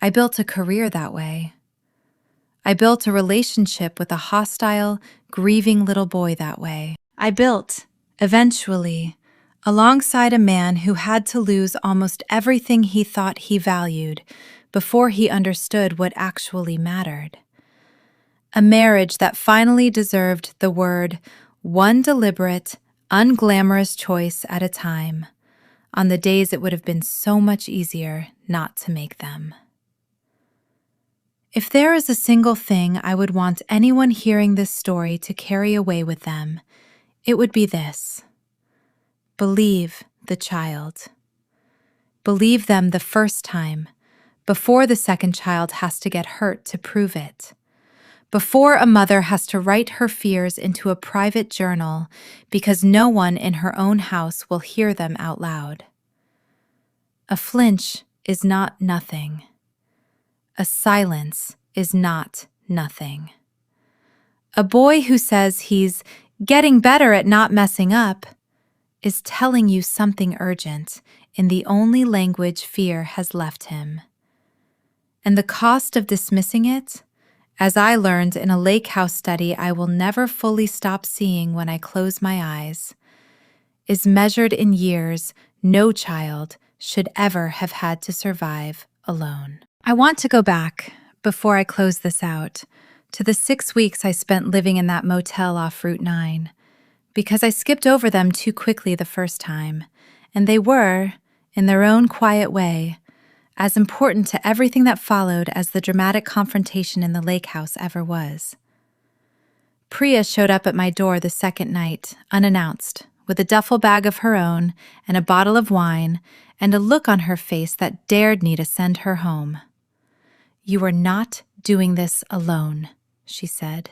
I built a career that way. I built a relationship with a hostile, grieving little boy that way. I built, eventually, alongside a man who had to lose almost everything he thought he valued before he understood what actually mattered. A marriage that finally deserved the word, one deliberate, unglamorous choice at a time, on the days it would have been so much easier not to make them. If there is a single thing I would want anyone hearing this story to carry away with them, it would be this: believe the child. Believe them the first time, before the second child has to get hurt to prove it. Before a mother has to write her fears into a private journal because no one in her own house will hear them out loud. A flinch is not nothing. A silence is not nothing. A boy who says he's getting better at not messing up is telling you something urgent in the only language fear has left him. And the cost of dismissing it, as I learned in a lake house study I will never fully stop seeing when I close my eyes, is measured in years no child should ever have had to survive alone. I want to go back, before I close this out, to the 6 weeks I spent living in that motel off Route 9, because I skipped over them too quickly the first time, and they were, in their own quiet way, as important to everything that followed as the dramatic confrontation in the lake house ever was. Priya showed up at my door the second night, unannounced, with a duffel bag of her own and a bottle of wine and a look on her face that dared me to send her home. "You are not doing this alone," she said,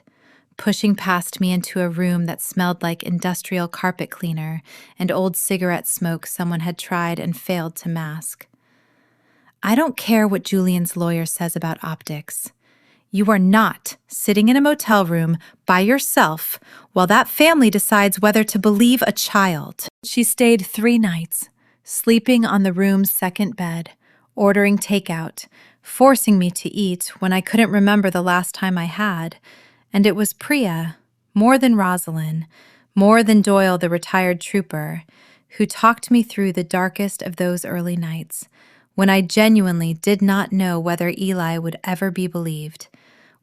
pushing past me into a room that smelled like industrial carpet cleaner and old cigarette smoke someone had tried and failed to mask. "I don't care what Julian's lawyer says about optics. You are not sitting in a motel room by yourself while that family decides whether to believe a child." She stayed 3 nights, sleeping on the room's second bed, ordering takeout, forcing me to eat when I couldn't remember the last time I had, and it was Priya, more than Rosalind, more than Doyle the retired trooper, who talked me through the darkest of those early nights, when I genuinely did not know whether Eli would ever be believed,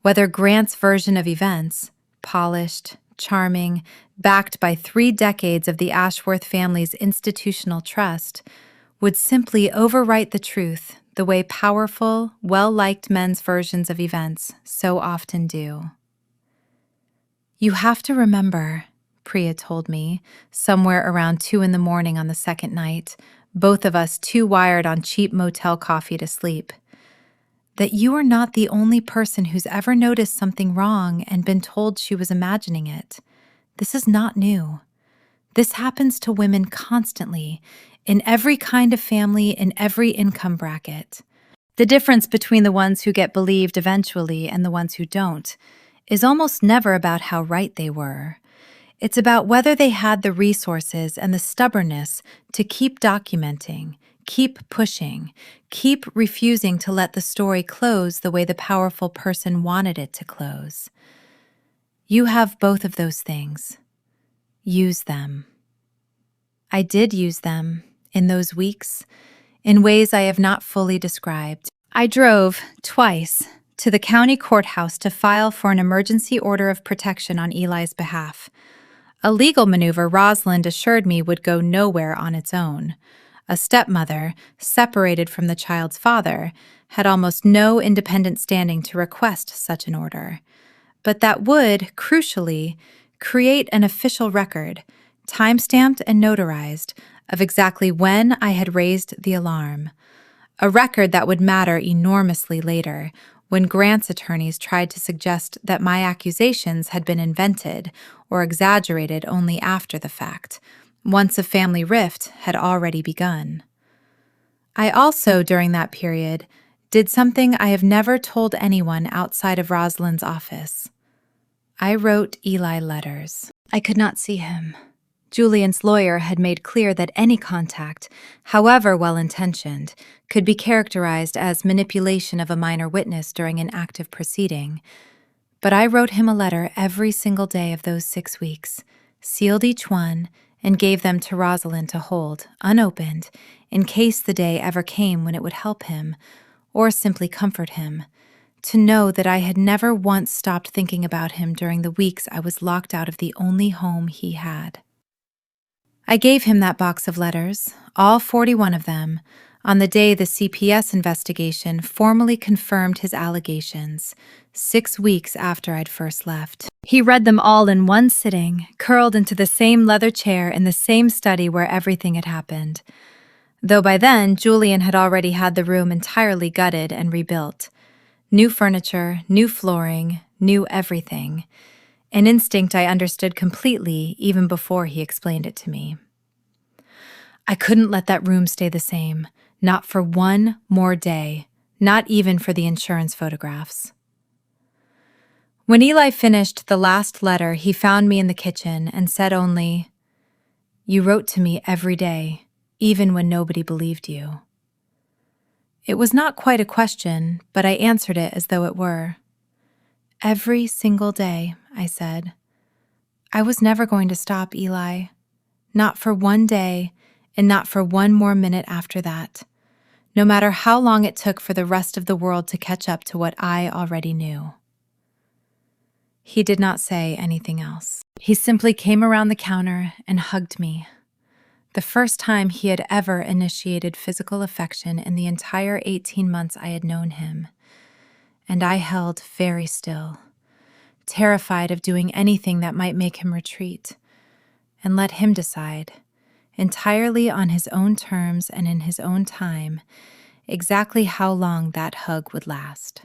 whether Grant's version of events, polished, charming, backed by 3 decades of the Ashworth family's institutional trust, would simply overwrite the truth the way powerful, well-liked men's versions of events so often do. "You have to remember," Priya told me, somewhere around 2 in the morning on the second night, both of us too wired on cheap motel coffee to sleep, "that you are not the only person who's ever noticed something wrong and been told she was imagining it. This is not new. This happens to women constantly, in every kind of family, in every income bracket. The difference between the ones who get believed eventually and the ones who don't is almost never about how right they were. It's about whether they had the resources and the stubbornness to keep documenting, keep pushing, keep refusing to let the story close the way the powerful person wanted it to close. You have both of those things. Use them." I did use them in those weeks, in ways I have not fully described. I drove, twice, to the county courthouse to file for an emergency order of protection on Eli's behalf, a legal maneuver Rosalind assured me would go nowhere on its own. A stepmother, separated from the child's father, had almost no independent standing to request such an order, but that would, crucially, create an official record, time-stamped and notarized, of exactly when I had raised the alarm, a record that would matter enormously later when Grant's attorneys tried to suggest that my accusations had been invented or exaggerated only after the fact, once a family rift had already begun. I also, during that period, did something I have never told anyone outside of Rosalind's office. I wrote Eli letters. I could not see him. Julian's lawyer had made clear that any contact, however well-intentioned, could be characterized as manipulation of a minor witness during an active proceeding. But I wrote him a letter every single day of those 6 weeks, sealed each one, and gave them to Rosalind to hold, unopened, in case the day ever came when it would help him, or simply comfort him, to know that I had never once stopped thinking about him during the weeks I was locked out of the only home he had. I gave him that box of letters, all 41 of them, on the day the CPS investigation formally confirmed his allegations, 6 weeks after I'd first left. He read them all in one sitting, curled into the same leather chair in the same study where everything had happened. Though by then, Julian had already had the room entirely gutted and rebuilt. New furniture, new flooring, new everything. An instinct I understood completely even before he explained it to me. I couldn't let that room stay the same, not for one more day, not even for the insurance photographs. When Eli finished the last letter, he found me in the kitchen and said only, "You wrote to me every day, even when nobody believed you." It was not quite a question, but I answered it as though it were. "Every single day," I said. "I was never going to stop, Eli. Not for one day, and not for one more minute after that, no matter how long it took for the rest of the world to catch up to what I already knew." He did not say anything else. He simply came around the counter and hugged me. The first time he had ever initiated physical affection in the entire 18 months I had known him. And I held very still, terrified of doing anything that might make him retreat, and let him decide, entirely on his own terms and in his own time, exactly how long that hug would last.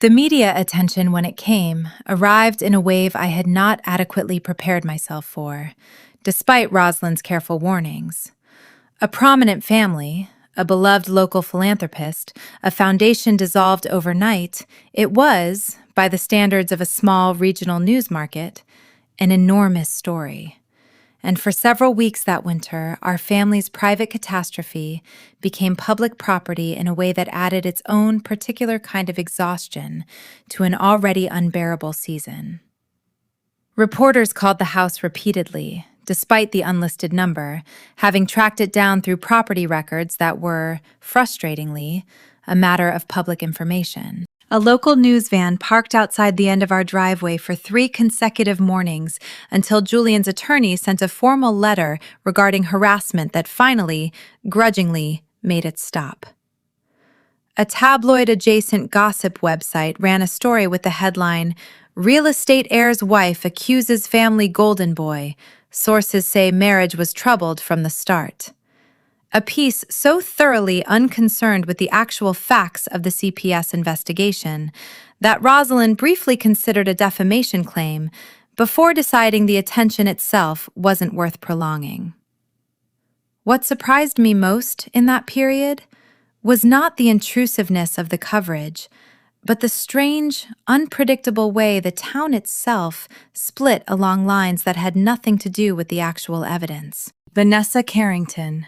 The media attention, when it came, arrived in a wave I had not adequately prepared myself for, despite Rosalind's careful warnings. A prominent family, a beloved local philanthropist, a foundation dissolved overnight, it was, by the standards of a small regional news market, an enormous story. And for several weeks that winter, our family's private catastrophe became public property in a way that added its own particular kind of exhaustion to an already unbearable season. Reporters called the house repeatedly, despite the unlisted number, having tracked it down through property records that were, frustratingly, a matter of public information. A local news van parked outside the end of our driveway for 3 consecutive mornings until Julian's attorney sent a formal letter regarding harassment that finally, grudgingly, made it stop. A tabloid-adjacent gossip website ran a story with the headline, "Real estate heir's wife accuses family golden boy. Sources say marriage was troubled from the start." A piece so thoroughly unconcerned with the actual facts of the CPS investigation that Rosalind briefly considered a defamation claim before deciding the attention itself wasn't worth prolonging. What surprised me most in that period was not the intrusiveness of the coverage, but the strange, unpredictable way the town itself split along lines that had nothing to do with the actual evidence. Vanessa Carrington,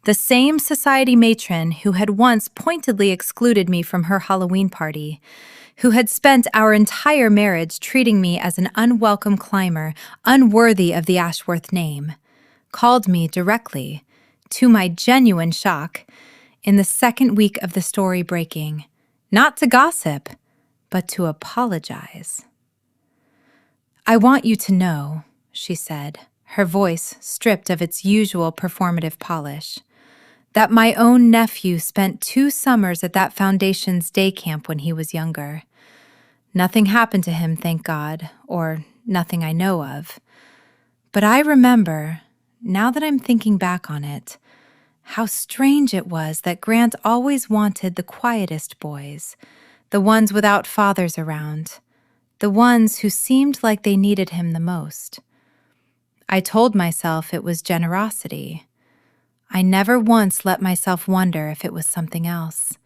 the same society matron who had once pointedly excluded me from her Halloween party, who had spent our entire marriage treating me as an unwelcome climber unworthy of the Ashworth name, called me directly, to my genuine shock, in the second week of the story breaking, not to gossip, but to apologize. "I want you to know," she said, her voice stripped of its usual performative polish, "that my own nephew spent 2 summers at that foundation's day camp when he was younger. Nothing happened to him, thank God, or nothing I know of. But I remember, now that I'm thinking back on it, how strange it was that Grant always wanted the quietest boys, the ones without fathers around, the ones who seemed like they needed him the most. I told myself it was generosity. I never once let myself wonder if it was something else,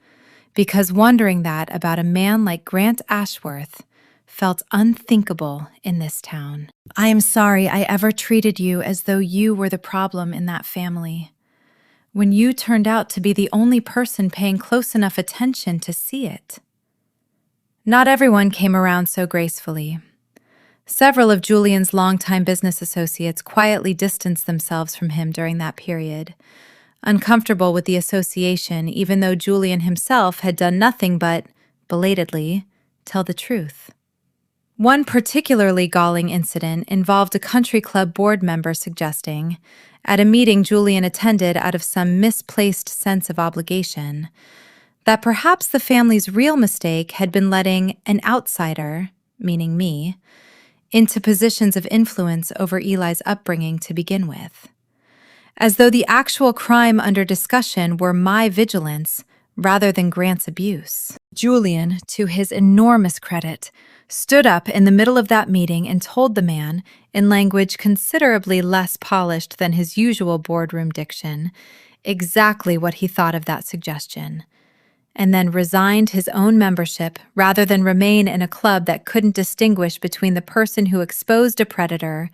because wondering that about a man like Grant Ashworth felt unthinkable in this town. I am sorry I ever treated you as though you were the problem in that family, when you turned out to be the only person paying close enough attention to see it." Not everyone came around so gracefully. Several of Julian's longtime business associates quietly distanced themselves from him during that period, uncomfortable with the association even though Julian himself had done nothing but, belatedly, tell the truth. One particularly galling incident involved a country club board member suggesting, at a meeting Julian attended out of some misplaced sense of obligation, that perhaps the family's real mistake had been letting an outsider, meaning me, into positions of influence over Eli's upbringing to begin with, as though the actual crime under discussion were my vigilance rather than Grant's abuse. Julian, to his enormous credit, stood up in the middle of that meeting and told the man, in language considerably less polished than his usual boardroom diction, exactly what he thought of that suggestion, and then resigned his own membership rather than remain in a club that couldn't distinguish between the person who exposed a predator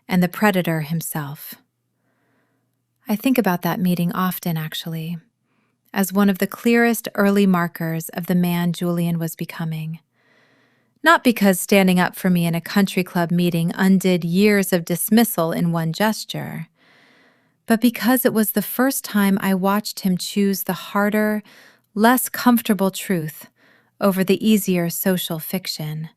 and the predator himself. I think about that meeting often, actually, as one of the clearest early markers of the man Julian was becoming. Not because standing up for me in a country club meeting undid years of dismissal in one gesture, but because it was the first time I watched him choose the harder, less comfortable truth over the easier social fiction,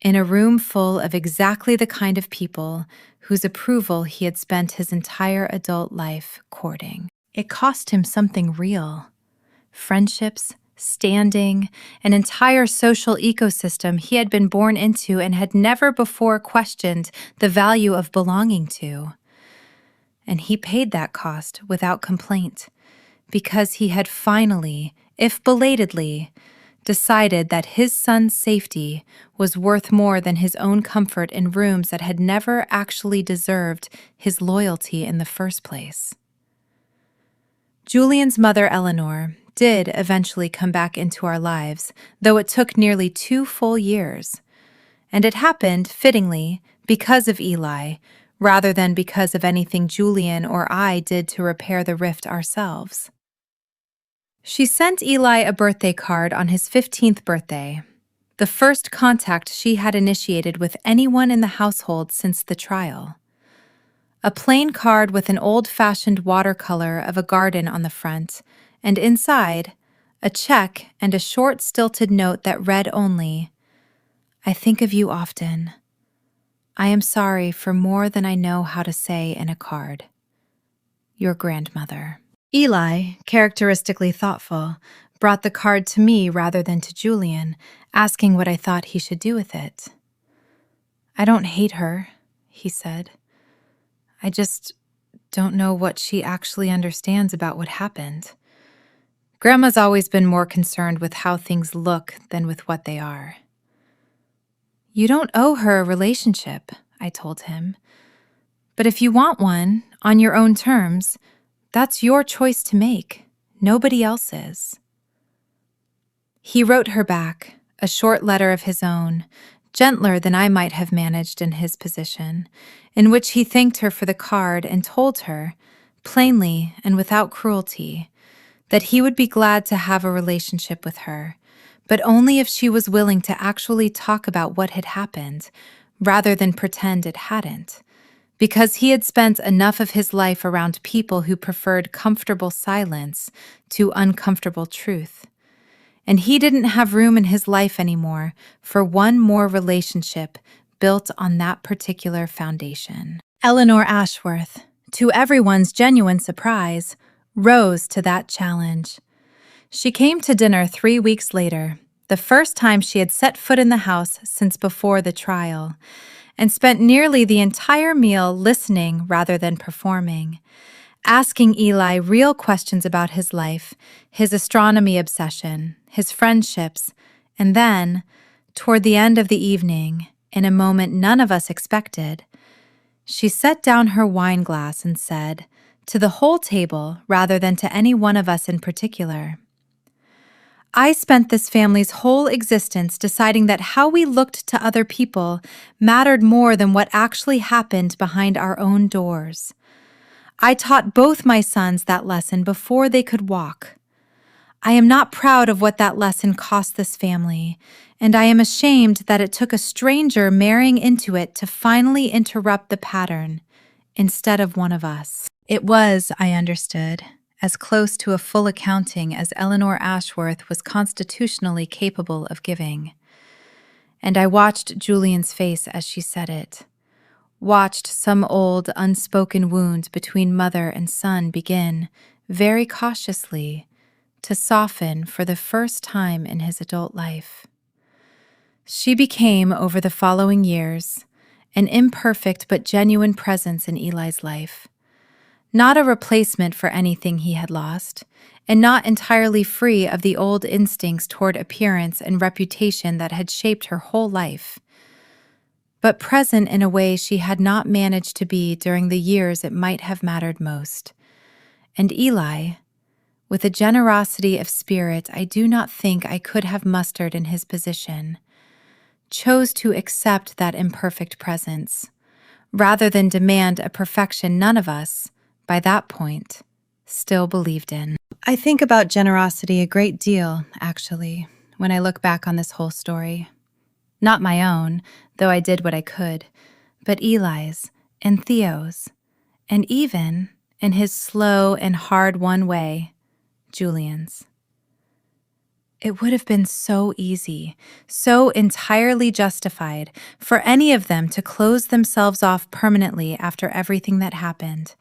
in a room full of exactly the kind of people whose approval he had spent his entire adult life courting. It cost him something real. Friendships, standing, an entire social ecosystem he had been born into and had never before questioned the value of belonging to. And he paid that cost without complaint, because he had finally, if belatedly, decided that his son's safety was worth more than his own comfort in rooms that had never actually deserved his loyalty in the first place. Julian's mother, Eleanor, did eventually come back into our lives, though it took nearly 2 full years. And it happened, fittingly, because of Eli, rather than because of anything Julian or I did to repair the rift ourselves. She sent Eli a birthday card on his 15th birthday, the first contact she had initiated with anyone in the household since the trial. a plain card with an old-fashioned watercolor of a garden on the front, and inside, a check and a short stilted note that read only, "I think of you often. I am sorry for more than I know how to say in a card. Your grandmother." Eli, characteristically thoughtful, brought the card to me rather than to Julian, asking what I thought he should do with it. "I don't hate her," he said. "I just don't know what she actually understands about what happened. Grandma's always been more concerned with how things look than with what they are." "You don't owe her a relationship," I told him. "But if you want one, on your own terms, that's your choice to make, nobody else's." He wrote her back, a short letter of his own, gentler than I might have managed in his position, in which he thanked her for the card and told her, plainly and without cruelty, that he would be glad to have a relationship with her, but only if she was willing to actually talk about what had happened, rather than pretend it hadn't, because he had spent enough of his life around people who preferred comfortable silence to uncomfortable truth. And he didn't have room in his life anymore for one more relationship built on that particular foundation. Eleanor Ashworth, to everyone's genuine surprise, rose to that challenge. She came to dinner 3 weeks later, the first time she had set foot in the house since before the trial, and spent nearly the entire meal listening rather than performing, asking Eli real questions about his life, his astronomy obsession, his friendships, and then, toward the end of the evening, in a moment none of us expected, she set down her wine glass and said, to the whole table rather than to any one of us in particular, "I spent this family's whole existence deciding that how we looked to other people mattered more than what actually happened behind our own doors. I taught both my sons that lesson before they could walk. I am not proud of what that lesson cost this family, and I am ashamed that it took a stranger marrying into it to finally interrupt the pattern, instead of one of us." It was, I understood, as close to a full accounting as Eleanor Ashworth was constitutionally capable of giving. And I watched Julian's face as she said it, watched some old unspoken wound between mother and son begin, very cautiously, to soften for the first time in his adult life. She became, over the following years, an imperfect but genuine presence in Eli's life. Not a replacement for anything he had lost, and not entirely free of the old instincts toward appearance and reputation that had shaped her whole life, but present in a way she had not managed to be during the years it might have mattered most. And Eli, with a generosity of spirit I do not think I could have mustered in his position, chose to accept that imperfect presence, rather than demand a perfection none of us, by that point, still believed in. I think about generosity a great deal, actually, when I look back on this whole story. Not my own, though I did what I could, but Eli's and Theo's, and even, in his slow and hard-won way, Julian's. It would have been so easy, so entirely justified for any of them to close themselves off permanently after everything that happened,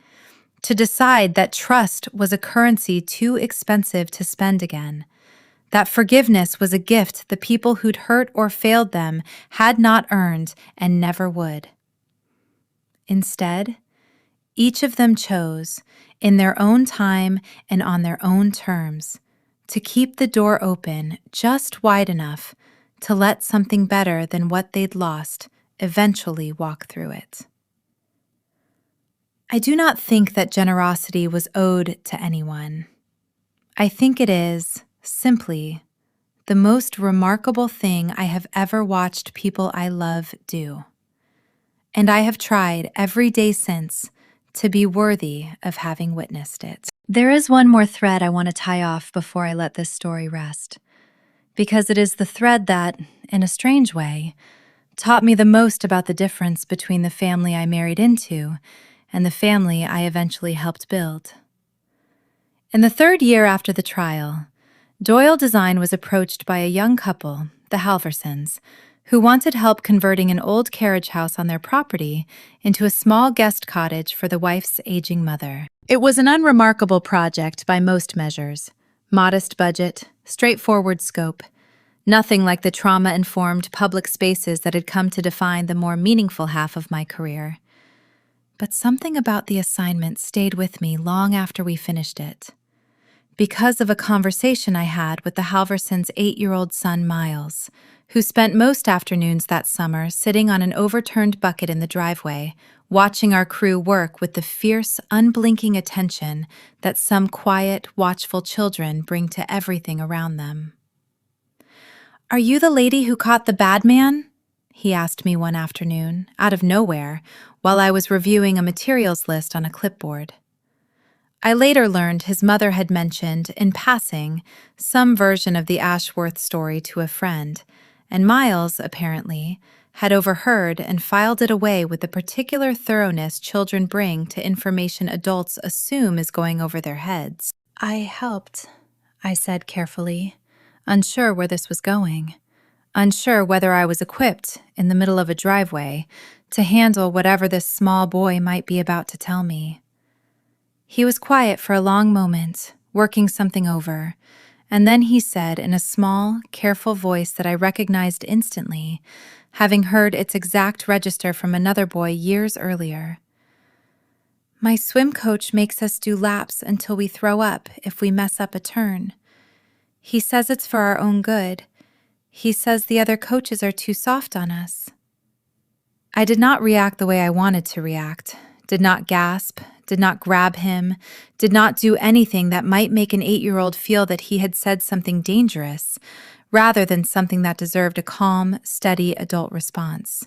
to decide that trust was a currency too expensive to spend again, that forgiveness was a gift the people who'd hurt or failed them had not earned and never would. Instead, each of them chose, in their own time and on their own terms, to keep the door open just wide enough to let something better than what they'd lost eventually walk through it. I do not think that generosity was owed to anyone. I think it is, simply, the most remarkable thing I have ever watched people I love do. And I have tried every day since to be worthy of having witnessed it. There is one more thread I want to tie off before I let this story rest, because it is the thread that, in a strange way, taught me the most about the difference between the family I married into and the family I eventually helped build. In the 3rd year after the trial, Doyle Design was approached by a young couple, the Halversons, who wanted help converting an old carriage house on their property into a small guest cottage for the wife's aging mother. It was an unremarkable project by most measures. Modest budget, straightforward scope, nothing like the trauma-informed public spaces that had come to define the more meaningful half of my career. But something about the assignment stayed with me long after we finished it. Because of a conversation I had with the Halversons' 8-year-old son, Miles, who spent most afternoons that summer sitting on an overturned bucket in the driveway, watching our crew work with the fierce, unblinking attention that some quiet, watchful children bring to everything around them. "Are you the lady who caught the bad man?" he asked me one afternoon, out of nowhere, while I was reviewing a materials list on a clipboard. I later learned his mother had mentioned, in passing, some version of the Ashworth story to a friend, and Miles, apparently, had overheard and filed it away with the particular thoroughness children bring to information adults assume is going over their heads. "I helped," I said carefully, unsure where this was going, unsure whether I was equipped, in the middle of a driveway, to handle whatever this small boy might be about to tell me. He was quiet for a long moment, working something over, and then he said in a small, careful voice that I recognized instantly, having heard its exact register from another boy years earlier. "My swim coach makes us do laps until we throw up if we mess up a turn. He says it's for our own good. He says the other coaches are too soft on us." I did not react the way I wanted to react, did not gasp, did not grab him, did not do anything that might make an 8-year-old feel that he had said something dangerous, rather than something that deserved a calm, steady adult response.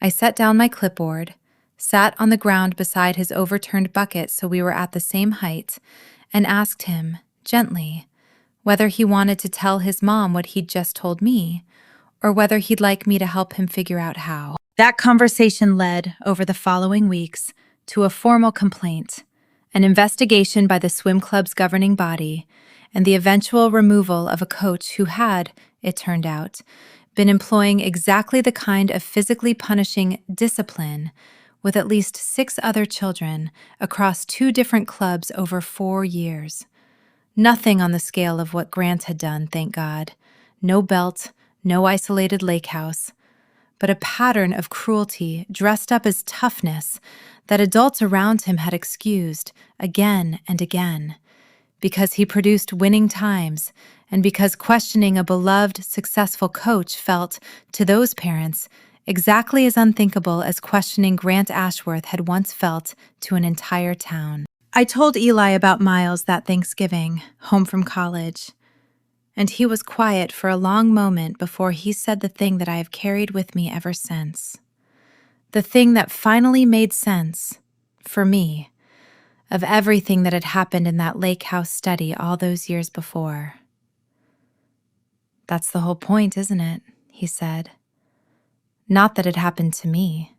I set down my clipboard, sat on the ground beside his overturned bucket so we were at the same height, and asked him, gently, whether he wanted to tell his mom what he'd just told me, or whether he'd like me to help him figure out how. That conversation led, over the following weeks, to a formal complaint, an investigation by the swim club's governing body, and the eventual removal of a coach who had, it turned out, been employing exactly the kind of physically punishing discipline with at least 6 other children across 2 different clubs over 4 years. Nothing on the scale of what Grant had done, thank God. No belt, no isolated lake house, but a pattern of cruelty dressed up as toughness that adults around him had excused again and again, because he produced winning times and because questioning a beloved, successful coach felt, to those parents, exactly as unthinkable as questioning Grant Ashworth had once felt to an entire town. I told Eli about Miles that Thanksgiving, home from college, and he was quiet for a long moment before he said the thing that I have carried with me ever since. The thing that finally made sense, for me, of everything that had happened in that lake house study all those years before. "That's the whole point, isn't it?" he said. "Not that it happened to me.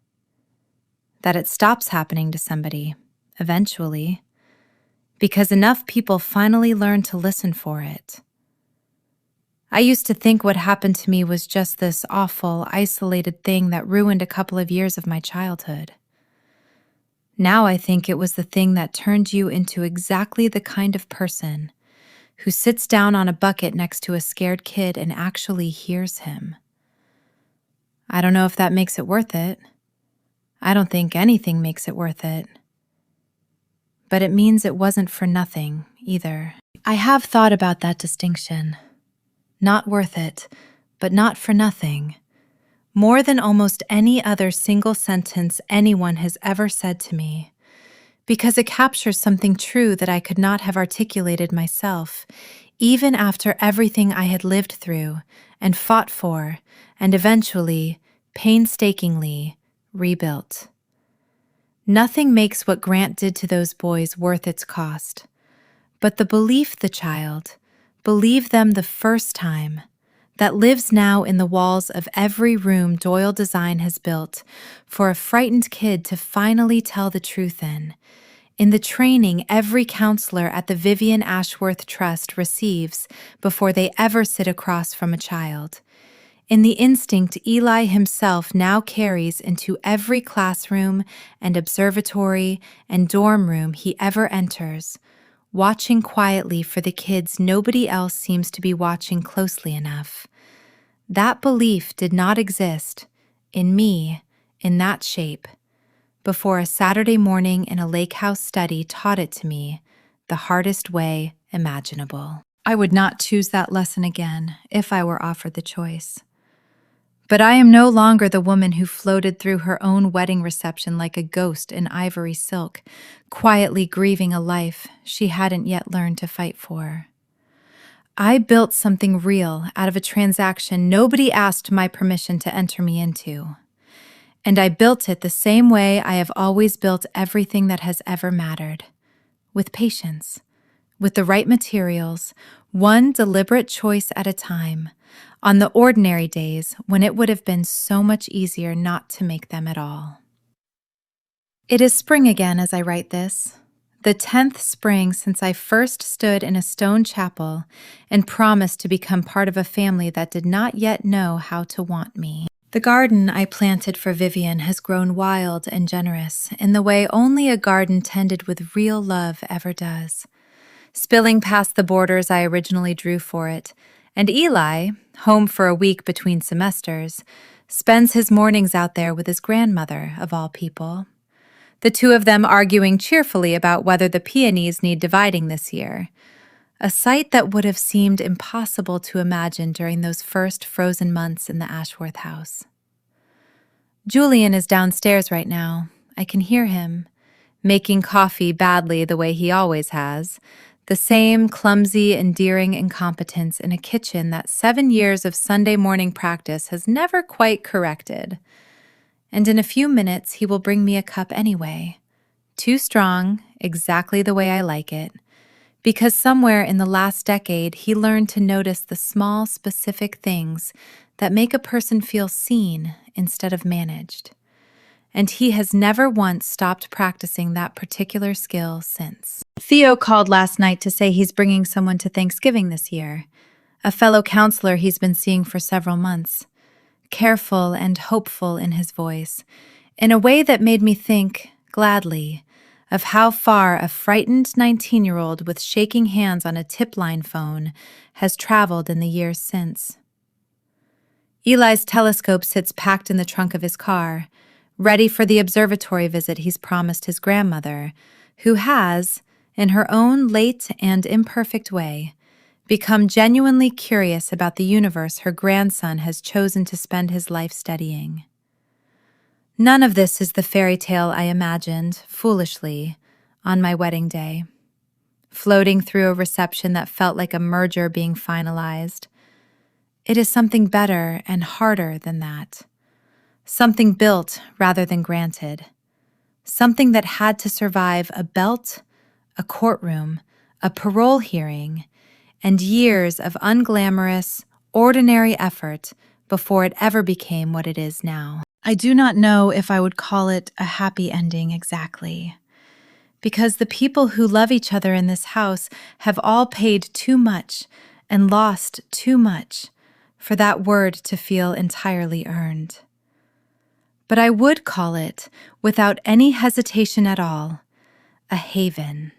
That it stops happening to somebody, eventually, because enough people finally learn to listen for it. I used to think what happened to me was just this awful, isolated thing that ruined a couple of years of my childhood. Now I think it was the thing that turned you into exactly the kind of person who sits down on a bucket next to a scared kid and actually hears him. I don't know if that makes it worth it. I don't think anything makes it worth it. But it means it wasn't for nothing, either. I have thought about that distinction. Not worth it, but not for nothing. More than almost any other single sentence anyone has ever said to me, because it captures something true that I could not have articulated myself, even after everything I had lived through and fought for, and eventually, painstakingly, rebuilt. Nothing makes what Grant did to those boys worth its cost, but the belief the child believed them the first time, that lives now in the walls of every room Doyle Design has built for a frightened kid to finally tell the truth in the training every counselor at the Vivian Ashworth Trust receives before they ever sit across from a child, in the instinct Eli himself now carries into every classroom and observatory and dorm room he ever enters, watching quietly for the kids nobody else seems to be watching closely enough. That belief did not exist, in me, in that shape, before a Saturday morning in a lake house study taught it to me the hardest way imaginable. I would not choose that lesson again if I were offered the choice. But I am no longer the woman who floated through her own wedding reception like a ghost in ivory silk, quietly grieving a life she hadn't yet learned to fight for. I built something real out of a transaction nobody asked my permission to enter me into. And I built it the same way I have always built everything that has ever mattered, with patience, with the right materials, one deliberate choice at a time, on the ordinary days when it would have been so much easier not to make them at all. It is spring again as I write this, the 10th spring since I first stood in a stone chapel and promised to become part of a family that did not yet know how to want me. The garden I planted for Vivian has grown wild and generous in the way only a garden tended with real love ever does, spilling past the borders I originally drew for it, and Eli, home for a week between semesters, spends his mornings out there with his grandmother, of all people. The two of them arguing cheerfully about whether the peonies need dividing this year, a sight that would have seemed impossible to imagine during those first frozen months in the Ashworth house. Julian is downstairs right now. I can hear him, making coffee badly the way he always has, the same clumsy, endearing incompetence in a kitchen that 7 years of Sunday morning practice has never quite corrected. And in a few minutes he will bring me a cup anyway, too strong, exactly the way I like it, because somewhere in the last decade he learned to notice the small, specific things that make a person feel seen instead of managed. And he has never once stopped practicing that particular skill since. Theo called last night to say he's bringing someone to Thanksgiving this year, a fellow counselor he's been seeing for several months, careful and hopeful in his voice, in a way that made me think, gladly, of how far a frightened 19-year-old with shaking hands on a tip-line phone has traveled in the years since. Eli's telescope sits packed in the trunk of his car, ready for the observatory visit he's promised his grandmother, who has, in her own late and imperfect way, become genuinely curious about the universe her grandson has chosen to spend his life studying. None of this is the fairy tale I imagined, foolishly, on my wedding day, floating through a reception that felt like a merger being finalized. It is something better and harder than that. Something built rather than granted. Something that had to survive a belt, a courtroom, a parole hearing, and years of unglamorous, ordinary effort before it ever became what it is now. I do not know if I would call it a happy ending exactly, because the people who love each other in this house have all paid too much and lost too much for that word to feel entirely earned. But I would call it, without any hesitation at all, a haven.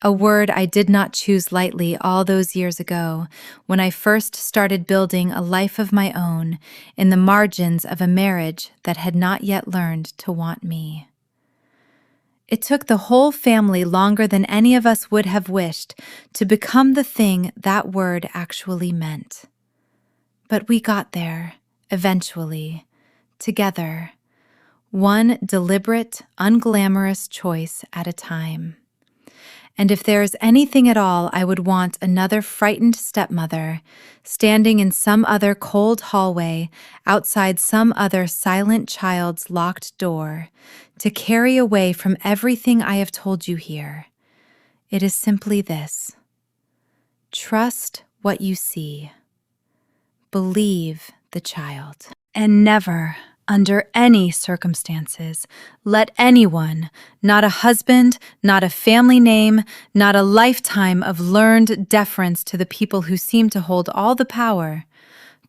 A word I did not choose lightly all those years ago when I first started building a life of my own in the margins of a marriage that had not yet learned to want me. It took the whole family longer than any of us would have wished to become the thing that word actually meant. But we got there, eventually, together, one deliberate, unglamorous choice at a time. And if there is anything at all I would want another frightened stepmother, standing in some other cold hallway outside some other silent child's locked door, to carry away from everything I have told you here, it is simply this: trust what you see. believe the child. And never, under any circumstances, let anyone, not a husband, not a family name, not a lifetime of learned deference to the people who seem to hold all the power,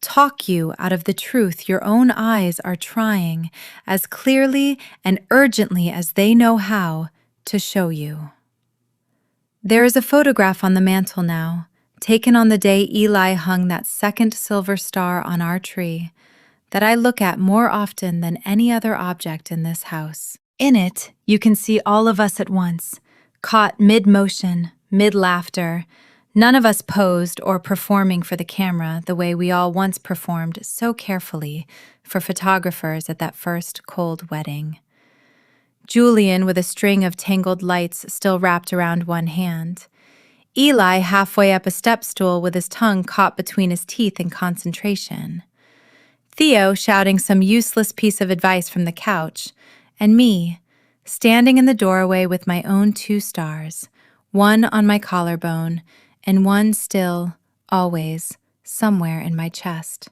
talk you out of the truth your own eyes are trying, as clearly and urgently as they know how, to show you. There is a photograph on the mantel now, taken on the day Eli hung that second silver star on our tree, that I look at more often than any other object in this house. In it, you can see all of us at once, caught mid-motion, mid-laughter, none of us posed or performing for the camera the way we all once performed so carefully for photographers at that first cold wedding. Julian with a string of tangled lights still wrapped around one hand. Eli halfway up a step stool with his tongue caught between his teeth in concentration. Theo shouting some useless piece of advice from the couch, and me, standing in the doorway with my own 2 stars, one on my collarbone and one still, always, somewhere in my chest.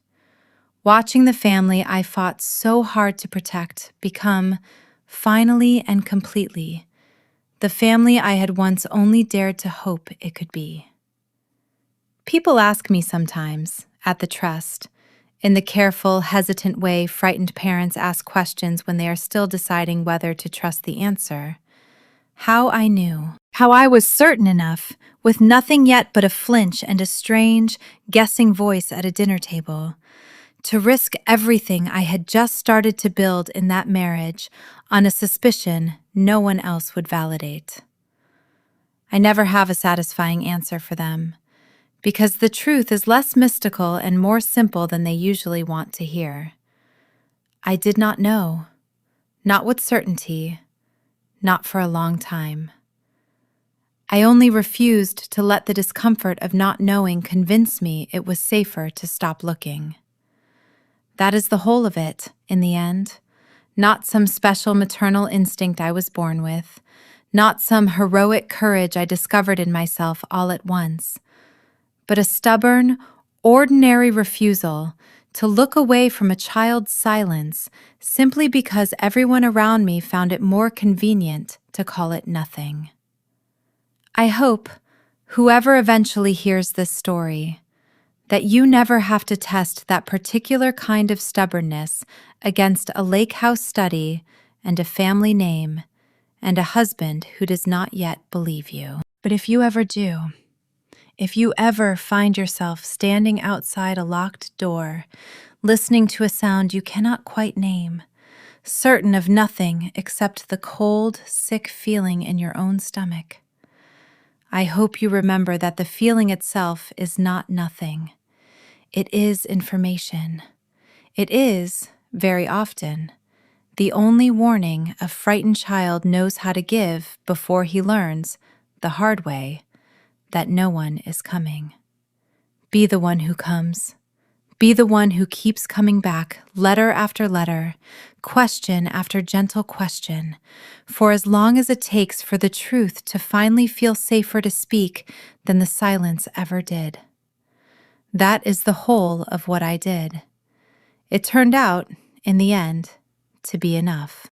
Watching the family I fought so hard to protect become, finally and completely, the family I had once only dared to hope it could be. People ask me sometimes, at the Trust, in the careful, hesitant way frightened parents ask questions when they are still deciding whether to trust the answer, how I knew, how I was certain enough, with nothing yet but a flinch and a strange, guessing voice at a dinner table, to risk everything I had just started to build in that marriage on a suspicion no one else would validate. I never have a satisfying answer for them, because the truth is less mystical and more simple than they usually want to hear. I did not know, not with certainty, not for a long time. I only refused to let the discomfort of not knowing convince me it was safer to stop looking. That is the whole of it, in the end. Not some special maternal instinct I was born with, not some heroic courage I discovered in myself all at once, but a stubborn, ordinary refusal to look away from a child's silence simply because everyone around me found it more convenient to call it nothing. I hope, whoever eventually hears this story, that you never have to test that particular kind of stubbornness against a lake house study and a family name and a husband who does not yet believe you. But if you ever do, if you ever find yourself standing outside a locked door, listening to a sound you cannot quite name, certain of nothing except the cold, sick feeling in your own stomach, I hope you remember that the feeling itself is not nothing. It is information. It is, very often, the only warning a frightened child knows how to give before he learns, the hard way, that no one is coming. Be the one who comes. Be the one who keeps coming back, letter after letter, question after gentle question, for as long as it takes for the truth to finally feel safer to speak than the silence ever did. That is the whole of what I did. It turned out, in the end, to be enough.